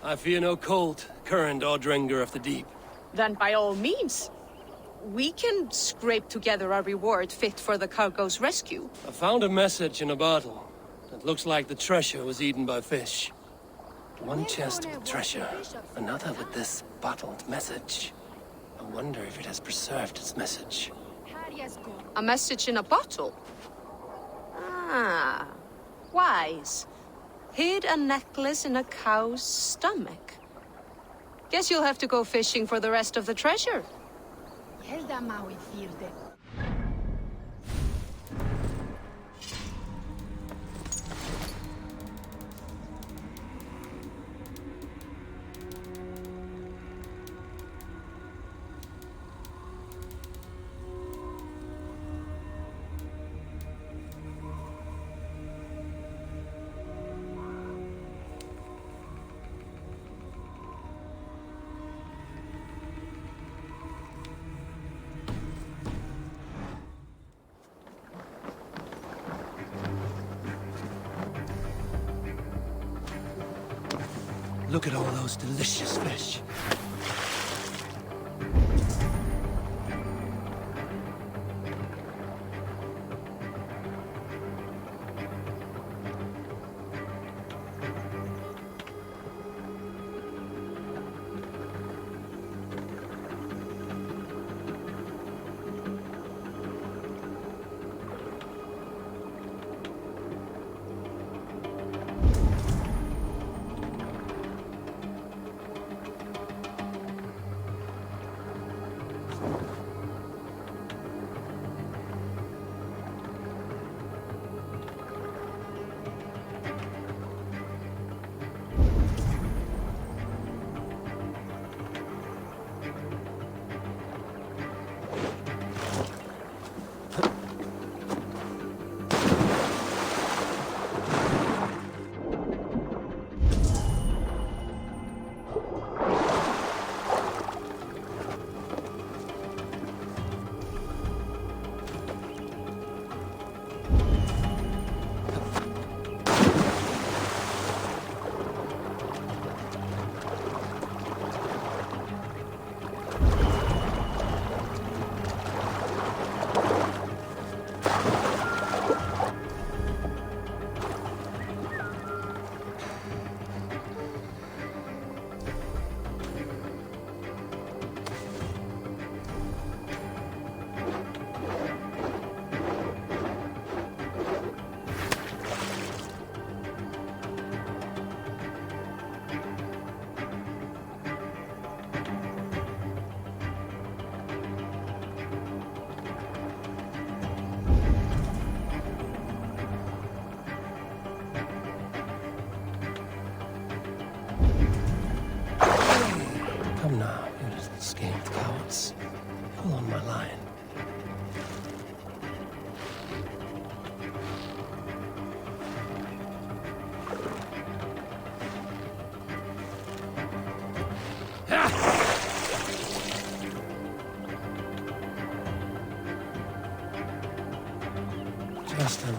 I fear no cold, current, or dringer of the deep.
Then by all means. We can scrape together a reward fit for the cargo's rescue.
I found a message in a bottle. It looks like the treasure was eaten by fish. One chest with treasure, another with this bottled message. I wonder if it has preserved its message.
A message in a bottle? Ah, wise. Hid a necklace in a cow's stomach. Guess you'll have to go fishing for the rest of the treasure.
Look at all those delicious fish.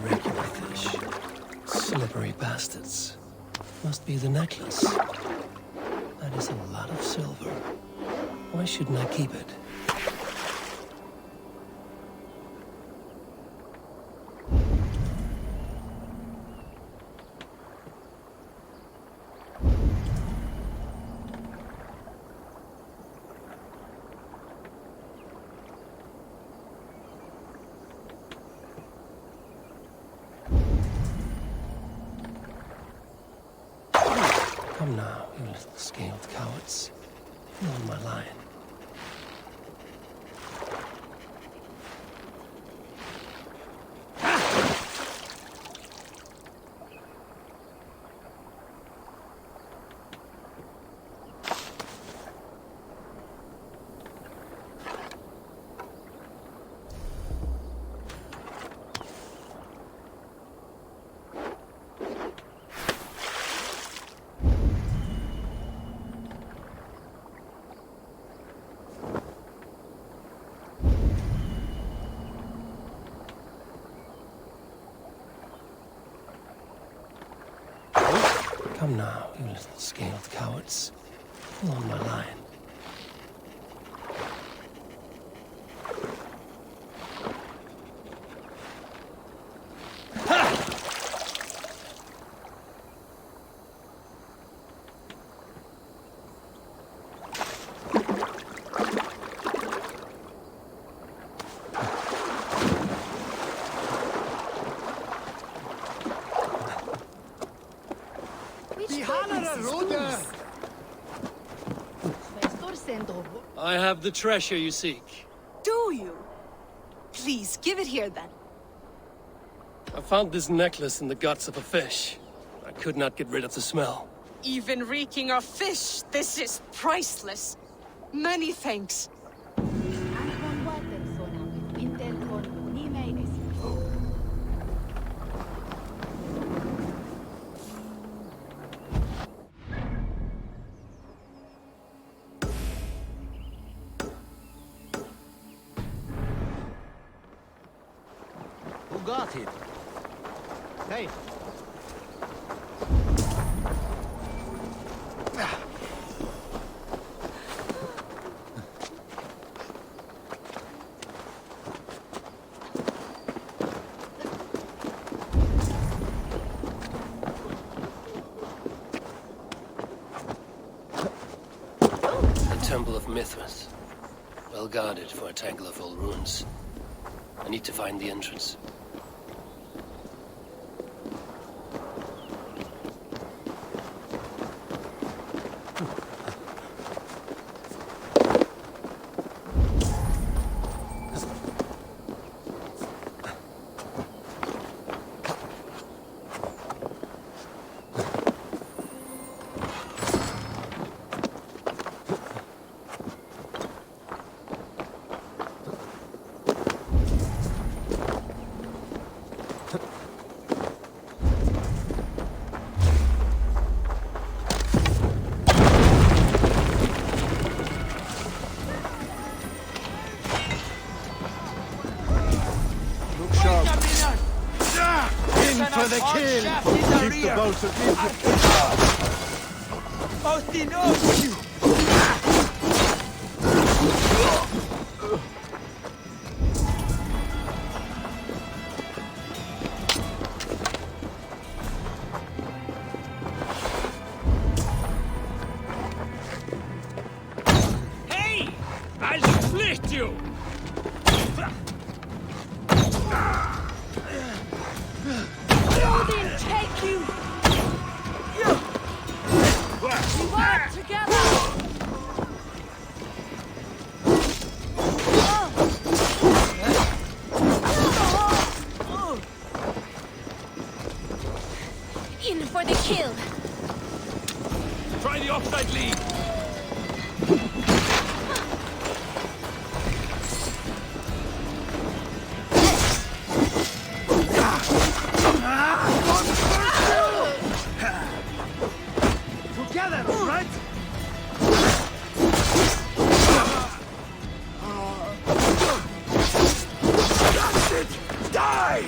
regular fish. Slippery bastards. Must be the necklace. That is a lot of silver. Why shouldn't I keep it? Come now, you little scaled cowards. You're on my line. Come now, you little scaled cowards. Pull on my line. I have the treasure you seek.
Do you? Please, give it here then.
I found this necklace in the guts of a fish. I could not get rid of the smell.
Even reeking of fish, this is priceless. Many thanks.
Who got it? Hey!
The Temple of Mithras. Well guarded for a tangle of old ruins. I need to find the entrance.
For the kill! Keep the boat of
Hey! I'll split you!
Odin, take you! We work together!
In for the kill.
Try the offside lead.
Together, right?
That's it! Die!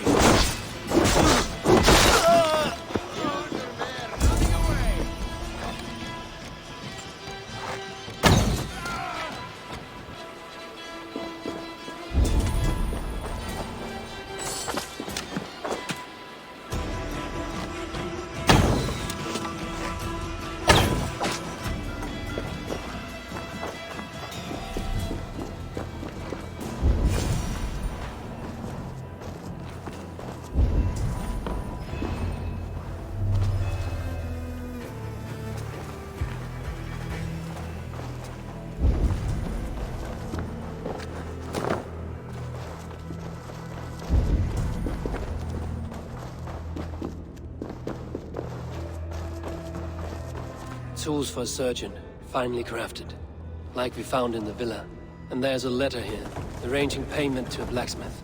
Tools for a surgeon, finely crafted. Like we found in the villa. And there's a letter here, arranging payment to a blacksmith.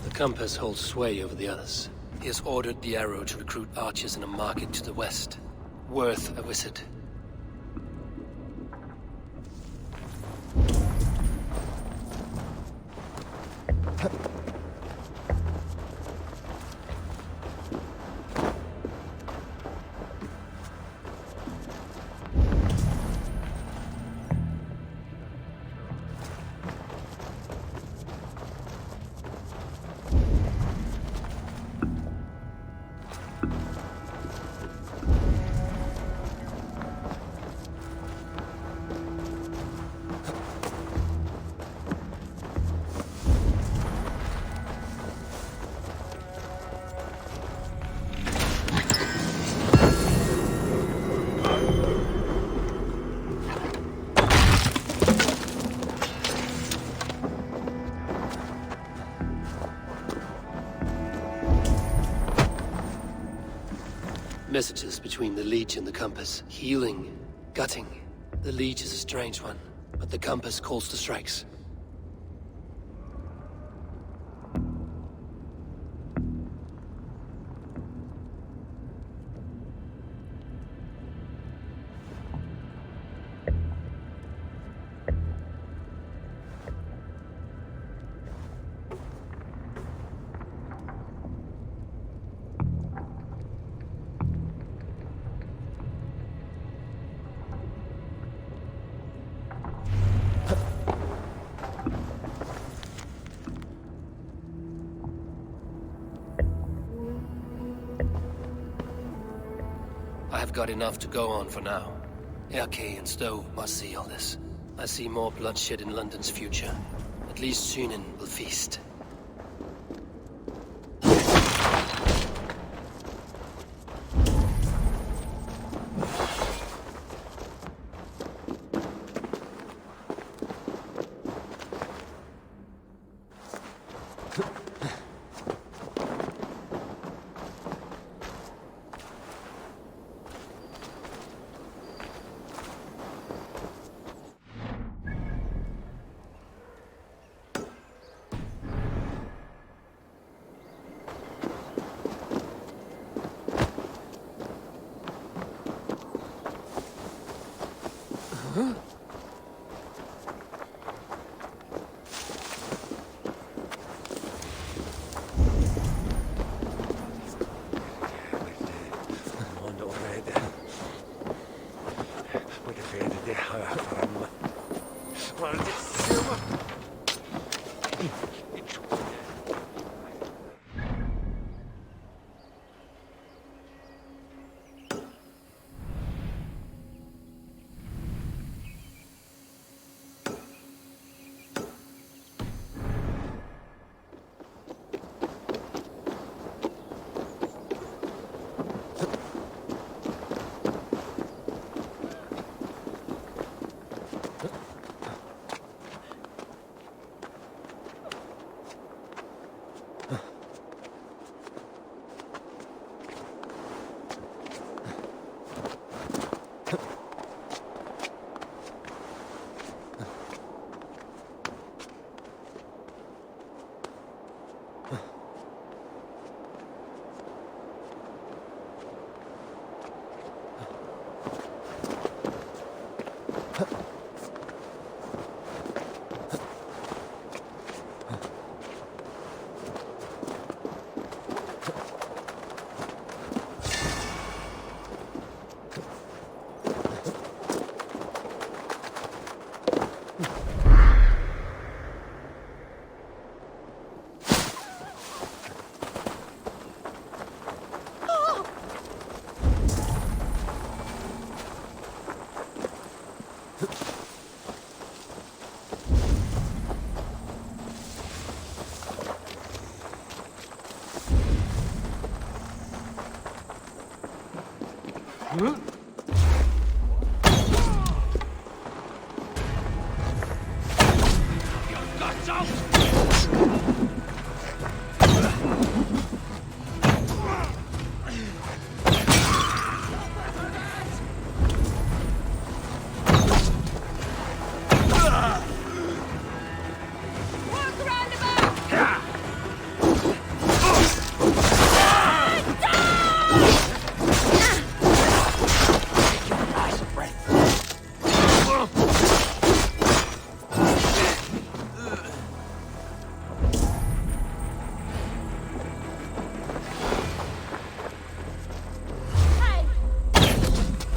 The compass holds sway over the others. He has ordered the arrow to recruit archers in a market to the west. Worth a visit. Messages between the Leech and the compass. Healing, gutting. The Leech is a strange one, but the compass calls to strikes. I've got enough to go on for now. Erke and Stowe must see all this. I see more bloodshed in London's future. At least Sunan will feast.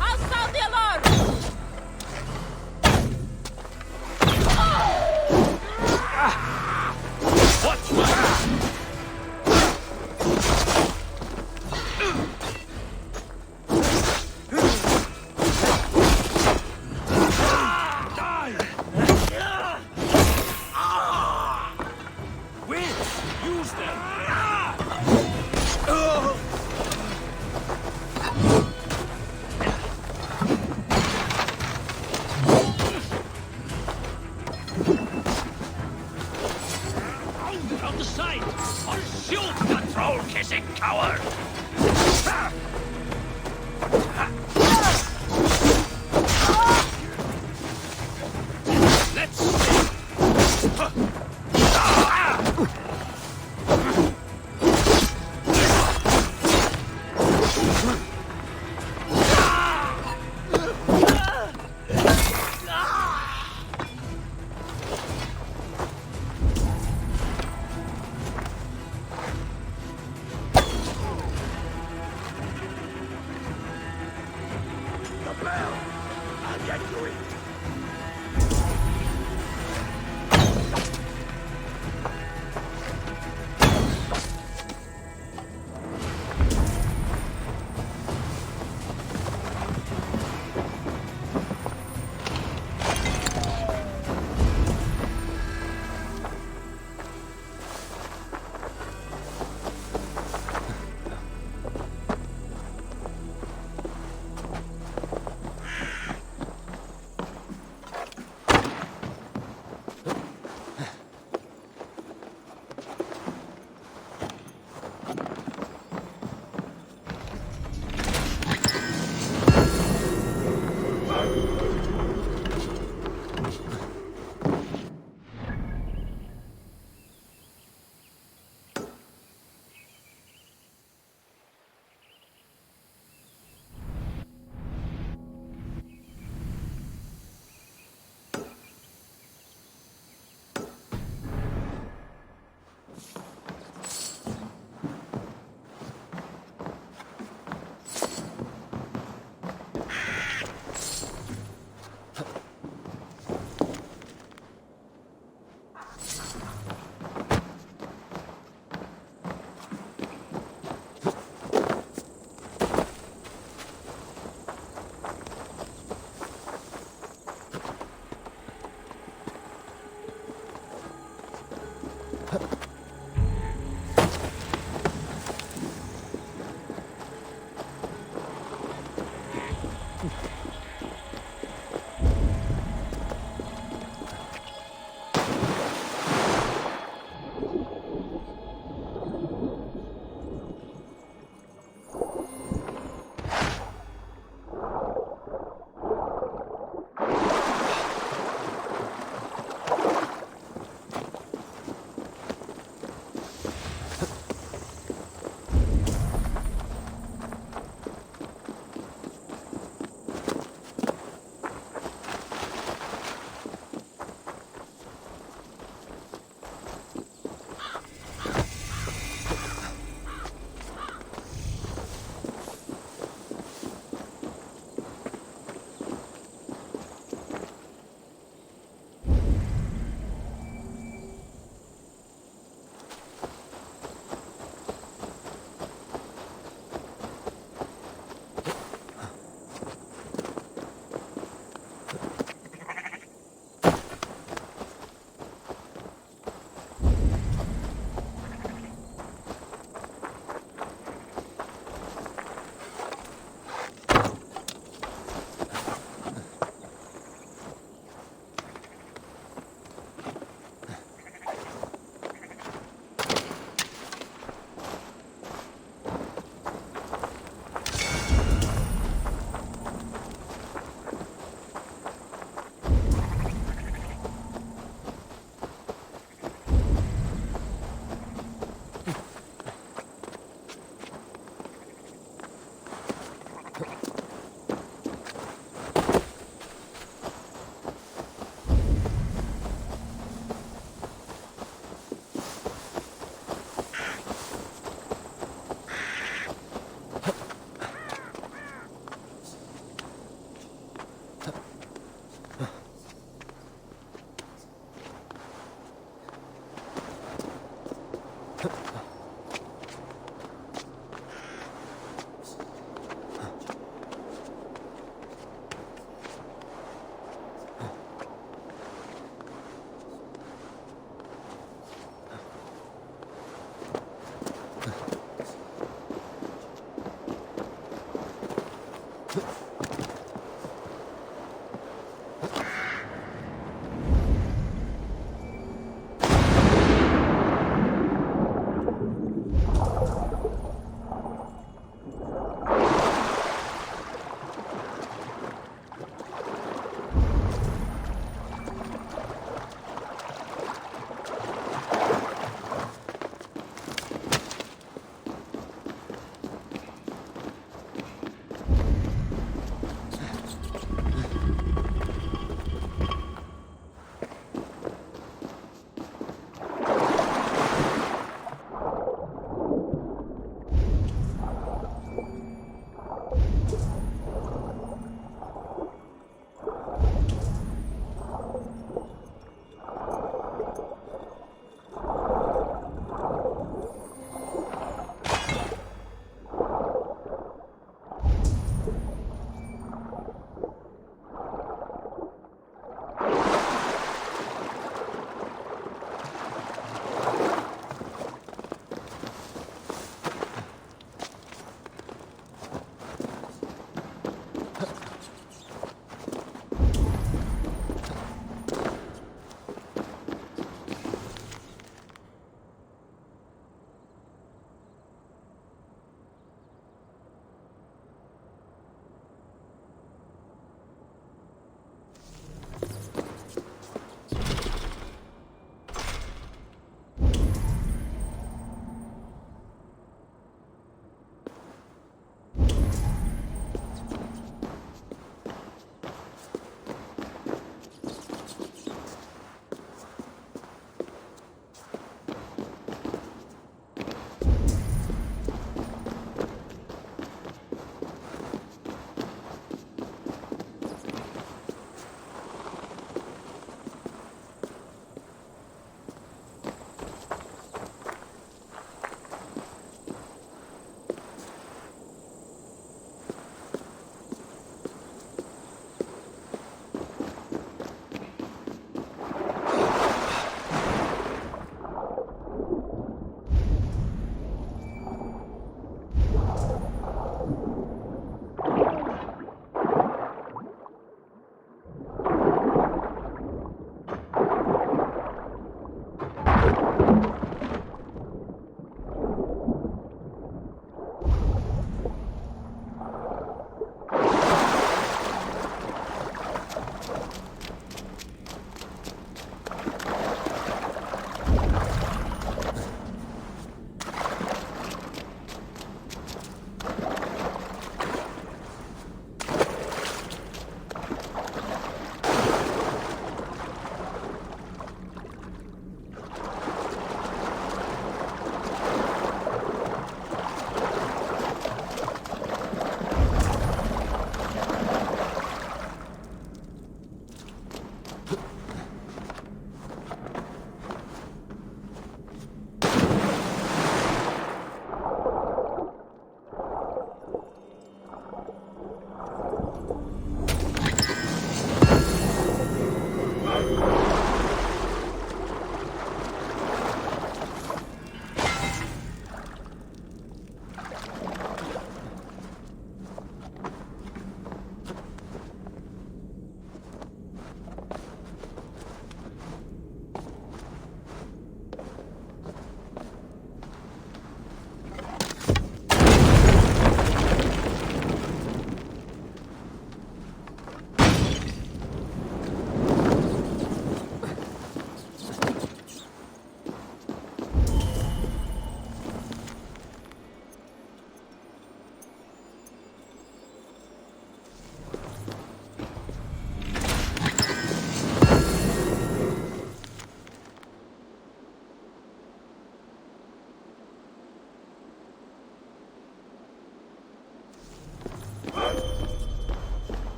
I'll sound the alarm!
What's that?
Winds! Use them!
Out the side! Or shoot, the troll-kissing coward! Let's see!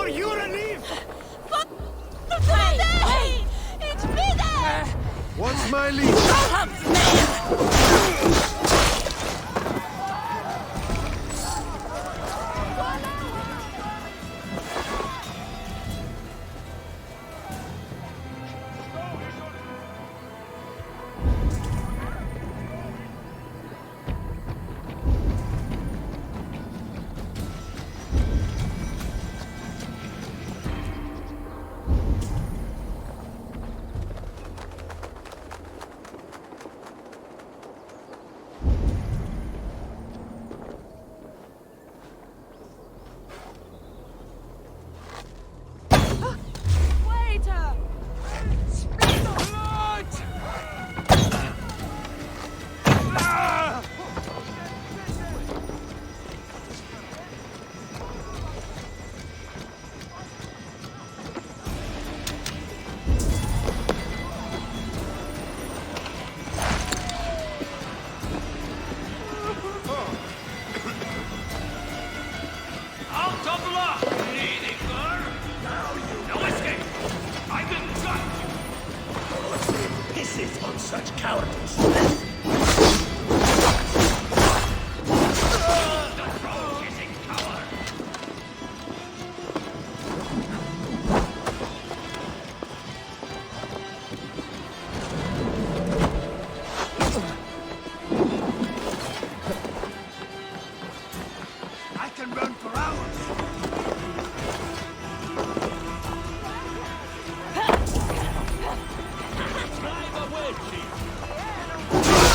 you relief!
Hey! It's me there!
What's my lead?
Out of luck, needy girl! Now you no escape! I will cut you!
Pisses on such cowardice.
The throat-kissing coward!
I can run for hours.
Drive away, chief!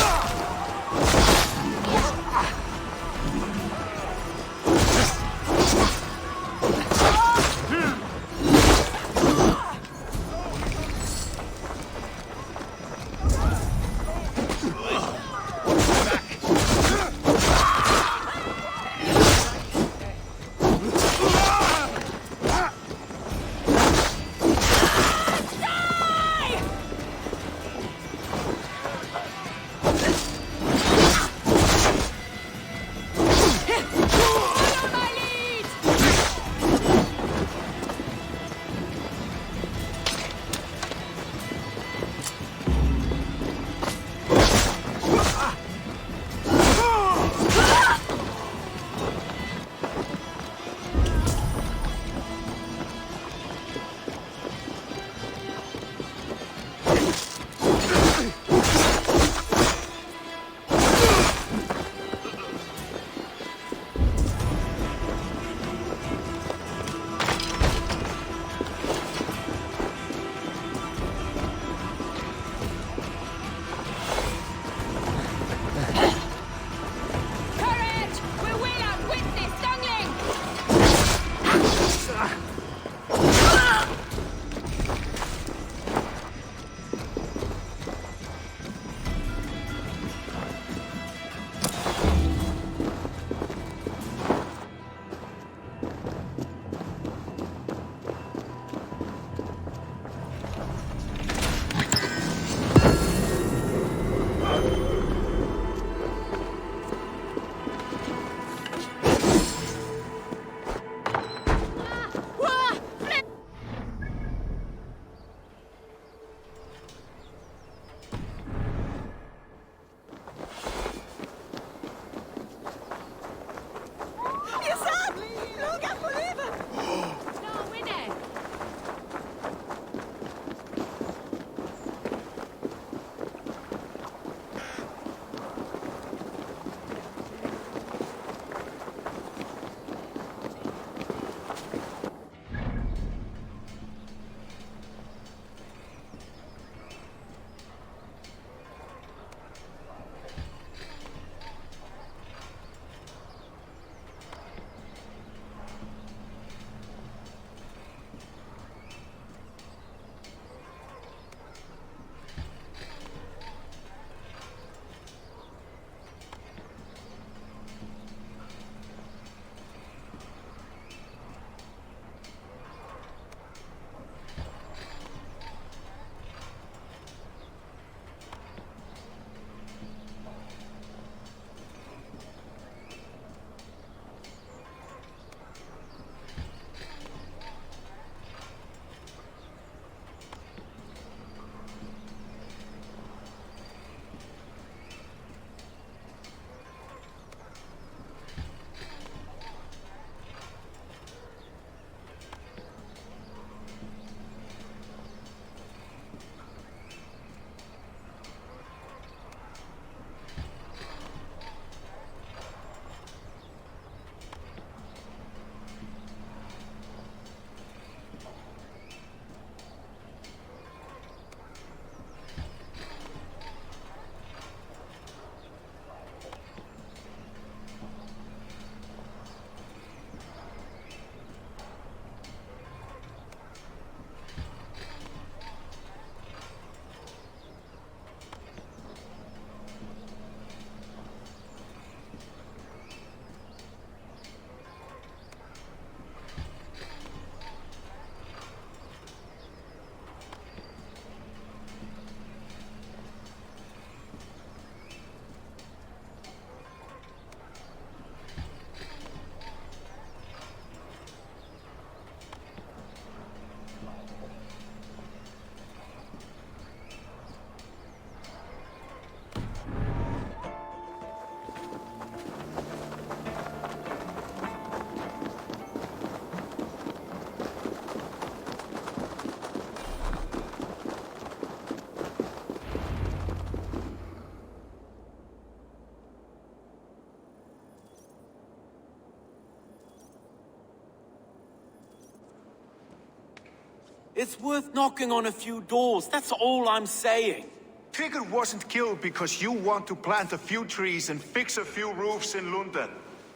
It's worth knocking on a few doors, that's all I'm saying.
Tigger wasn't killed because you want to plant a few trees and fix a few roofs in Lunden.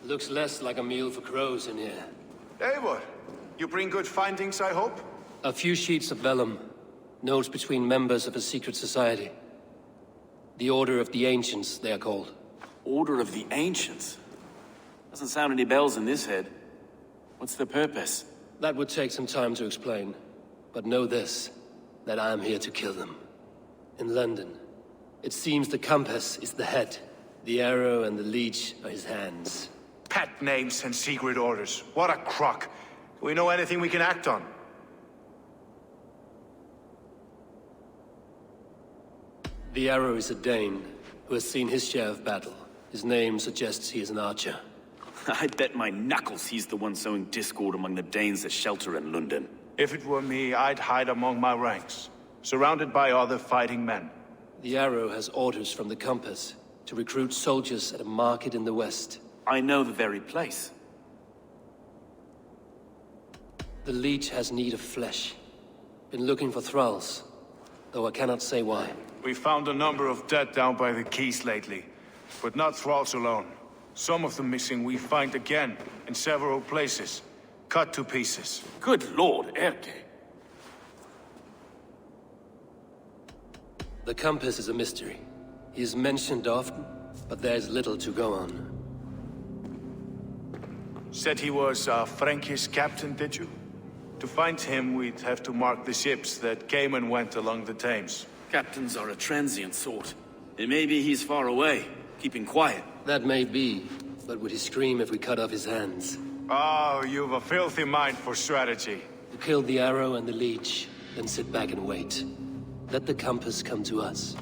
Looks less like a meal for crows in here.
Eivor, you bring good findings, I hope?
A few sheets of vellum. Notes between members of a secret society. The Order of the Ancients, they are called.
Order of the Ancients? Doesn't sound any bells in this head. What's the purpose?
That would take some time to explain. But know this, that I am here to kill them. In London, it seems the compass is the head. The arrow and the leech are his hands.
Pet names and secret orders. What a crock. Do we know anything we can act on?
The arrow is a Dane, who has seen his share of battle. His name suggests he is an archer.
I'd bet my knuckles he's the one sowing discord among the Danes that shelter in Lunden.
If it were me, I'd hide among my ranks, surrounded by other fighting men.
The arrow has orders from the compass to recruit soldiers at a market in the west.
I know the very place.
The leech has need of flesh. Been looking for thralls, though I cannot say why.
We found a number of dead down by the quays lately, but not thralls alone. Some of the missing we find again in several places, cut to pieces.
Good lord, Erke.
The compass is a mystery. He is mentioned often, but there is little to go on.
Said he was a Frankish captain, did you? To find him, we'd have to mark the ships that came and went along the Thames.
Captains are a transient sort. And maybe he's far away, keeping quiet.
That may be, but would he scream if we cut off his hands?
Oh, you've a filthy mind for strategy.
To kill the arrow and the leech, then sit back and wait. Let the compass come to us.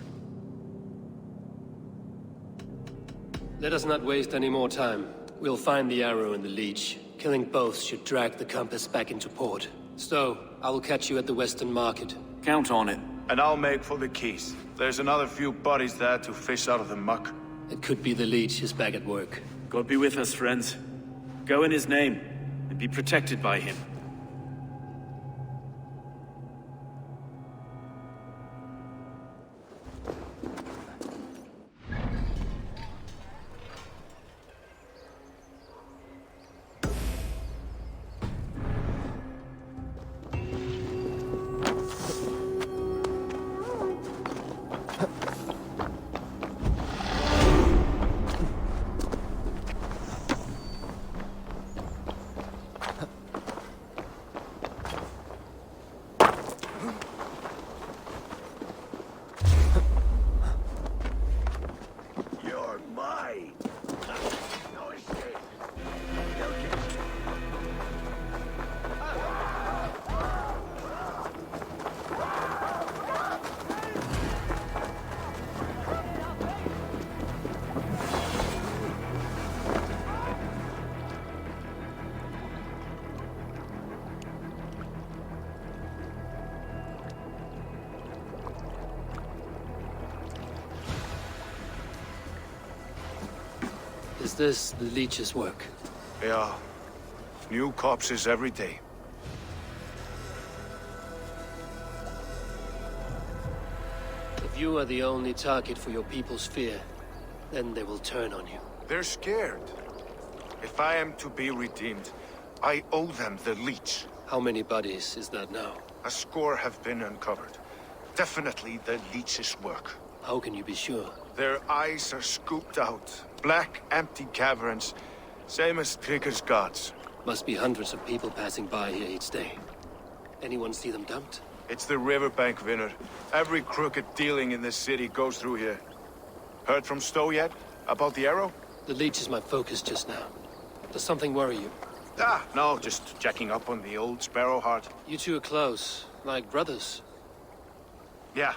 Let us not waste any more time. We'll find the arrow and the leech. Killing both should drag the compass back into port. So, I will catch you at the Western Market.
Count on it.
And I'll make for the quays. There's another few bodies there to fish out of the muck.
It could be the leech is back at work.
God be with us, friends. Go in his name, and be protected by him.
Is this the leech's work?
Yeah. New corpses every day.
If you are the only target for your people's fear, then they will turn on you.
They're scared. If I am to be redeemed, I owe them the leech.
How many bodies is that now?
A score have been uncovered. Definitely the leech's work.
How can you be sure?
Their eyes are scooped out. Black, empty caverns. Same as Trigger's gods.
Must be hundreds of people passing by here each day. Anyone see them dumped?
It's the riverbank, Vinner. Every crooked dealing in this city goes through here. Heard from Stowe yet? About the arrow?
The leech is my focus just now. Does something worry you?
Ah, no, just checking up on the old Sparrowheart.
You two are close, like brothers.
Yeah.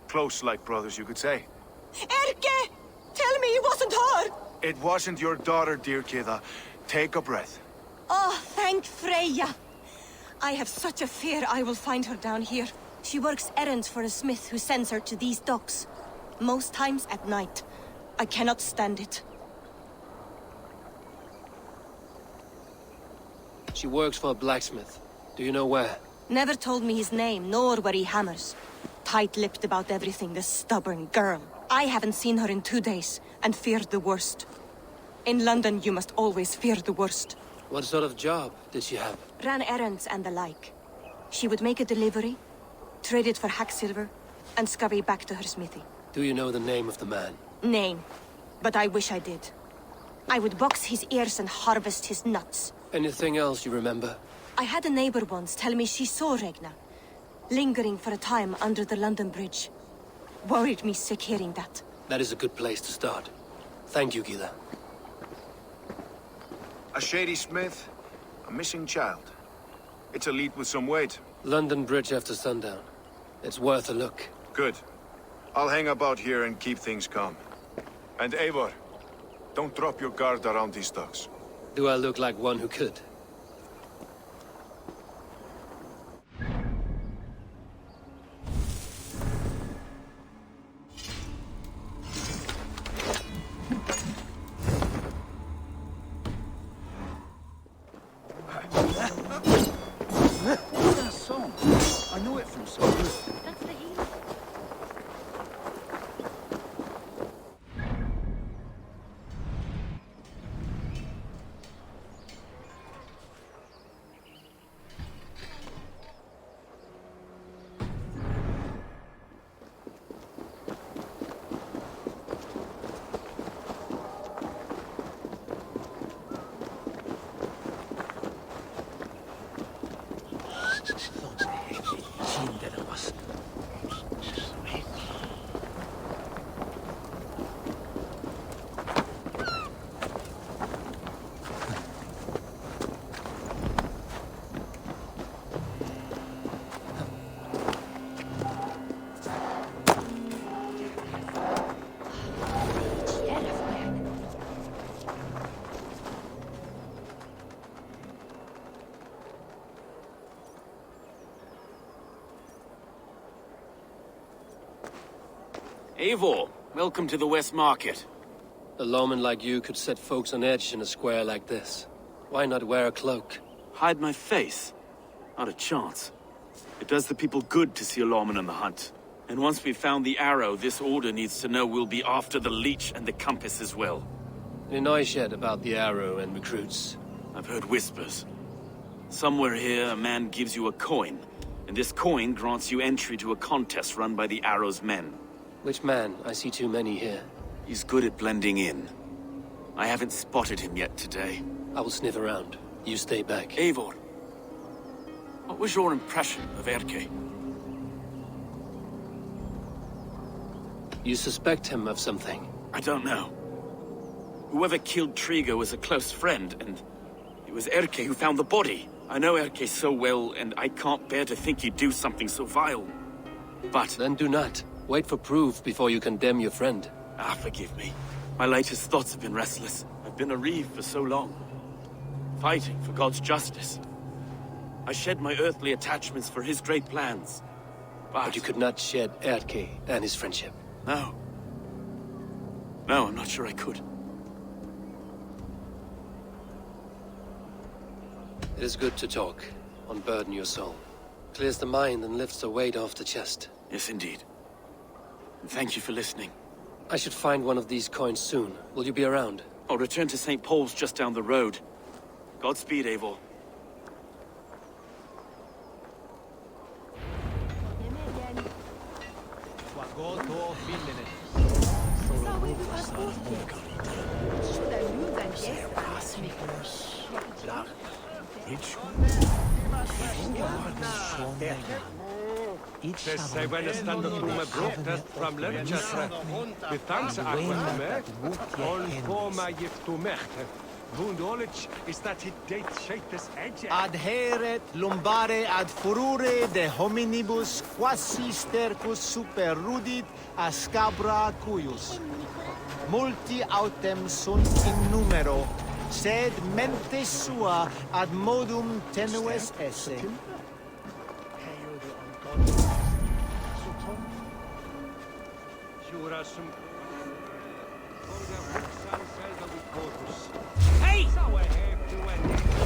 Close like brothers, you could say.
Erke! Tell me it wasn't her!
It wasn't your daughter, dear Kida. Take a breath.
Oh, thank Freya. I have such a fear I will find her down here. She works errands for a smith who sends her to these docks. Most times at night. I cannot stand it.
She works for a blacksmith. Do you know where?
Never told me his name, nor where he hammers. Tight-lipped about everything, the stubborn girl. I haven't seen her in 2 days, and feared the worst. In London, you must always fear the worst.
What sort of job did she have?
Ran errands and the like. She would make a delivery, trade it for hack silver, and scurry back to her smithy.
Do you know the name of the man?
Name. But I wish I did. I would box his ears and harvest his nuts.
Anything else you remember?
I had a neighbor once tell me she saw Regna, lingering for a time under the London Bridge. Worried me sick hearing that.
That is a good place to start. Thank you, Gila.
A shady smith, a missing child. It's a lead with some weight.
London Bridge after sundown. It's worth a look.
Good. I'll hang about here and keep things calm. And Eivor, don't drop your guard around these thugs.
Do I look like one who could?
What's that song? I know it from somewhere.
That's the hero.
Eivor, welcome to the West Market.
A lawman like you could set folks on edge in a square like this. Why not wear a cloak?
Hide my face? Not a chance. It does the people good to see a lawman on the hunt. And once we've found the arrow, this order needs to know we'll be after the leech and the compass as well.
Any noise yet about the arrow and recruits?
I've heard whispers. Somewhere here, a man gives you a coin, and this coin grants you entry to a contest run by the arrow's men.
Which man? I see too many here.
He's good at blending in. I haven't spotted him yet today.
I will sniff around. You stay back.
Eivor, what was your impression of Erke?
You suspect him of something?
I don't know. Whoever killed Trigo was a close friend, and it was Erke who found the body. I know Erke so well, and I can't bear to think he'd do something so vile. But...
Then do not. Wait for proof before you condemn your friend.
Ah, forgive me. My latest thoughts have been restless. I've been a reeve for so long. Fighting for God's justice. I shed my earthly attachments for his great plans.
But you could not shed Erke and his friendship.
No. No, I'm not sure I could.
It is good to talk. Unburden your soul. Clears the mind and lifts the weight off the chest.
Yes, indeed. And thank you for listening.
I should find one of these coins soon. Will you be around?
I'll return to St. Paul's just down the road. Godspeed, Eivor.
They were standing to my brothers from Lemchester. The thanks I would make, all for my gift to make. Knowledge is that it dates shatus edge.
Adheret lumbare ad furore de hominibus quasi stercus super rudit ascabra cuius. Multi autem sunt in numero, sed mente sua ad modum tenues esse.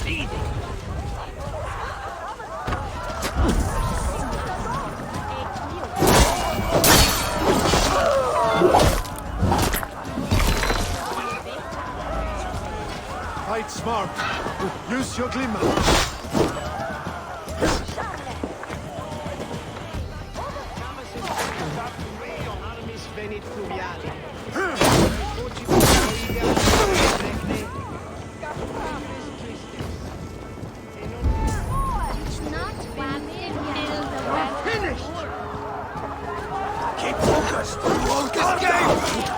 Hey!
Smart. Use your glimmer.
Finished! Keep focused! You won't escape!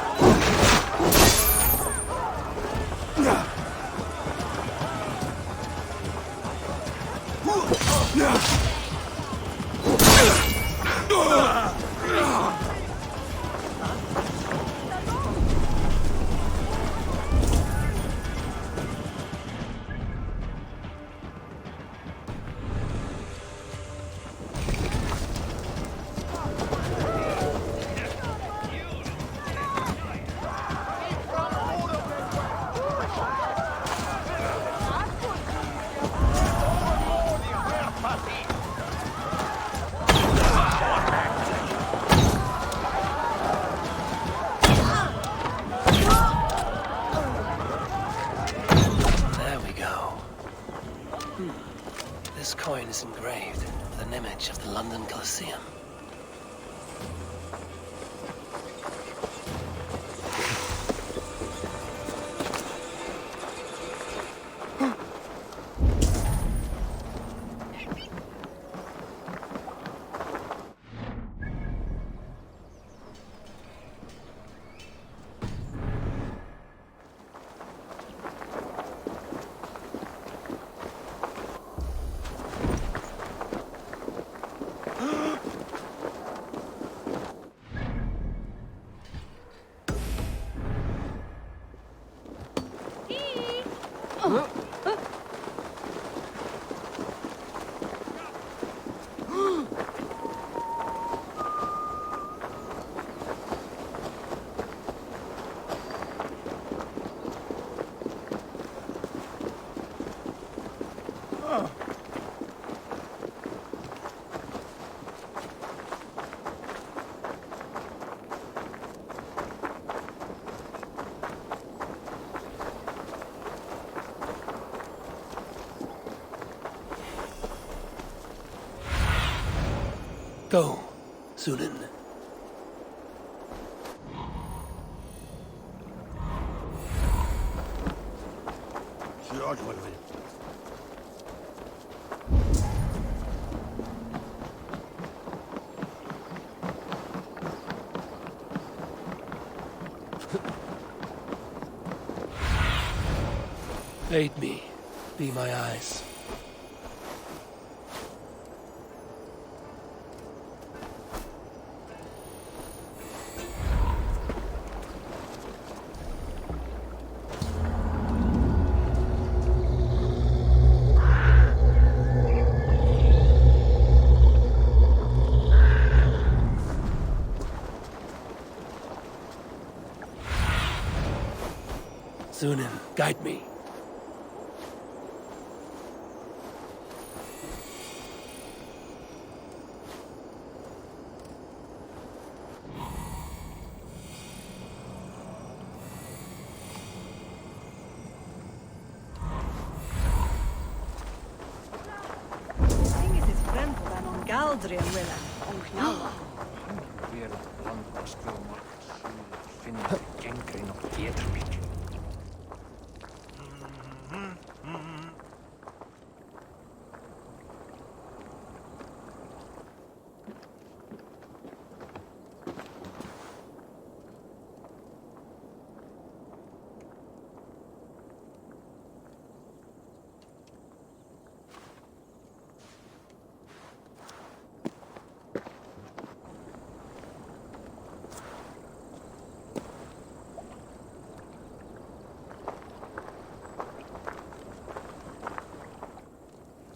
This coin is engraved with an image of the London Colosseum. Go, Zulin. Aid me. Be my eyes. Zunin, guide me.
Galdrian Willa.
Weer landbouwspulmarkt. Vinden de kenkering op het eterpitje.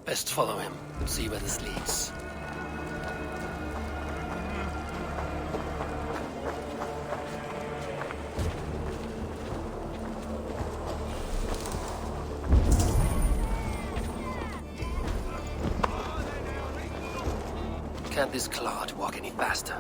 Best follow him and see where this leads. Can't this clod walk any faster?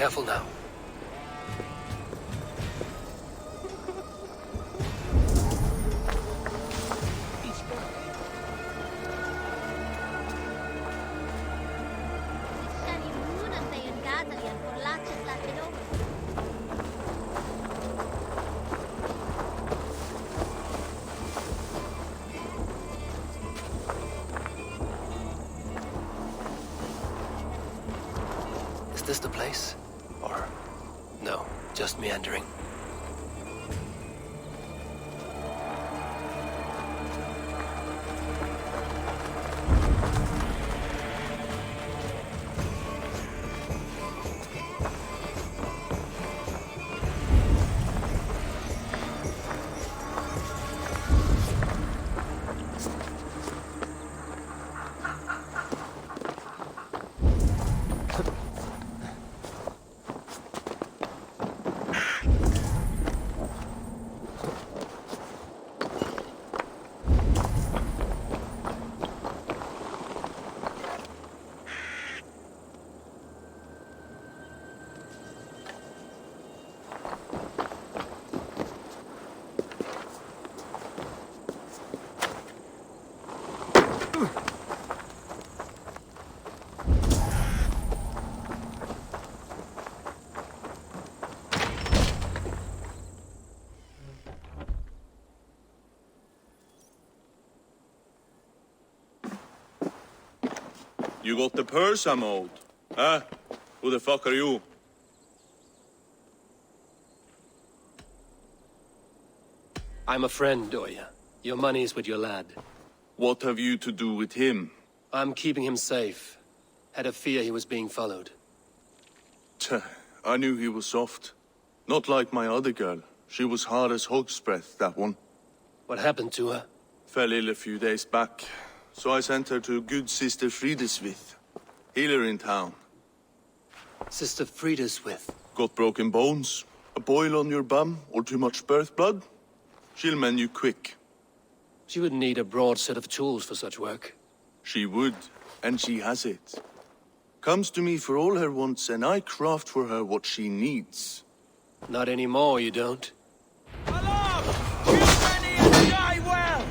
Careful now. Is this the place? Or no, just meandering?
You got the purse I'm owed? Huh? Who the fuck are you?
I'm a friend, Oya. Your money's with your lad.
What have you to do with him?
I'm keeping him safe. Had a fear he was being followed.
Tch, I knew he was soft. Not like my other girl. She was hard as hog's breath, that one.
What happened to her?
Fell ill a few days back. So I sent her to good Sister Frideswith. Healer in town.
Sister Frideswith?
Got broken bones, a boil on your bum, or too much birth blood? She'll mend you quick.
She would need a broad set of tools for such work.
She would, and she has it. Comes to me for all her wants, and I craft for her what she needs.
Not anymore, you don't.
Die well!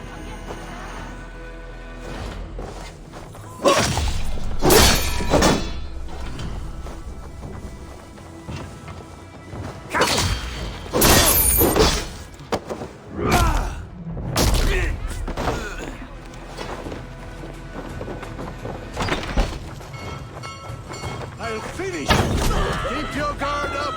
I'll finish! Keep your guard up!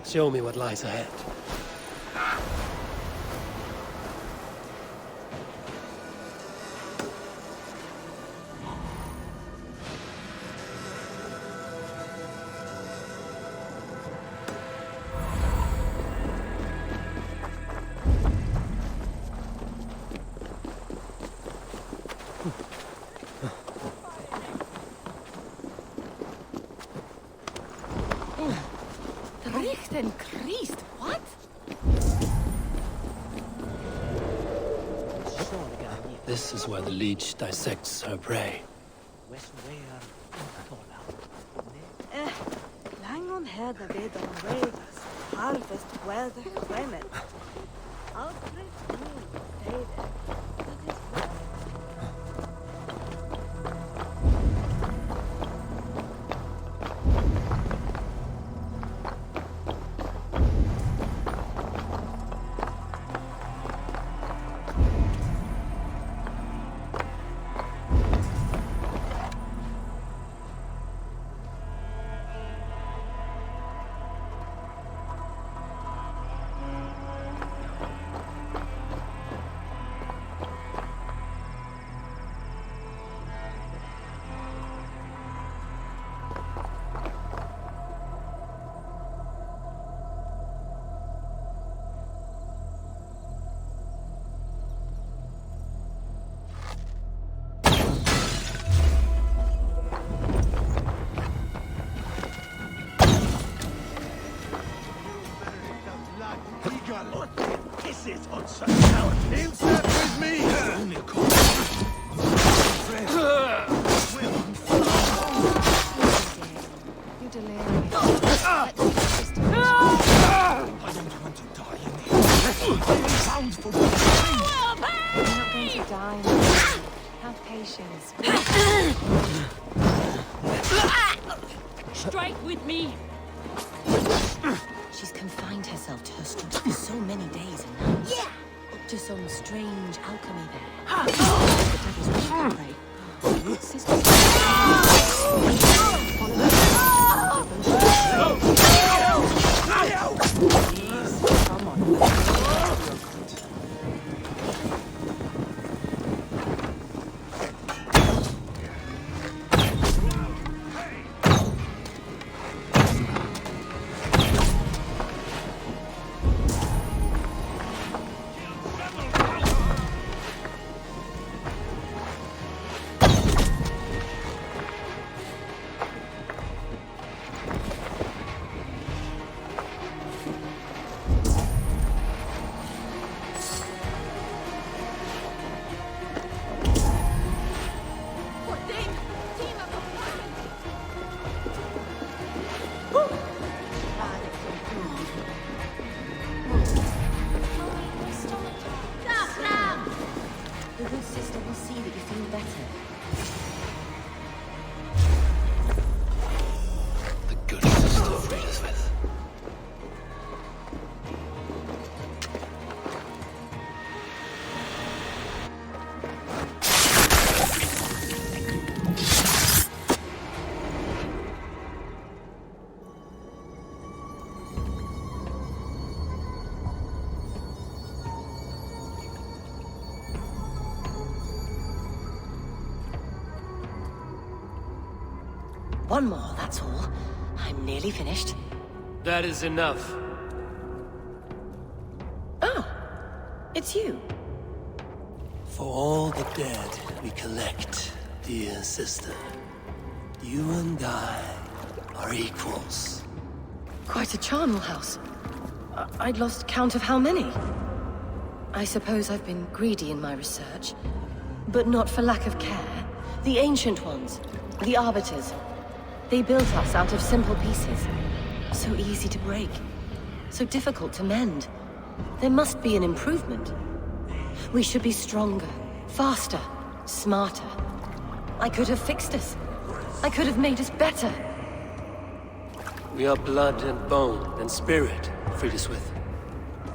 Show me what lies ahead.
Richten Christ, what?
This is where the leech dissects her prey.
Lang her the bed on waves, harvest weather women. Outdrift me, stay there. That is well.
This is on such power. In step with me!
You're delirious. I don't want to die in here. Sound for You're not going to die. Have patience.
Strike with me! She's confined herself to her strength for so many days and nights. Yeah! Up to some strange alchemy there. The devil's wish, I pray. Sisters... Please, come on.
One more, that's all. I'm nearly finished.
That is enough.
Ah, it's you.
For all the dead we collect, dear sister, you and I are equals.
Quite a charnel house. I'd lost count of how many. I suppose I've been greedy in my research, but not for lack of care. The ancient ones, the arbiters, they built us out of simple pieces. So easy to break, so difficult to mend. There must be an improvement. We should be stronger, faster, smarter. I could have fixed us. I could have made us better.
We are blood and bone and spirit, Friedeswith.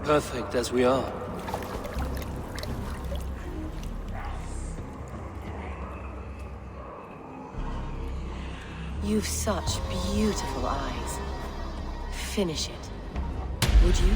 Perfect as we are.
You've such beautiful eyes. Finish it, would you?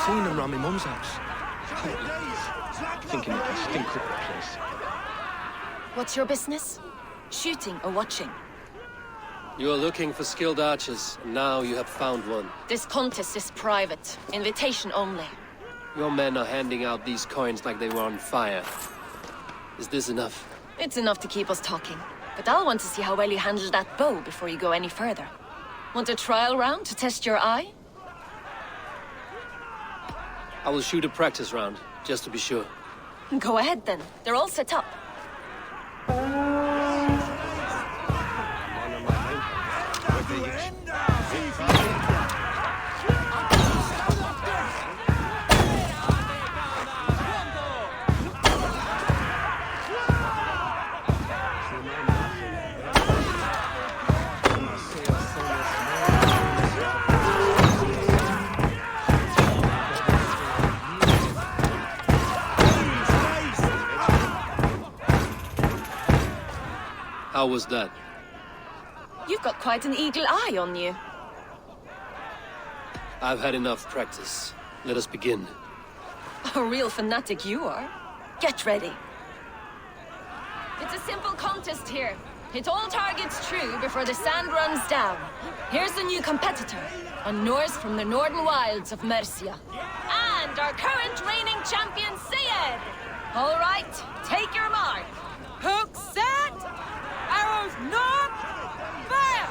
seen them round my mum's house. Thinking it can stink up the place.
What's your business? Shooting or watching?
You are looking for skilled archers, and now you have found one.
This contest is private. Invitation only.
Your men are handing out these coins like they were on fire. Is this enough?
It's enough to keep us talking. But I'll want to see how well you handle that bow before you go any further. Want a trial round to test your eye?
I will shoot a practice round, just to be sure.
Go ahead then. They're all set up.
How was that?
You've got quite an eagle eye on you.
I've had enough practice. Let us begin.
A real fanatic you are. Get ready. It's a simple contest here. Hit all targets true before the sand runs down. Here's the new competitor, a Norse from the northern wilds of Mercia. And our current reigning champion, Seed! All right, take your mark. Hook set! Arrows knock! Fire!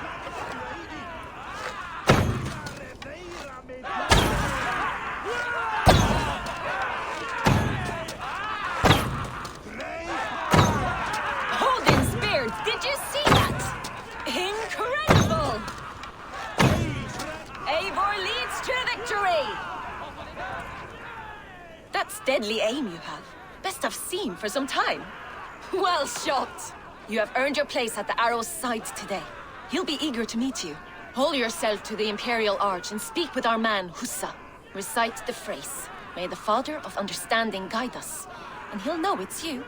Odin speared! Did you see that? Incredible! Eivor leads to victory! That's deadly aim you have. Best I've seen for some time. Well shot! You have earned your place at the arrow's side today. He'll be eager to meet you. Hold yourself to the Imperial Arch and speak with our man, Hussa. Recite the phrase. May the Father of Understanding guide us. And he'll know it's you.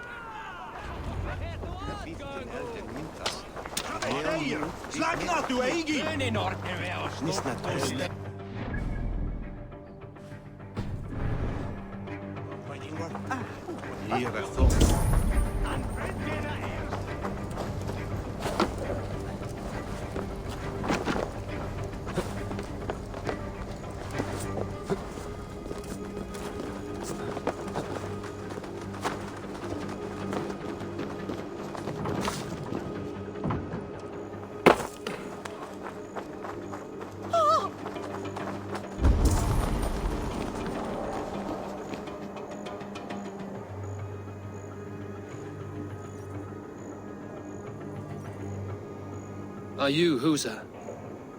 Are you Husa?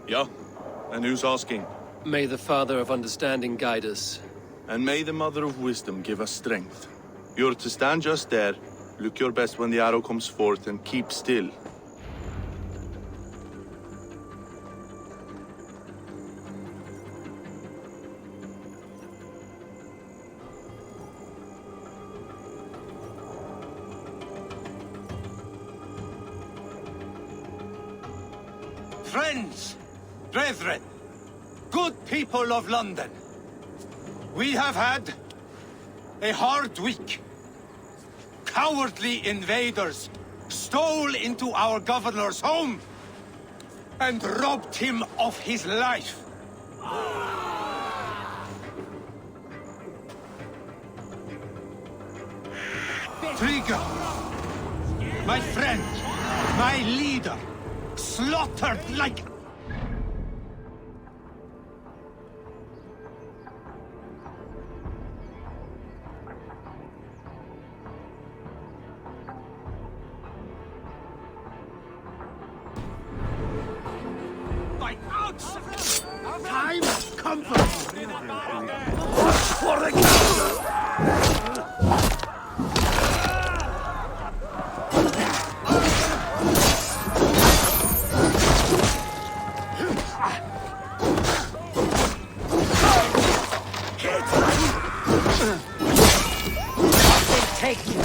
Yeah, and who's asking?
May the Father of Understanding guide us.
And may the Mother of Wisdom give us strength. You're to stand just there, look your best when the arrow comes forth, and keep still.
Friends, brethren, good people of London, we have had a hard week. Cowardly invaders stole into our governor's home and robbed him of his life. Trigger, my friend, my leader, slaughtered like... By ox! Time has come for the
Take you.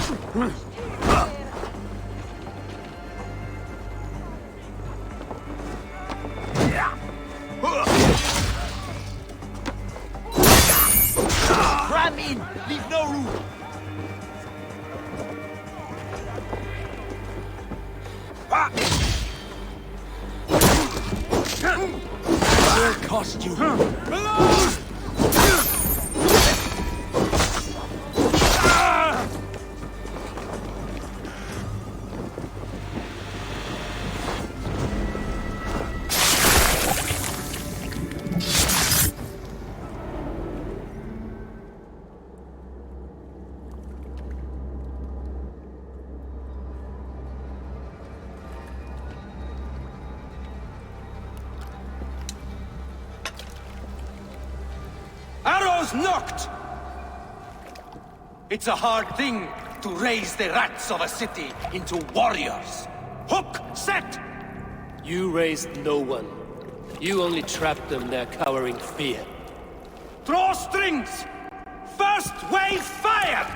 will cost you.
Arrows knocked! It's a hard thing to raise the rats of a city into warriors. Hook, set!
You raised no one. You only trapped them in their cowering fear.
Draw strings! First wave fire!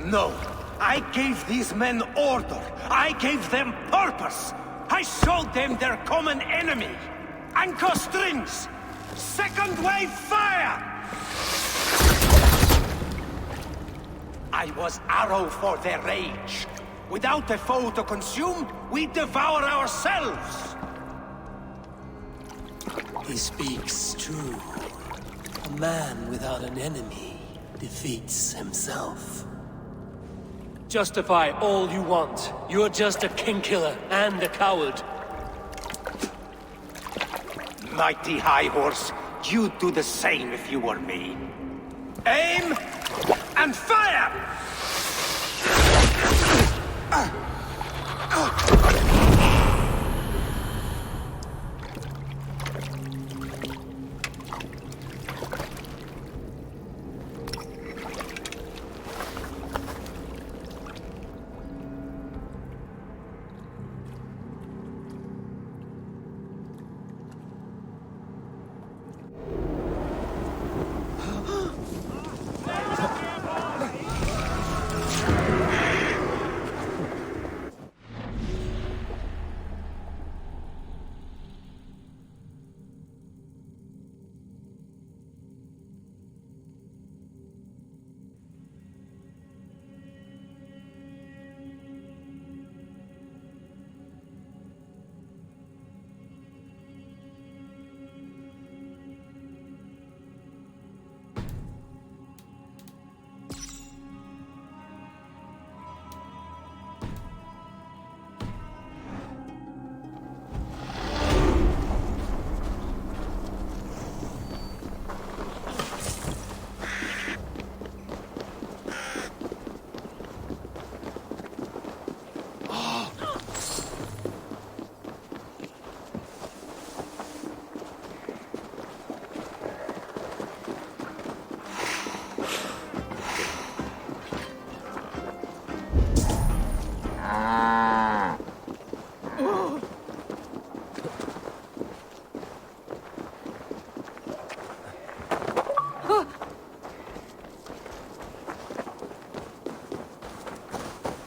No, I gave these men order. I gave them purpose. I showed them their common enemy. Anchor strings! Second wave fire! I was arrow for their rage. Without a foe to consume, we devour ourselves!
He speaks true. A man without an enemy defeats himself. Justify all you want. You're just a king-killer and a coward.
Mighty High Horse, you'd do the same if you were me. Aim and fire!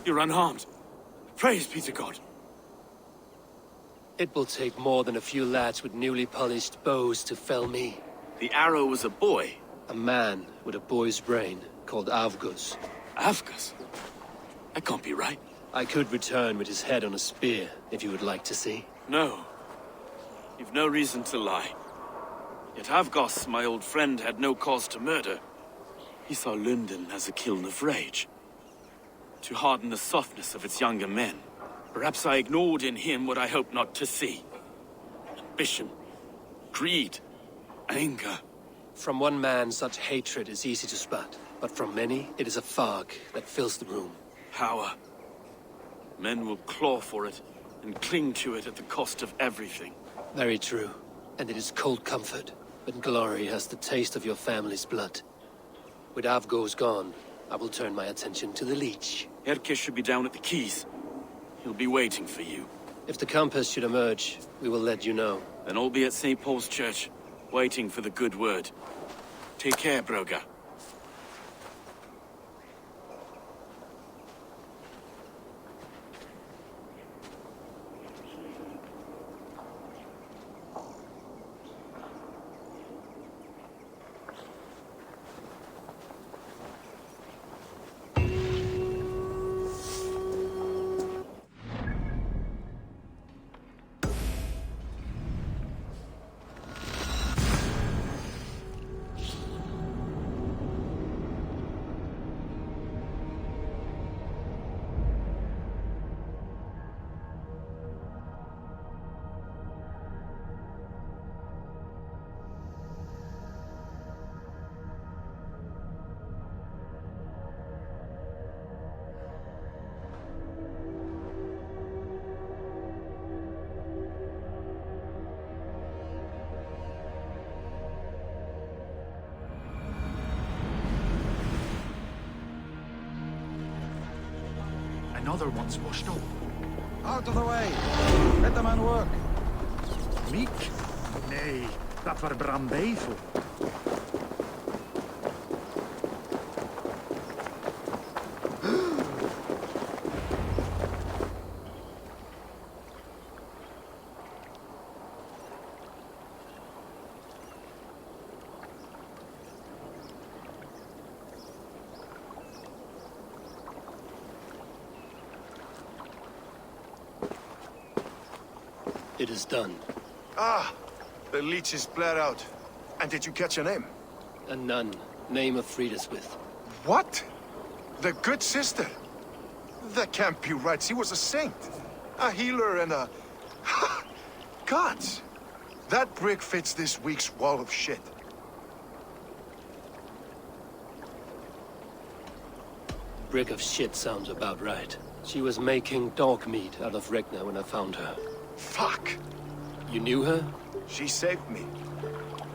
You're unharmed. Praise be to God.
It will take more than a few lads with newly polished bows to fell me.
The arrow was a boy.
A man with a boy's brain, called Avgus.
Avgus? That can't be right.
I could return with his head on a spear, if you would like to see.
No. You've no reason to lie. Yet Avgos, my old friend, had no cause to murder. He saw Lunden as a kiln of rage. To harden the softness of its younger men. Perhaps I ignored in him what I hoped not to see. Ambition, greed, anger.
From one man, such hatred is easy to spot. But from many, it is a fog that fills the room.
Power. Men will claw for it and cling to it at the cost of everything.
Very true. And it is cold comfort when glory has the taste of your family's blood. With Avgos gone, I will turn my attention to the Leech.
Erke should be down at the quays. He'll be waiting for you.
If the compass should emerge, we will let you know.
Then I'll be at St. Paul's Church, waiting for the good word. Take care, Broga.
Another one's washed up.
Out of the way! Let the man work!
Meek? Nee, dat were Brambevel.
It is done.
Ah! The leech is bled out. And did you catch a name?
A nun. Name of Frida's with.
What? The good sister? That can't be right. She was a saint. A healer and a... Gods! That brick fits this week's wall of shit.
Brick of shit sounds about right. She was making dog meat out of Regna when I found her.
Fuck!
You knew her?
She saved me.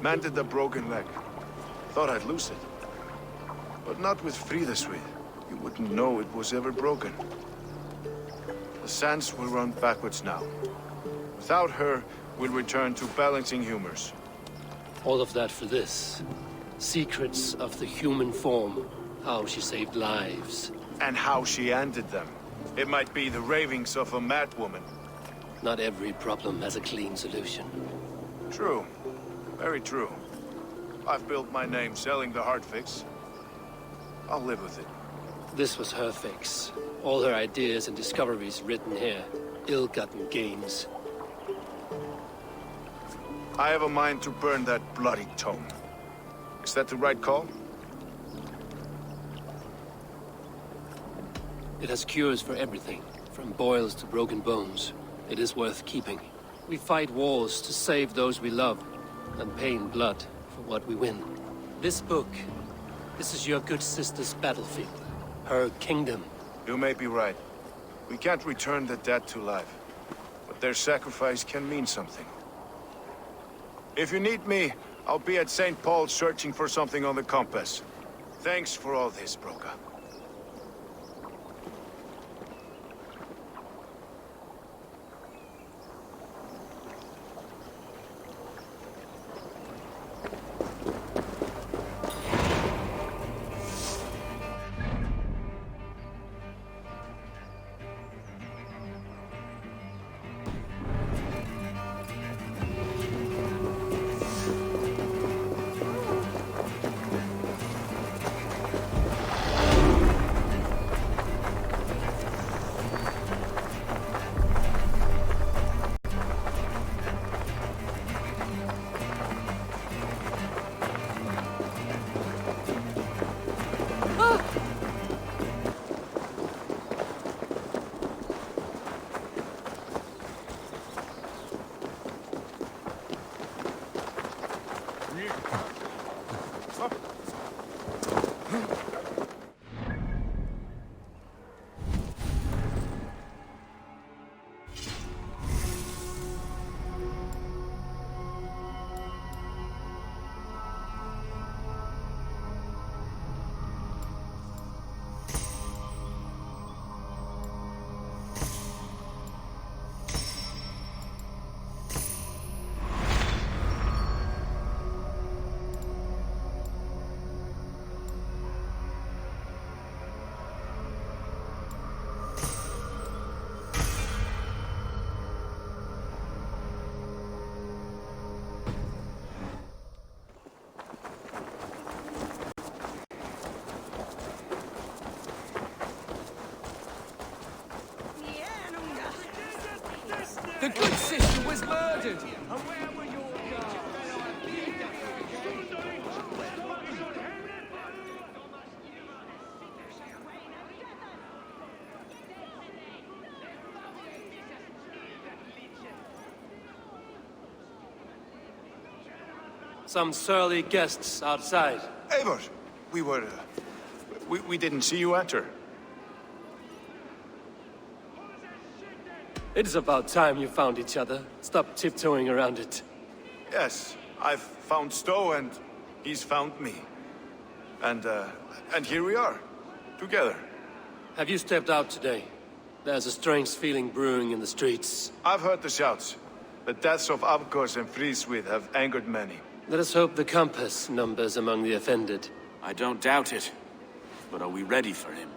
Mended the broken leg. Thought I'd lose it. But not with Frida's with. You wouldn't know it was ever broken. The sands will run backwards now. Without her, we'll return to balancing humors.
All of that for this. Secrets of the human form. How she saved lives.
And how she ended them. It might be the ravings of a madwoman.
Not every problem has a clean solution.
True. Very true. I've built my name selling the heart fix. I'll live with it.
This was her fix. All her ideas and discoveries written here. Ill-gotten gains.
I have a mind to burn that bloody tome. Is that the right call?
It has cures for everything, from boils to broken bones. It is worth keeping. We fight wars to save those we love, and pay in blood for what we win. This book, this is your good sister's battlefield. Her kingdom.
You may be right. We can't return the dead to life. But their sacrifice can mean something. If you need me, I'll be at St. Paul's searching for something on the compass. Thanks for all this, Broca.
The good sister was murdered!
Some surly guests outside.
Eivor! We didn't see you enter.
It is about time you found each other. Stop tiptoeing around it.
Yes, I've found Stowe and he's found me. And here we are, together.
Have you stepped out today? There's a strange feeling brewing in the streets.
I've heard the shouts. The deaths of Avgos and Friswith have angered many.
Let us hope the compass numbers among the offended.
I don't doubt it. But are we ready for him?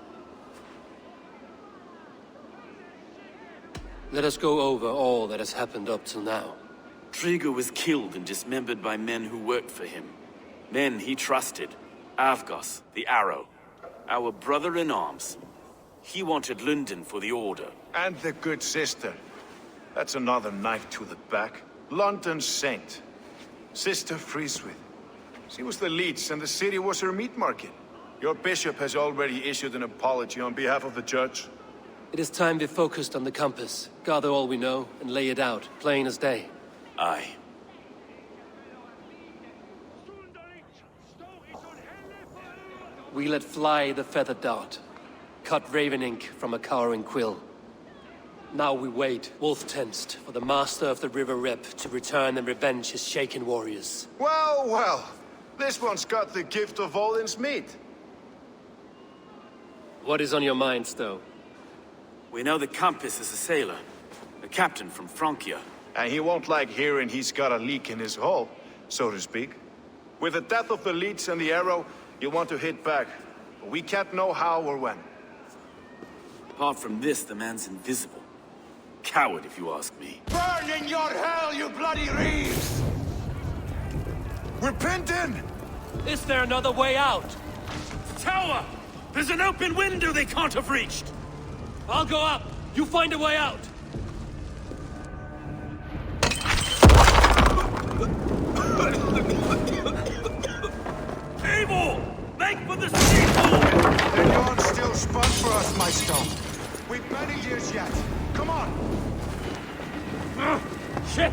Let us go over all that has happened up till now.
Trigo was killed and dismembered by men who worked for him. Men he trusted. Avgos, the Arrow. Our brother-in-arms. He wanted Lunden for the Order.
And the good sister. That's another knife to the back. London's saint. Sister Friswith. She was the leech and the city was her meat market. Your bishop has already issued an apology on behalf of the church.
It is time we focused on the compass, gather all we know, and lay it out, plain as day.
Aye.
We let fly the feather dart, cut raven ink from a cowering quill. Now we wait, wolf-tensed, for the master of the River Rep to return and revenge his shaken warriors.
Well, well. This one's got the gift of Odin's meat.
What is on your minds, though?
We know the compass is a sailor. A captain from Francia.
And he won't like hearing he's got a leak in his hull, so to speak. With the death of the leech and the arrow, you want to hit back. But we can't know how or when.
Apart from this, the man's invisible. Coward, if you ask me.
Burn in your hell, you bloody reeves!
We're pinned in!
Is there another way out?
Tower! There's an open window they can't have reached!
I'll go up! You find a way out!
Evil! Make for the steeple!
The yarn's still spun for us, my stone. We've many years yet. Come on!
Shit!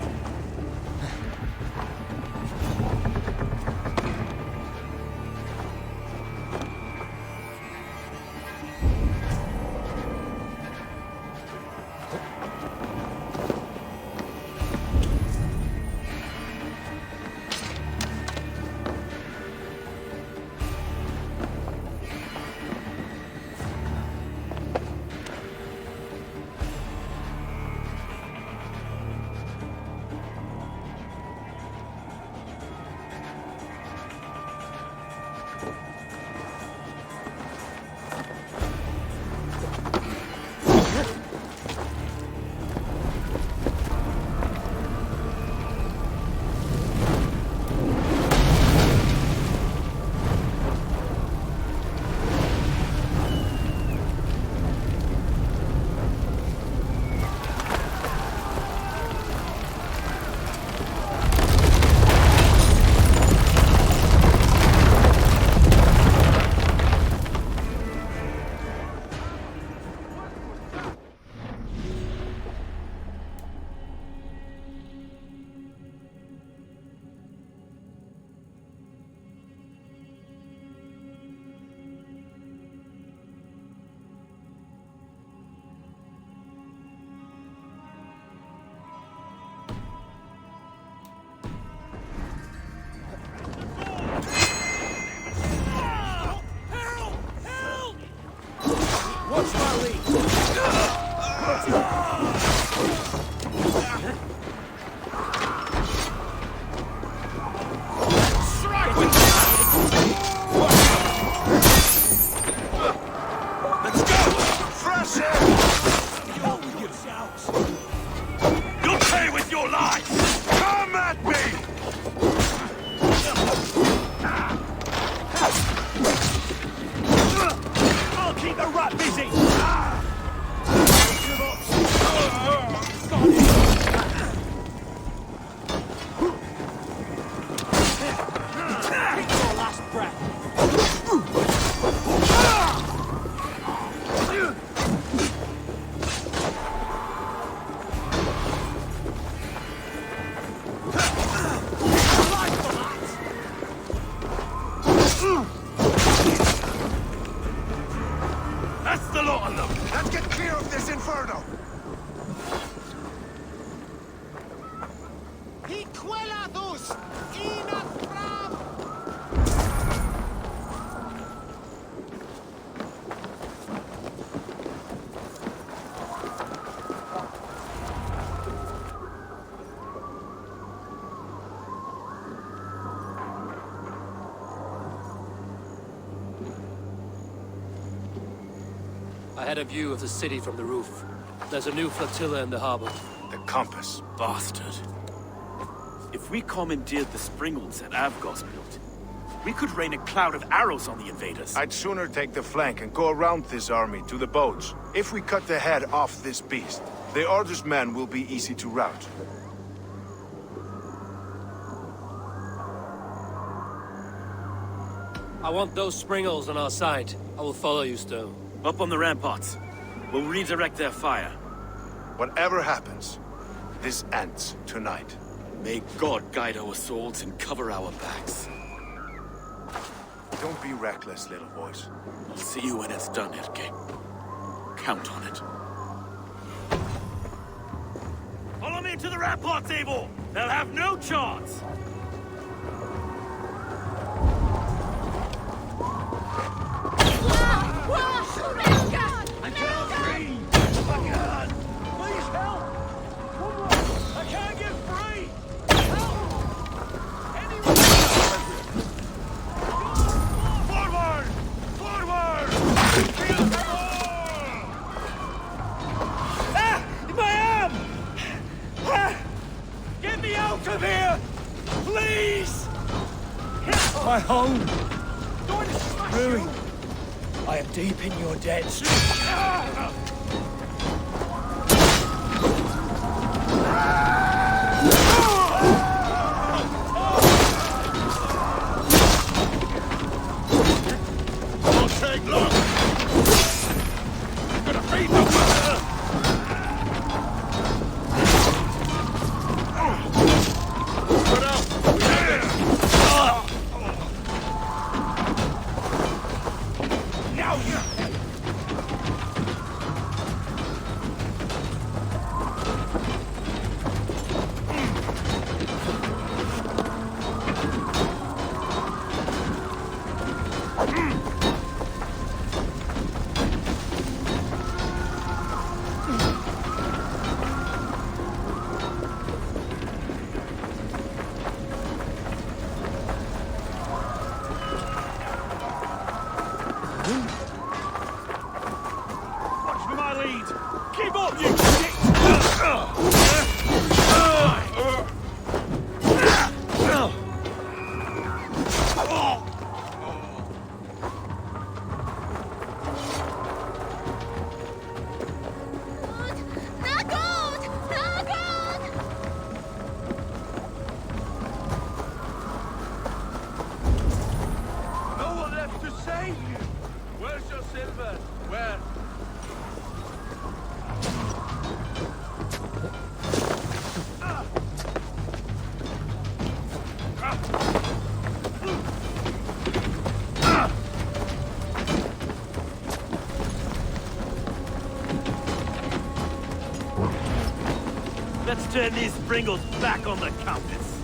had a view of the city from the roof. There's a new flotilla in the harbor.
The compass.
Bastard. If we commandeered the springalds that Avgos built, we could rain a cloud of arrows on the invaders.
I'd sooner take the flank and go around this army to the boats. If we cut the head off this beast, the Order's men will be easy to rout.
I want those springals on our side. I will follow you, Stowe.
Up on the ramparts. We'll redirect their fire.
Whatever happens, this ends tonight.
May God guide our swords and cover our backs.
Don't be reckless, little boys.
I'll see you when it's done, Erke. Count on it. Follow me to the ramparts, Eivor! They'll have no chance!
I can't breathe! I can't! Please help! I can't get free! Forward! Forward! Ah! My arm! Ah! Get me out of here! Please!
My home! Ruined. I am deep in your debt.
Won't take long! I'm gonna feed them! Put out! We have it! Now you! Watch for my lead! Keep up, you No one left to save you! Where's your silver? Where?
Let's turn these springles back on the compass.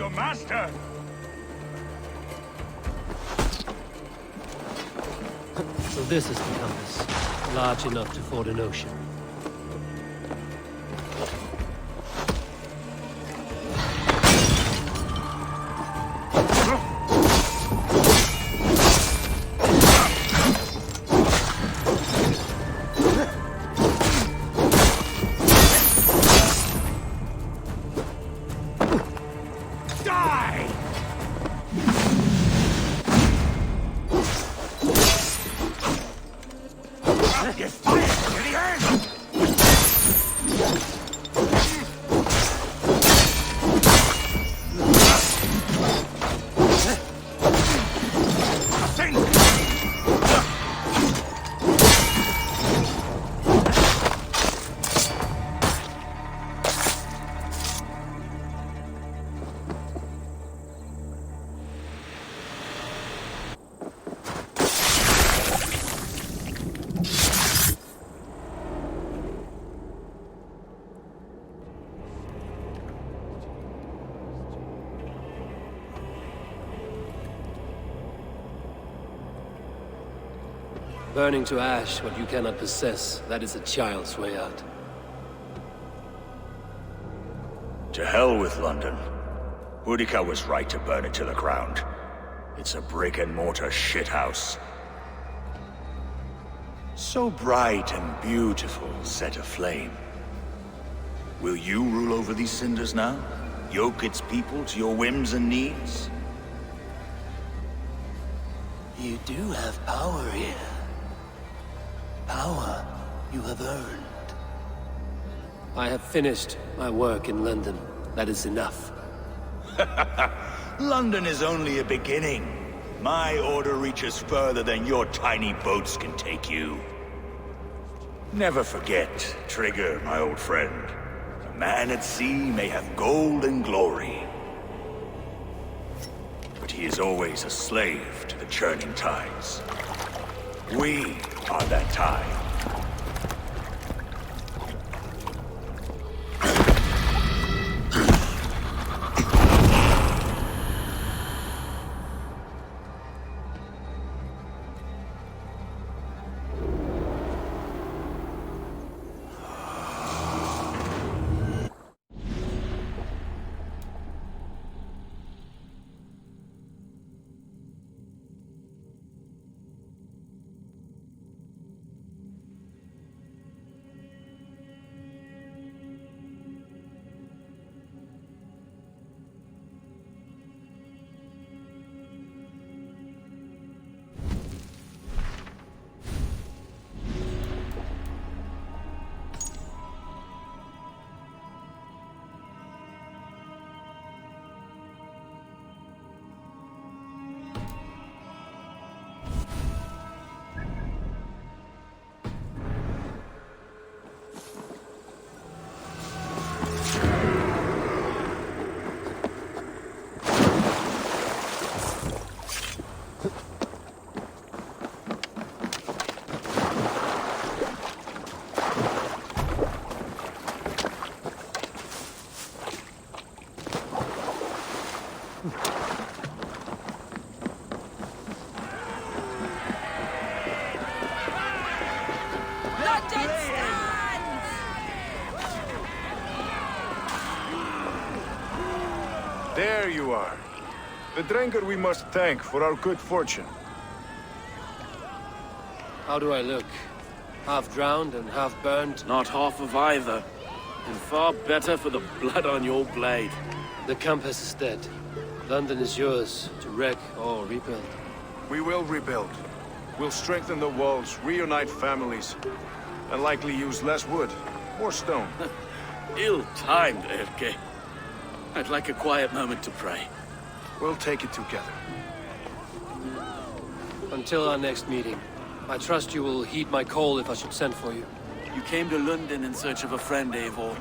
your master!
So this is the compass, large enough to ford an ocean. Burning to ash what you cannot possess, that is a child's way out.
To hell with London. Boudica was right to burn it to the ground. It's a brick-and-mortar shithouse. So bright and beautiful, set aflame. Will you rule over these cinders now? Yoke its people to your whims and needs?
You do have power here. Power you have earned. I have finished my work in London. That is enough.
London is only a beginning. My order reaches further than your tiny boats can take you. Never forget, Trigger, my old friend. A man at sea may have gold and glory, but he is always a slave to the churning tides. We are that tide.
There you are. The drinker we must thank for our good fortune.
How do I look? Half drowned and half burned?
Not half of either. And far better for the blood on your blade.
The compass is dead. London is yours, to wreck or rebuild.
We will rebuild. We'll strengthen the walls, reunite families, and likely use less wood, more stone.
Ill-timed, Erke. I'd like a quiet moment to pray.
We'll take it together.
Until our next meeting, I trust you will heed my call if I should send for you.
You came to Lunden in search of a friend, Eivor.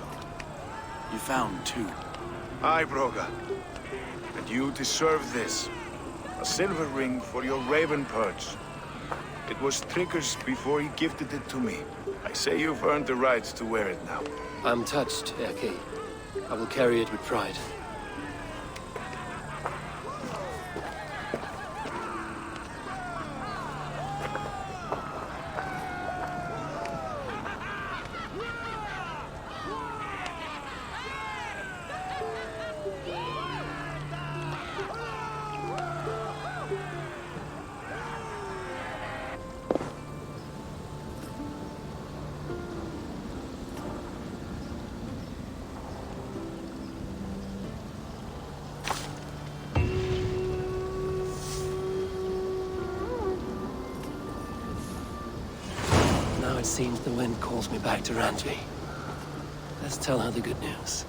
You found two.
Aye, Broga. And you deserve this. A silver ring for your raven perch. It was Trigger's before he gifted it to me. I say you've earned the right to wear it now.
I'm touched, Erke. I will carry it with pride. It seems the wind calls me back to Randvi. Let's tell her the good news.